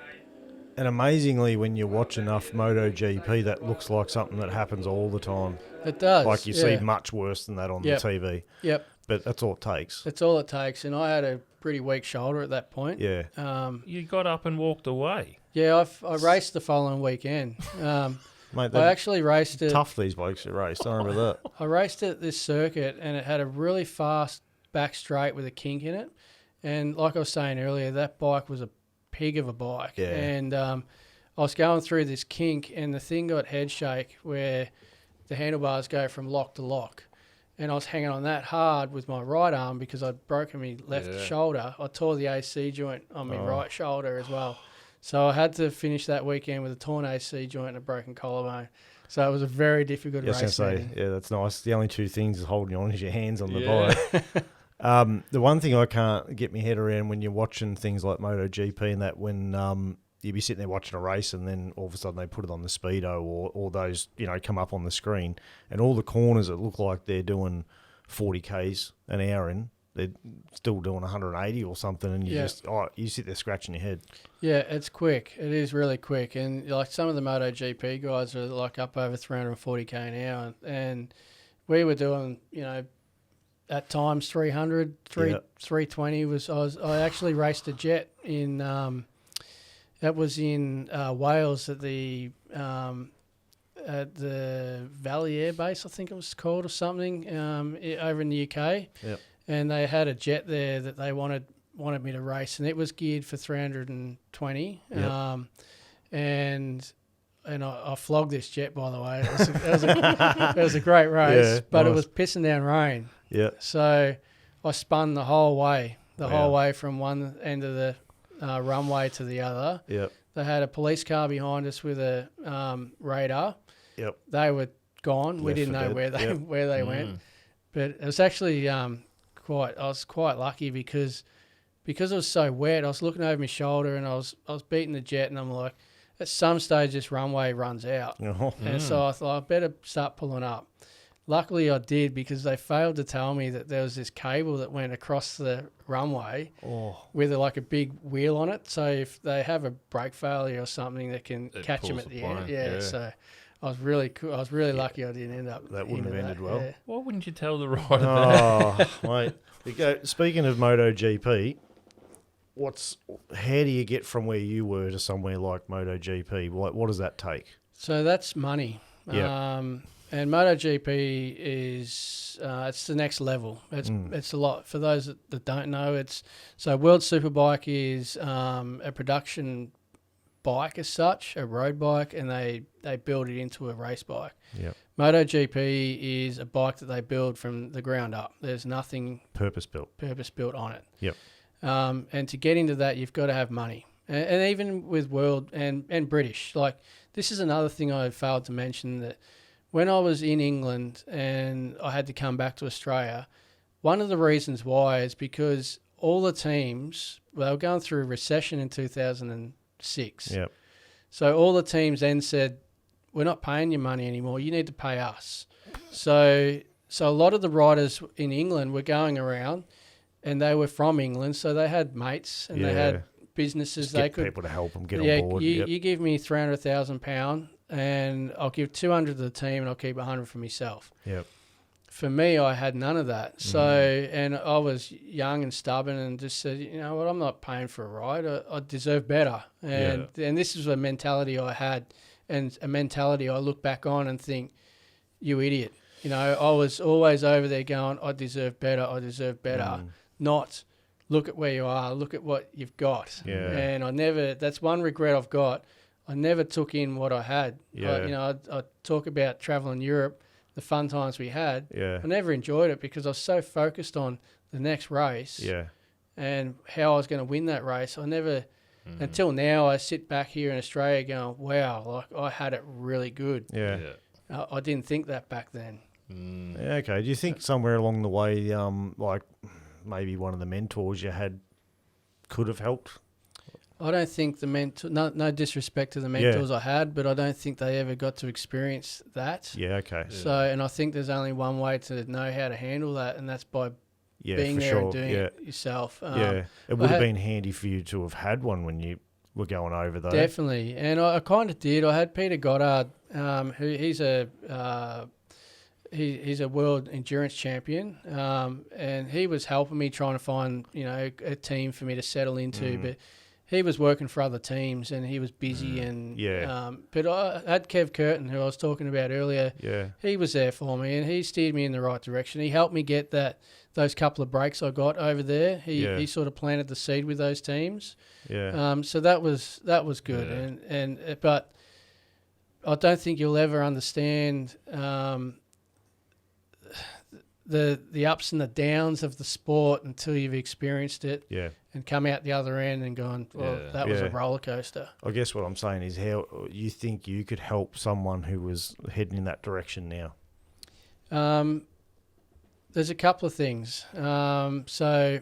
And amazingly, when you watch enough MotoGP, that looks like something that happens all the time. It does. Like you see much worse than that on the TV. Yep. But that's all it takes. That's all it takes. And I had a pretty weak shoulder at that point. Yeah. You got up and walked away. Yeah, I raced the following weekend. Mate, I actually raced it. Tough these blokes that race. I remember that. I raced at this circuit, and it had a really fast back straight with a kink in it. And like I was saying earlier, that bike was a pig of a bike. Yeah. And I was going through this kink, and the thing got head shake where the handlebars go from lock to lock. And I was hanging on that hard with my right arm because I'd broken my left shoulder. I tore the AC joint on my right shoulder as well. So I had to finish that weekend with a torn AC joint and a broken collarbone. So it was a very difficult race. I was going to say, yeah, that's nice. The only two things is holding on is your hands on the bike. The one thing I can't get my head around when you're watching things like MotoGP and that when you'd be sitting there watching a race and then all of a sudden they put it on the speedo or those, come up on the screen and all the corners that look like they're doing 40 Ks an hour in, they're still doing 180 or something, and you sit there scratching your head. Yeah, it's quick. It is really quick. And like some of the MotoGP guys are like up over 340 K an hour, and we were doing, at times 300, 320 I actually raced a jet in that was in Wales at the Valley Air Base, I think it was called, or something, over in the UK. Yep. and they had a jet there that they wanted me to race, and it was geared for 320. Yep. And I flogged this jet, by the way. It was a great race, Yeah, but nice. it was pissing down rain. Yeah. So I spun the whole way Wow. from one end of the runway to the other. Yep. They had a police car behind us with a radar. Yep. They were gone. We Left didn't for know dead. where they Yep. where they went. But it was actually I was quite lucky because it was so wet. I was looking over my shoulder and I was beating the jet, and I'm like, at some stage this runway runs out. Oh. And so I thought I better start pulling up. Luckily I did, because they failed to tell me that there was this cable that went across the runway with like a big wheel on it. So if they have a brake failure or something, they can catch them at the end. Yeah. So I was really cool. I was really lucky I didn't end up. That wouldn't have ended well. Yeah. Why wouldn't you tell the rider that? Oh, mate. Speaking of MotoGP, how do you get from where you were to somewhere like MotoGP? What does that take? So that's money. Yeah. And MotoGP is it's the next level. It's a lot for those that don't know. So World Superbike is a production bike as such, a road bike, and they build it into a race bike. Yep. MotoGP is a bike that they build from the ground up. There's nothing Purpose built on it. Yep. And to get into that, you've got to have money. And even with World and British, like, this is another thing I failed to mention, that when I was in England and I had to come back to Australia, one of the reasons why is because all the teams, they were going through a recession in 2006. Yep. So all the teams then said, we're not paying you money anymore. You need to pay us. So a lot of the riders in England were going around, and they were from England, so they had mates and they had businesses. Just they get could people to help them get on board. You give me £300,000 and I'll give 200 to the team and I'll keep 100 for myself. Yep. For me, I had none of that. So, and I was young and stubborn and just said, you know what, I'm not paying for a ride. I deserve better. And this is a mentality I had, and a mentality I look back on and think, you idiot. You know, I was always over there going, I deserve better. Not look at where you are, look at what you've got. Yeah. And that's one regret I've got. I never took in what I had. Yeah. I talk about traveling Europe, the fun times we had. Yeah. I never enjoyed it because I was so focused on the next race and how I was going to win that race. I never, until now, I sit back here in Australia going, wow, like, I had it really good. Yeah. I didn't think that back then. Yeah, okay. Do you think somewhere along the way, like maybe one of the mentors you had could have helped? I don't think no disrespect to the mentors I had, but I don't think they ever got to experience that. Yeah, okay. So, and I think there's only one way to know how to handle that, and that's by being for there sure. and doing it yourself. It would have been handy for you to have had one when you were going over though. Definitely, and I kind of did. I had Peter Goddard, who he's a world endurance champion, and he was helping me trying to find a team for me to settle into, but he was working for other teams and he was busy but I had Kev Curtin, who I was talking about earlier. Yeah. He was there for me and he steered me in the right direction. He helped me get those couple of breaks I got over there. He sort of planted the seed with those teams. Yeah. So that was good. Yeah. But I don't think you'll ever understand the ups and the downs of the sport until you've experienced it and come out the other end and gone, well, that was a roller coaster. I guess what I'm saying is how you think you could help someone who was heading in that direction now. There's a couple of things. So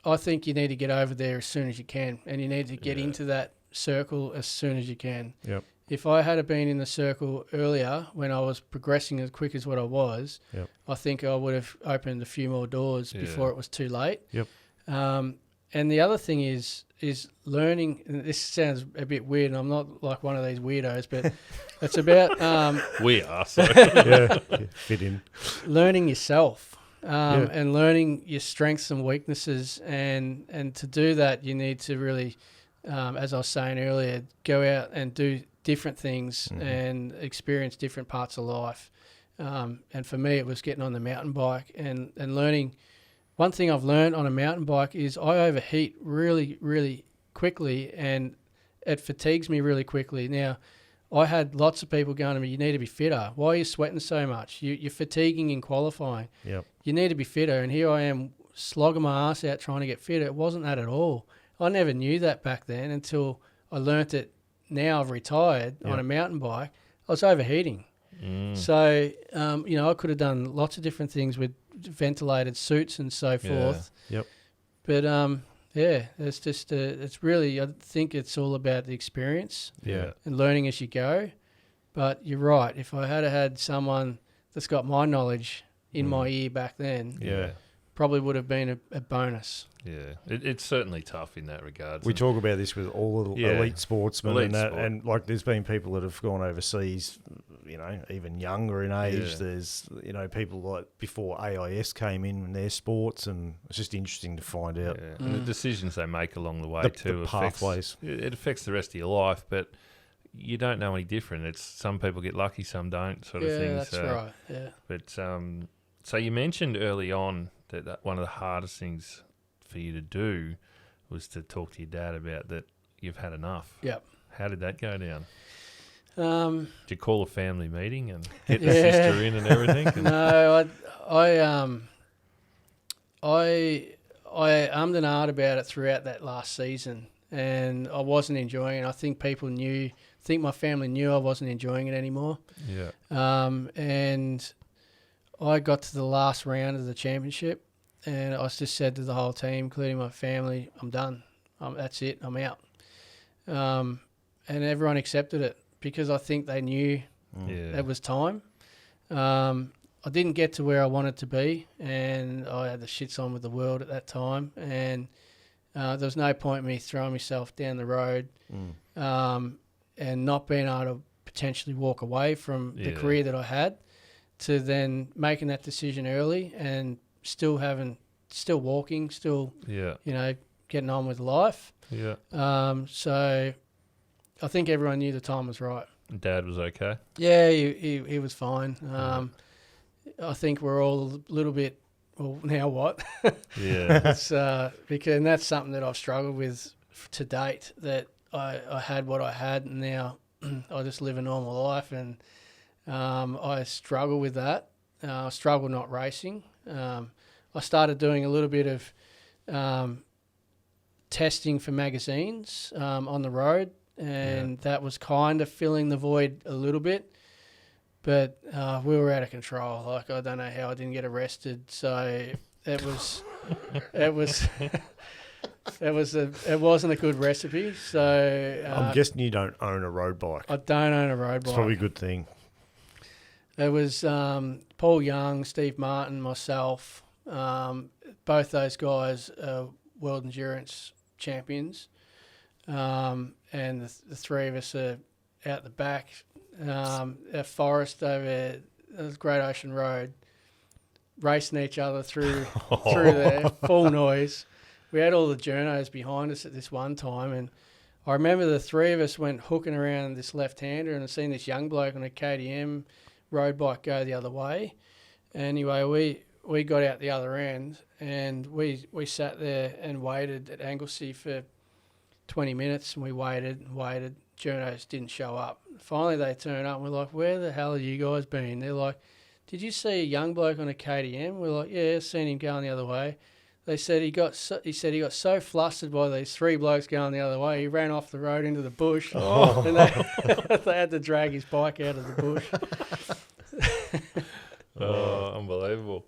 I think you need to get over there as soon as you can, and you need to get into that circle as soon as you can. Yep. If I had been in the circle earlier when I was progressing as quick as what I was, I think I would have opened a few more doors before it was too late. Yep. And the other thing is learning, and this sounds a bit weird, and I'm not like one of these weirdos, but it's about... we are, so... fit in. Learning yourself and learning your strengths and weaknesses. And to do that, you need to really, as I was saying earlier, go out and do different things and experience different parts of life. And for me, it was getting on the mountain bike and learning one thing I've learned on a mountain bike is I overheat really, really quickly, and it fatigues me really quickly. Now, I had lots of people going to me, you need to be fitter. Why are you sweating so much? You're fatiguing in qualifying. Yep. You need to be fitter. And here I am slogging my ass out trying to get fitter. It wasn't that at all. I never knew that back then until I learnt it. Now I've retired on a mountain bike. I was overheating. So, I could have done lots of different things with ventilated suits and so forth. Yep. But, it's just, it's really, I think it's all about the experience and learning as you go. But you're right. If I had someone that's got my knowledge in my ear back then, probably would have been a bonus. Yeah, it's certainly tough in that regard. We talk about this with all the elite sportsmen and like there's been people that have gone overseas, even younger in age. Yeah. There's, people like before AIS came in their sports, and it's just interesting to find out. Yeah. And the decisions they make along the way The pathways. It affects the rest of your life, but you don't know any different. It's some people get lucky, some don't, sort of thing. Yeah, that's right. Yeah. But so you mentioned early on that one of the hardest things for you to do was to talk to your dad about that you've had enough. Yep. How did that go down? Did you call a family meeting and get the sister in and everything? No, I ummed and ahed about it throughout that last season, and I wasn't enjoying it. I think my family knew I wasn't enjoying it anymore. Yeah. And I got to the last round of the championship, and I just said to the whole team, including my family, I'm done. That's it. I'm out. And everyone accepted it because I think they knew it was time. I didn't get to where I wanted to be, and I had the shits on with the world at that time, and there was no point in me throwing myself down the road and not being able to potentially walk away from the career that I had, to then making that decision early and still walking, getting on with life. Yeah. So I think everyone knew the time was right. Dad was okay? Yeah, he was fine. I think we're all a little bit, well, now what? Yeah. It's because, and that's something that I've struggled with to date, that I had what I had, and now I just live a normal life, and I struggle with that. I struggle not racing. I started doing a little bit of testing for magazines on the road, and that was kind of filling the void a little bit. But we were out of control. Like, I don't know how I didn't get arrested. So it wasn't a good recipe. So I'm guessing you don't own a road bike. I don't own a road bike. It's probably a good thing. It was Paul Young, Steve Martin, myself. Both those guys are world endurance champions, and the three of us are out the back. A forest over the Great Ocean Road, racing each other through there, full noise. We had all the journos behind us at this one time, and I remember the three of us went hooking around this left-hander, and I seen this young bloke on a KTM road bike go the other way. Anyway, we got out the other end, and we sat there and waited at Anglesey for 20 minutes, and we waited. Journos didn't show up. Finally, they turned up, and we're like, where the hell have you guys been? They're like, did you see a young bloke on a KTM? We're like, yeah, seen him going the other way. They said he got so flustered by these three blokes going the other way, he ran off the road into the bush, and they had to drag his bike out of the bush. Oh, unbelievable.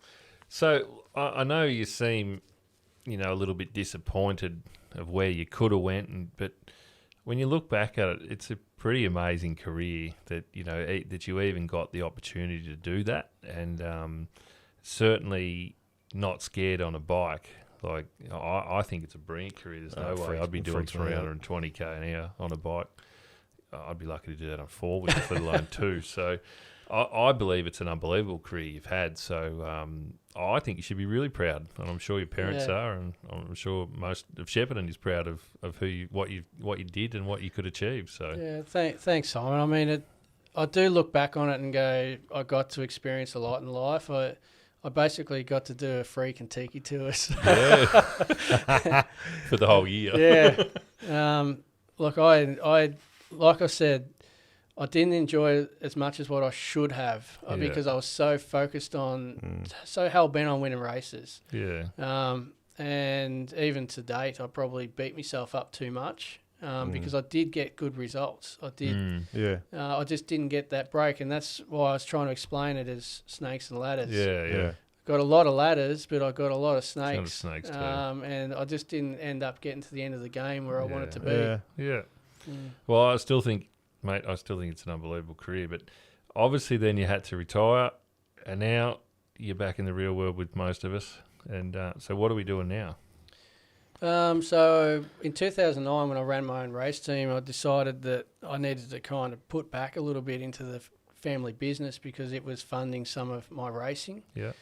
So I know you seem, a little bit disappointed of where you could have went, but when you look back at it, it's a pretty amazing career that that you even got the opportunity to do that, and certainly not scared on a bike. Like, I think it's a brilliant career. There's no way I'd be doing 320k an hour on a bike. I'd be lucky to do that on four wheels, let alone two. So I believe it's an unbelievable career you've had. So I think you should be really proud, and I'm sure your parents are, and I'm sure most of Shepparton is proud of what you did and what you could achieve. So yeah, thanks, Simon. I mean, I do look back on it and go, I got to experience a lot in life. I I basically got to do a free Kentucky tour. So Yeah. For the whole year. yeah. Look, like I said, I didn't enjoy it as much as what I should have because I was so focused on, so hell-bent on winning races. Yeah. And even to date, I probably beat myself up too much because I did get good results. I did. I just didn't get that break, and that's why I was trying to explain it as snakes and ladders. Yeah. Got a lot of ladders, but I got a lot of snakes. Ton of snakes too. And I just didn't end up getting to the end of the game where I wanted to be. Yeah. Well, I still think it's an unbelievable career, but obviously then you had to retire, and now you're back in the real world with most of us. And so what are we doing now? So in 2009, when I ran my own race team, I decided that I needed to kind of put back a little bit into the family business because it was funding some of my racing. Yeah.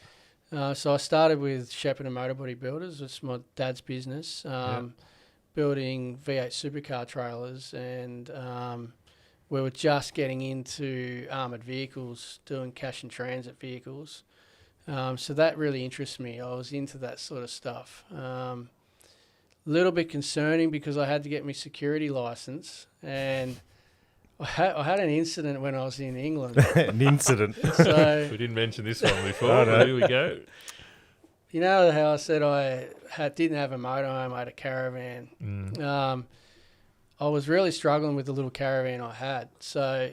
So I started with Shepherd and Motorbody Builders. It's my dad's business, building V8 supercar trailers, and we were just getting into armoured vehicles, doing cash and transit vehicles. So that really interests me. I was into that sort of stuff. Little bit concerning because I had to get my security license, and I had an incident when I was in England. An incident. So We didn't mention this one before. But here we go. you know how I said didn't have a motorhome, I had a caravan. I was really struggling with the little caravan I had. So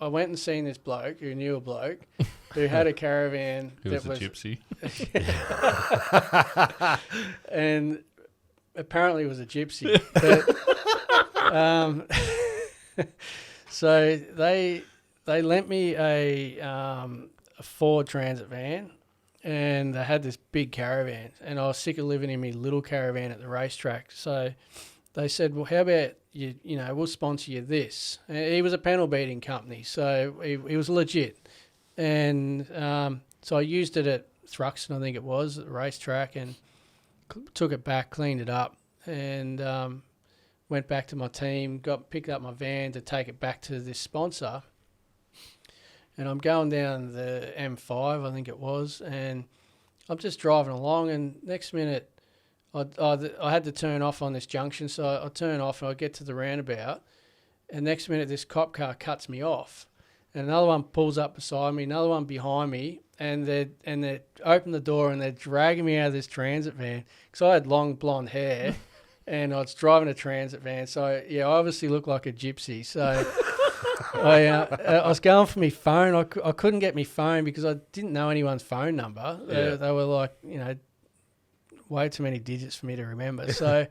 I went and seen this bloke who knew a bloke who had a caravan. Who was a gypsy. And apparently it was a gypsy. But, so they lent me a Ford Transit van, and they had this big caravan, and I was sick of living in my little caravan at the racetrack. So they said, well, how about we'll sponsor you this. And he was a panel beating company, so he was legit. And so I used it at Thruxton, I think it was, at the racetrack, and took it back, cleaned it up, and went back to my team, picked up my van to take it back to this sponsor. And I'm going down the M5, I think it was, and I'm just driving along, and next minute I had to turn off on this junction, so I turn off and I get to the roundabout, and next minute this cop car cuts me off, and another one pulls up beside me, another one behind me, and they open the door and they're dragging me out of this transit van because I had long blonde hair, and I was driving a transit van, so I obviously looked like a gypsy. So I was going for my phone. I couldn't get my phone because I didn't know anyone's phone number. They were like, way too many digits for me to remember. So,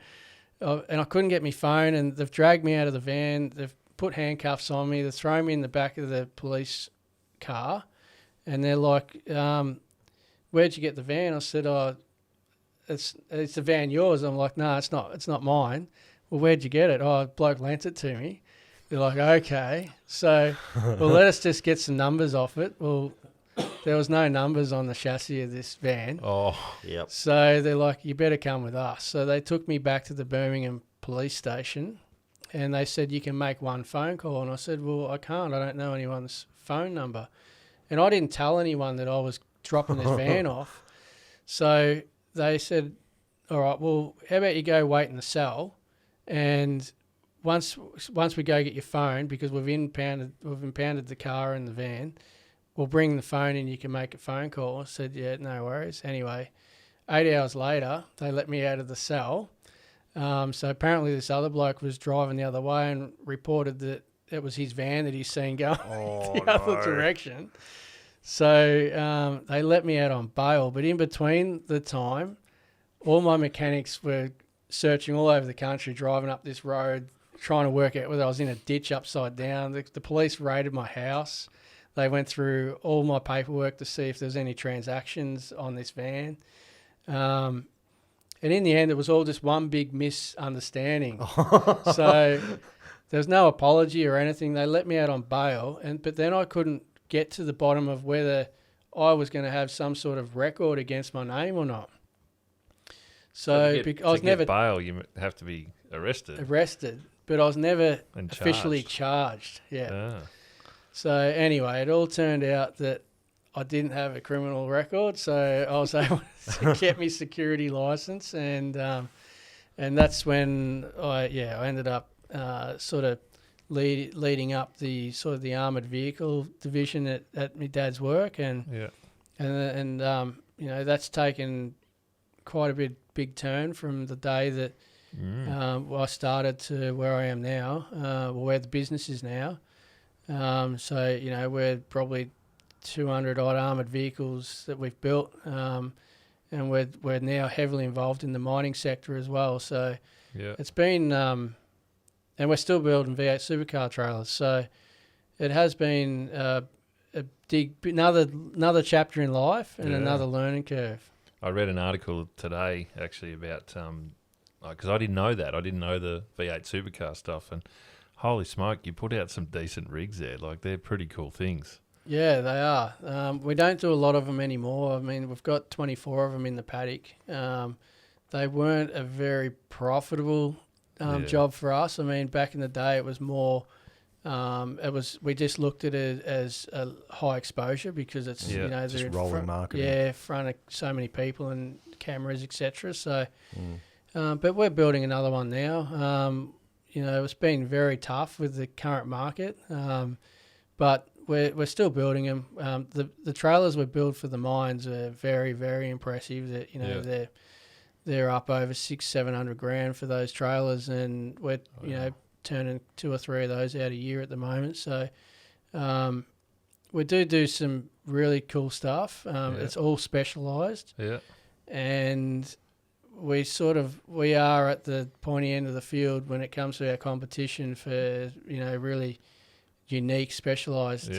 and I couldn't get my phone, and they've dragged me out of the van. They've put handcuffs on me. They've thrown me in the back of the police car, and they're like, "Where'd you get the van?" I said, "Oh, it's the van yours." I'm like, "No, it's not. It's not mine." Well, where'd you get it? Oh, a bloke lent it to me. They're like, "Okay." So, well, let us just get some numbers off it. Well, there was no numbers on the chassis of this van. Oh, yep. So they're like, you better come with us. So they took me back to the Birmingham police station, and they said, you can make one phone call. And I said, well, I can't. I don't know anyone's phone number. And I didn't tell anyone that I was dropping this van off. So they said, all right, well, how about you go wait in the cell, and once we go get your phone, because we've impounded the car and the van, we'll bring the phone in, you can make a phone call. I said, yeah, no worries. Anyway, 8 hours later, they let me out of the cell. So apparently this other bloke was driving the other way and reported that it was his van that he's seen going the other direction. So they let me out on bail. But in between the time, all my mechanics were searching all over the country, driving up this road, trying to work out whether I was in a ditch upside down. The police raided my house. They went through all my paperwork to see if there's any transactions on this van. And in the end, it was all just one big misunderstanding. So there was no apology or anything. They let me out on bail, but then I couldn't get to the bottom of whether I was going to have some sort of record against my name or not. So I was never bail. You have to be arrested, but I was never officially charged. Yeah. Ah. So anyway, it all turned out that I didn't have a criminal record, so I was able to get me security license, and that's when I ended up sort of leading up the sort of the armoured vehicle division at my dad's work, and that's taken quite a big turn from the day that I started to where I am now, where the business is now. So we're probably 200 odd armoured vehicles that we've built, and we're now heavily involved in the mining sector as well. So it's been, and we're still building V8 supercar trailers. So it has been another chapter in life and another learning curve. I read an article today actually about because I didn't know that. I didn't know the V8 supercar stuff, and holy smoke, you put out some decent rigs there. Like, they're pretty cool things. Yeah, they are. We don't do a lot of them anymore. I mean, we've got 24 of them in the paddock. They weren't a very profitable job for us. I mean, back in the day, it was more. We just looked at it as a high exposure because it's just rolling marketing. in front of so many people and cameras, etc. So, but we're building another one now. It's been very tough with the current market, but we're still building them. The trailers we build for the mines are very, very impressive. That they're up over 600-700 grand for those trailers, and we're turning 2 or 3 of those out a year at the moment. So we do some really cool stuff. It's all specialised. Yeah. And we are at the pointy end of the field when it comes to our competition for, really unique specialised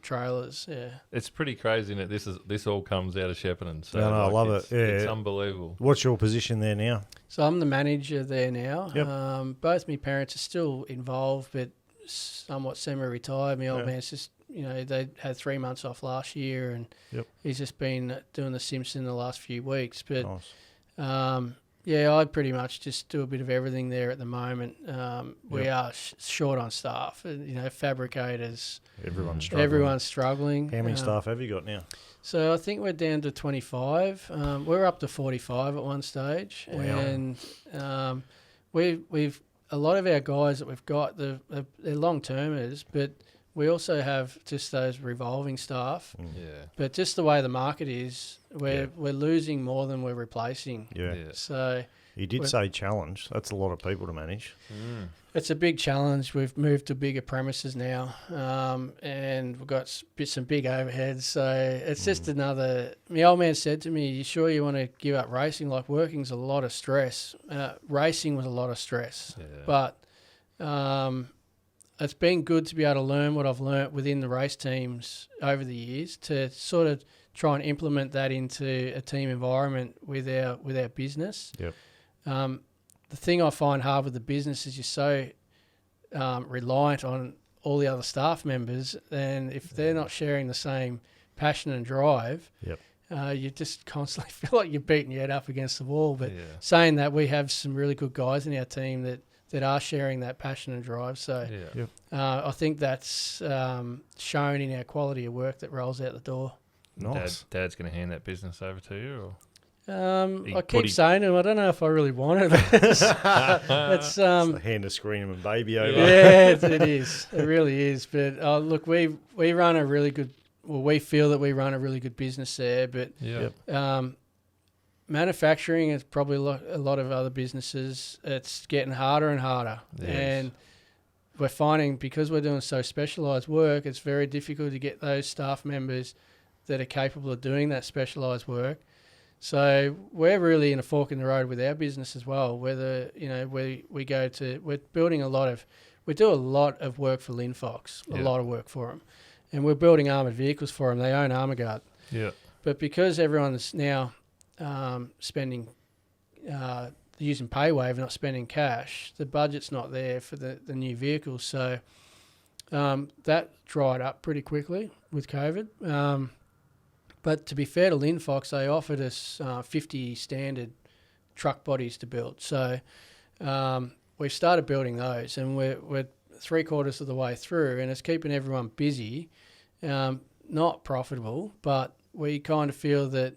trailers. Yeah. It's pretty crazy that this all comes out of Shepparton. So I love it. Yeah. It's unbelievable. What's your position there now? So I'm the manager there now. Yep. Both my parents are still involved, but somewhat semi-retired. My old man's just, they had 3 months off last year, and he's just been doing the Simpson the last few weeks. But nice. I pretty much just do a bit of everything there at the moment. We are short on staff, fabricators. Everyone's struggling. How many staff have you got now? So I think we're down to 25. We're up to 45 at one stage. Wow. And we've a lot of our guys that we've got, they're long-termers, but we also have just those revolving staff. Yeah. But just the way the market is, we're losing more than we're replacing. Yeah. So you did say challenge. That's a lot of people to manage. It's a big challenge. We've moved to bigger premises now, and we've got some big overheads. So it's just another. My old man said to me, "You sure you want to give up racing? Like, working's a lot of stress. Racing was a lot of stress, but." It's been good to be able to learn what I've learnt within the race teams over the years to sort of try and implement that into a team environment with our business. Yep. The thing I find hard with the business is you're so reliant on all the other staff members, and if they're not sharing the same passion and drive, you just constantly feel like you're beating your head up against the wall. But saying that, we have some really good guys in our team that are sharing that passion and drive. So I think that's shown in our quality of work that rolls out the door. Nice. Dad's going to hand that business over to you? Or? I keep saying to him, I don't know if I really want it. It's the hand of screaming baby over. Yeah, it is. It really is. But look, we run a really good, we feel that we run a really good business there. But manufacturing is probably a lot of other businesses. It's getting harder and harder. Yes. And we're finding because we're doing so specialised work, it's very difficult to get those staff members that are capable of doing that specialised work. So we're really in a fork in the road with our business as well. Whether, we go to, we do a lot of work for Linfox, a lot of work for them. And we're building armoured vehicles for them. They own Armour Guard. Yeah. But because everyone's now spending, using PayWave, not spending cash, the budget's not there for the new vehicles. So that dried up pretty quickly with COVID. But to be fair to Linfox, they offered us 50 standard truck bodies to build. So we started building those, and we're 3/4 of the way through, and it's keeping everyone busy. not profitable, but we kind of feel that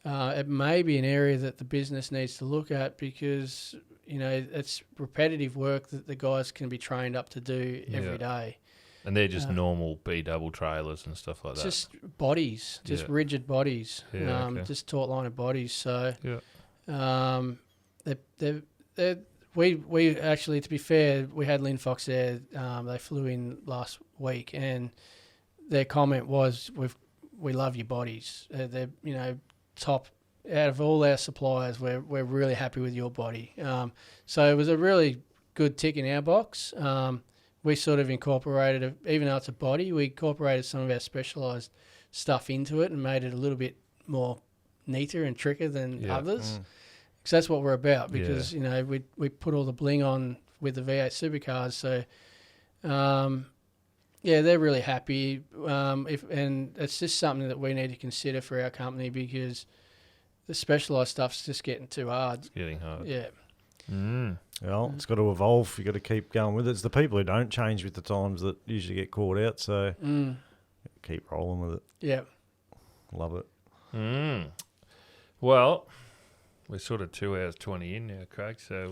it may be an area that the business needs to look at because, it's repetitive work that the guys can be trained up to do every day. And they're just normal B-double trailers and stuff like that. Just bodies, rigid bodies, just taut line of bodies. So, we actually, to be fair, we had Lynn Fox there. They flew in last week, and their comment was, "We love your bodies. They're top out of all our suppliers. We're really happy with your body." So it was a really good tick in our box. We sort of incorporated, even though it's a body, we incorporated some of our specialised stuff into it and made it a little bit more neater and trickier than others. Because that's what we're about. Because we put all the bling on with the V8 supercars. So they're really happy. And it's just something that we need to consider for our company because the specialised stuff's just getting too hard. It's getting hard. Yeah. Well, it's got to evolve. You've got to keep going with it. It's the people who don't change with the times that usually get caught out. So keep rolling with it. Yeah. Love it. Well, we're sort of 2 hours 20 in now, Craig. So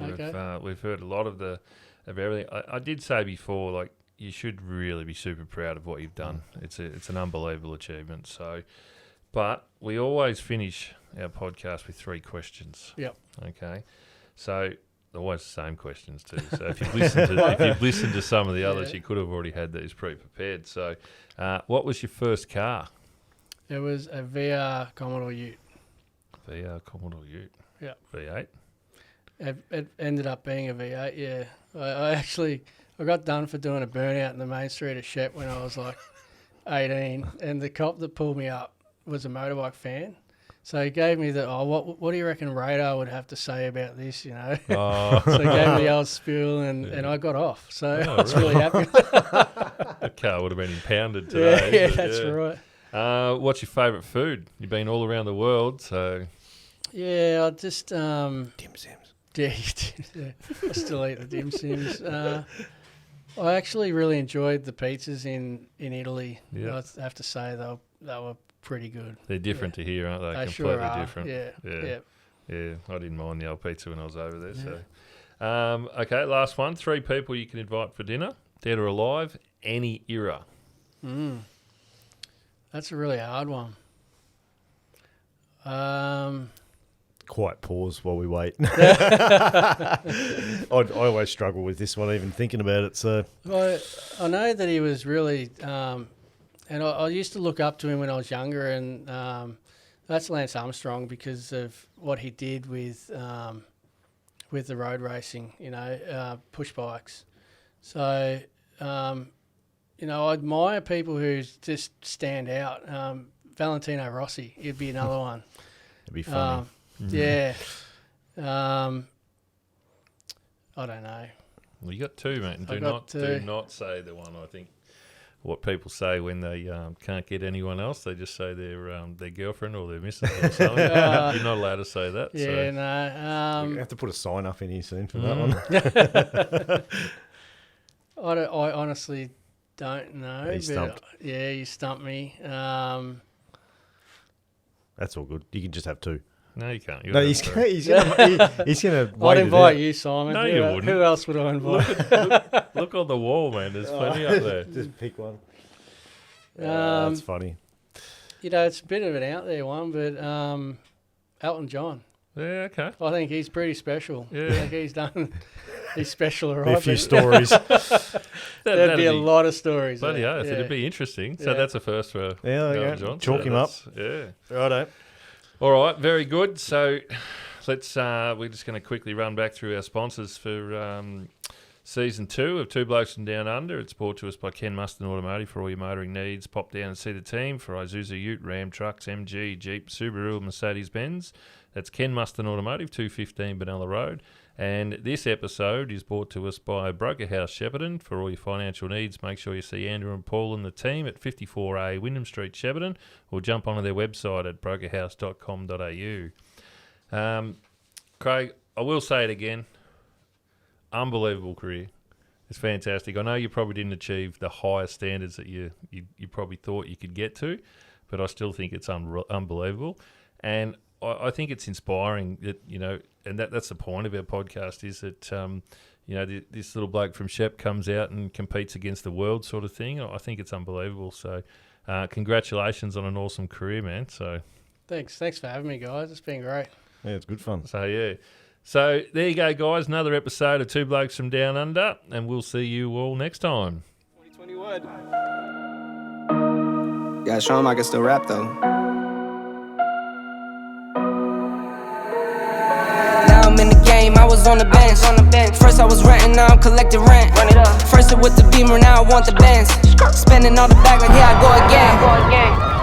we've heard a lot of everything. I did say before, like, you should really be super proud of what you've done. It's an unbelievable achievement. So, but we always finish our podcast with 3 questions. Yep. Okay. So always the same questions too. So if you've listened to some of the others, you could have already had these pre-prepared. So, what was your first car? It was a VR Commodore Ute. VR Commodore Ute. Yeah. V8. It ended up being a V8. Yeah. I got done for doing a burnout in the main street of Shep when I was like 18, and the cop that pulled me up was a motorbike fan. So he gave me what do you reckon Radar would have to say about this, Oh. So he gave me the old spiel and I got off. So I was really happy. That car would have been impounded today. Yeah, that's right. What's your favourite food? You've been all around the world, so... Yeah, I just... Dim Sims. Yeah, I still eat the dim sims. I actually really enjoyed the pizzas in Italy. I have to say they were pretty good. They're different to here, aren't they? They completely sure are. different. Yeah. I didn't mind the old pizza when I was over there. So, okay, last one. 3 people you can invite for dinner, dead or alive, any era. That's a really hard one. Quiet pause while we wait. I always struggle with this one, even thinking about it. So I know that he was really, and I used to look up to him when I was younger, and that's Lance Armstrong because of what he did with the road racing, push bikes. So, I admire people who just stand out. Valentino Rossi, he'd be another one. it'd be funny. Yeah. I don't know. Well, you got 2, mate. And do not say the one. I think what people say when they can't get anyone else, they just say their girlfriend or their missus or something. You're not allowed to say that. Yeah, so. No. We have to put a sign up in here soon for that one. I honestly don't know. He's stumped. Yeah, you stumped me. That's all good. You can just have 2. No, you can't. No, he's gonna. I'd invite you, Simon. No, you wouldn't. Who else would I invite? Look on the wall, man. There's plenty up there. Just pick one. That's funny. It's a bit of an out there one, but Elton John. Yeah, okay. I think he's pretty special. Yeah. I think he's special, all right. A few stories. There'd be a lot of stories. Bloody there. oath, it'd be interesting. So that's a first for Elton John. Chalk him up. Yeah. Righto. All right, very good. So let's we're just going to quickly run back through our sponsors for Season 2 of Two Blokes from Down Under. It's brought to us by Ken Muston Automotive for all your motoring needs. Pop down and see the team for Isuzu Ute, Ram Trucks, MG, Jeep, Subaru, Mercedes-Benz. That's Ken Muston Automotive, 215 Benalla Road. And this episode is brought to us by Broker House Shepparton. For all your financial needs, make sure you see Andrew and Paul and the team at 54A Wyndham Street, Shepparton, or jump onto their website at brokerhouse.com.au. Craig, I will say it again. Unbelievable career. It's fantastic. I know you probably didn't achieve the highest standards that you probably thought you could get to, but I still think it's unbelievable. And I think it's inspiring that, and that's the point of our podcast, is that, this little bloke from Shep comes out and competes against the world sort of thing. I think it's unbelievable. So congratulations on an awesome career, man. So Thanks for having me, guys. It's been great. Yeah, it's good fun. So, yeah. So there you go, guys. Another episode of Two Blokes from Down Under, and we'll see you all next time. 2021. Yeah, show him I can still rap, though. Now I'm in the game, I was on the bench. First I was renting, now I'm collecting rent. First it with the Beamer, now I want the Benz. Spending all the back like here I go again.